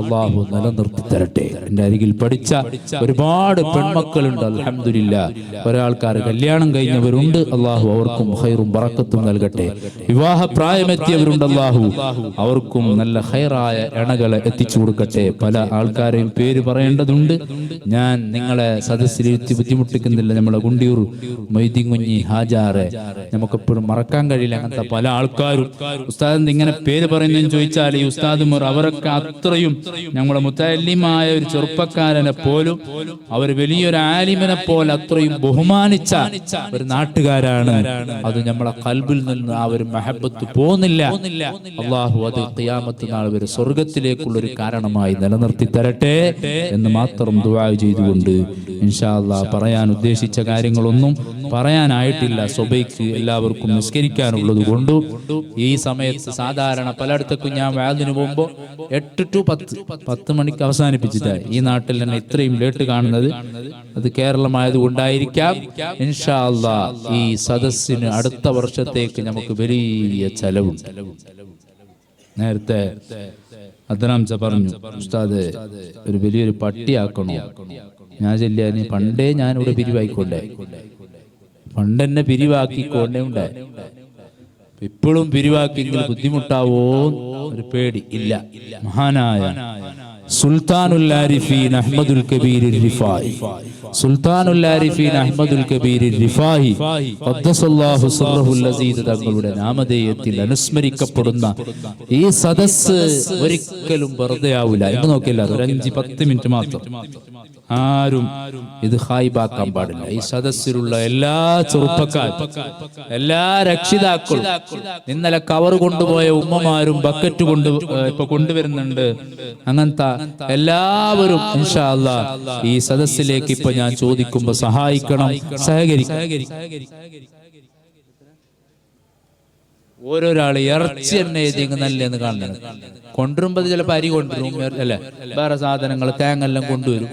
അള്ളാഹു നിലനിർത്തി തരട്ടെ. എന്റെ അരികിൽ പഠിച്ച ഒരുപാട് പെൺമക്കളുണ്ട്. അൽഹംദുലില്ലാഹ് ഒരാൾക്കാർ കല്യാണം കഴിഞ്ഞവരുണ്ട്. അള്ളാഹു അവർക്കും ഖൈറും ബറക്കത്തും നൽകട്ടെ. വിവാഹ പ്രായമെത്തിയവരുണ്ട്. അല്ലാഹു അവർക്കും നല്ല ഖൈറായ ഇണകളെ എത്തിച്ചു കൊടുക്കട്ടെ. പല ആൾക്കാരെയും പേര് പറയേണ്ടതുണ്ട്, ഞാൻ നിങ്ങളെ സദസ്സിലിരുത്തി ബുദ്ധിമുട്ടിക്കുന്നില്ല. നമ്മളെ ഗുണ്ടിയൂർ മൊയ്തീൻ കുഞ്ഞി ഹാജാറെ നമുക്കെപ്പോഴും മറക്കാൻ കഴിയില്ല. അങ്ങനത്തെ പല ആൾക്കാരും ഉസ്താദ് ഇങ്ങനെ പേര് പറയുന്നതെന്ന് ചോദിച്ചാൽ ഈ ഉസ്താദുമാർ അവരൊക്കെ അത്രയും നമ്മളെ മുത്തല്ലിമായ ഒരു ചെറുപ്പക്കാരനെ പോലും അവർ വലിയൊരു ആലിമിനെ പോലെ അത്രയും ബഹുമാനിച്ച ഒരു നാട്ടുകാരാണ്. അത് നമ്മളെ ഖൽബിൽ നിന്ന് ആ ഒരു മഹബത്ത് പോകുന്നില്ല. അള്ളാഹു അത് ഖിയാമത്ത് നാൾ വരെ സ്വർഗത്തിലേക്കുള്ള ഒരു കാരണമായി നിലനിർത്തി തരട്ടെ എന്ന് മാത്രം ദുആ ചെയ്തുകൊണ്ട് ഇൻഷാ അല്ലാഹ് പറയാൻ ഉദ്ദേശിച്ച കാര്യങ്ങളൊന്നും പറയാനായിട്ടില്ല. സുബൈക്ക് എല്ലാവർക്കും നിസ്കരിക്കാനുള്ളത് കൊണ്ട് ഈ സമയത്ത് സാധാരണ പലയിടത്തേക്കും ഞാൻ വാദിന് പോകുമ്പോൾ 8 to 10 മണിക്ക് അവസാനിപ്പിച്ചിട്ടായി. ഈ നാട്ടിൽ തന്നെ ഇത്രയും ലേറ്റ് കാണുന്നത് അത് കേരളമായത് കൊണ്ടായിരിക്കാം. ഇൻഷാ അല്ലാഹ് ഈ സദസ്സിന് അടുത്ത വർഷത്തേക്ക് നമുക്ക് വലിയ ചെലവുണ്ട്. നേരത്തെ അദ്നാംസ പറഞ്ഞു, ഉസ്താദ് ഒരു വലിയൊരു പട്ടിയാക്കണോ? ഞാൻ ചെല്ലാന് പണ്ടേ ഞാനിവിടെ പിരിവായിക്കൊണ്ടേ, പണ്ടെന്നെ പിരിവാക്കിക്കൊണ്ടേ ഉണ്ടായി. ഇപ്പോഴും പിരിവാക്കിയെങ്കിൽ ബുദ്ധിമുട്ടാവോ ഒരു പേടി ഇല്ല. മഹാനായ സുൽത്താനുൽ ആരിഫീൻ അഹ്മദുൽ കബീർ റിഫായി, സുൽത്താനുൽ ആരിഫീൻ അഹ്മദുൽ കബീർ റിഫായി ഖദ്ദസല്ലാഹു സിർറഹുൽ അസീസ് തങ്ങളുടെ നാമധേയത്തിൽ അനുസ്മരിക്കപ്പെടുന്ന ഈ സദസ്സ് ഒരിക്കലും വെറുതെ ആവില്ല. ഇന്ന് നോക്കില്ല, ഒരു 5-10 മിനിറ്റ് മാത്രം. ആരും ഇത് ഹായിബാക്കാൻ പാടില്ല. ഈ സദസ്സിലുള്ള എല്ലാ ചെറുപ്പക്കാരും, എല്ലാ രക്ഷിതാക്കളും, ഇന്നലെ കവർ കൊണ്ടുപോയ ഉമ്മമാരും ബക്കറ്റ് ഇപ്പൊ കൊണ്ടുവരുന്നുണ്ട്. അങ്ങനത്തെ എല്ലാവരും ഇൻഷാ അല്ലാഹ് ഈ സദസ്സിലേക്ക് ഇപ്പൊ ഞാൻ ചോദിക്കുമ്പോ സഹായിക്കണം, സഹകരിക്കണം. ഓരോരാള് ഇറച്ചി തന്നെ ഏതെങ്കിലും നല്ലെന്ന് കാണണം. കൊണ്ടുവരുമ്പോൾ ചിലപ്പോൾ അരി കൊണ്ടുവരും, അല്ലെ വേറെ സാധനങ്ങൾ തേങ്ങെല്ലാം കൊണ്ടുവരും.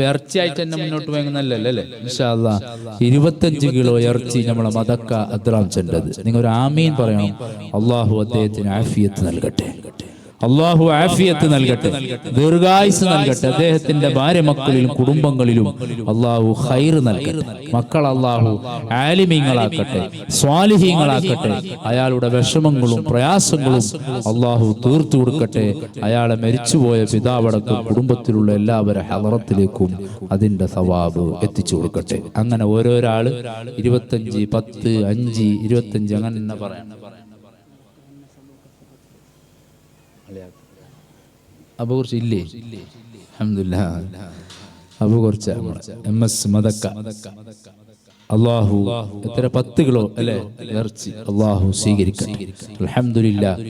ഇറച്ചിയായിട്ട് തന്നെ മുന്നോട്ട് പോയെങ്കിൽ നല്ലല്ലേ അല്ലേ? ഇൻഷാ അല്ലാഹ് 25 കിലോ ഇറച്ചി നമ്മളെ മദക്ക അദ്രാംസൻ്റെത്. നിങ്ങൾ ഒരു ആമീൻ പറയണം. അള്ളാഹു അദ്ദേഹത്തിന് ആഫിയത്ത് നൽകട്ടെ, അള്ളാഹു ആഫിയത്ത് നൽകട്ടെ, ദീർഘായുസ് നൽകട്ടെ. അദ്ദേഹത്തിന്റെ ഭാര്യ മക്കളിലും കുടുംബങ്ങളിലും അള്ളാഹു ഖൈർ നൽകട്ടെ. മക്കൾ അള്ളാഹു ആലിമീങ്ങളാക്കട്ടെ, സ്വാലിഹീങ്ങളാക്കട്ടെ. അയാളുടെ വിഷമങ്ങളും പ്രയാസങ്ങളും അള്ളാഹു തീർത്തു കൊടുക്കട്ടെ. അയാളെ മരിച്ചുപോയ പിതാവടക്കം കുടുംബത്തിലുള്ള എല്ലാവരുടെ ഹളറത്തിലേക്കും അതിന്റെ സവാബ് എത്തിച്ചു കൊടുക്കട്ടെ. അങ്ങനെ ഓരോരാള് 25, 10, 5, 25 അങ്ങനെ തന്നെ പറയാം. അപ്പൊ കുറച്ച് ഇല്ലേ? അൽഹംദുലില്ലാഹ്. അപ്പൊ കുറച്ച് MS മദക്ക അള്ളാഹു എത്ര 10 കിലോ അല്ലെ ഇറച്ചി അള്ളാഹു സ്വീകരിക്കട്ടെ. അൽഹംദുലില്ലാഹ്.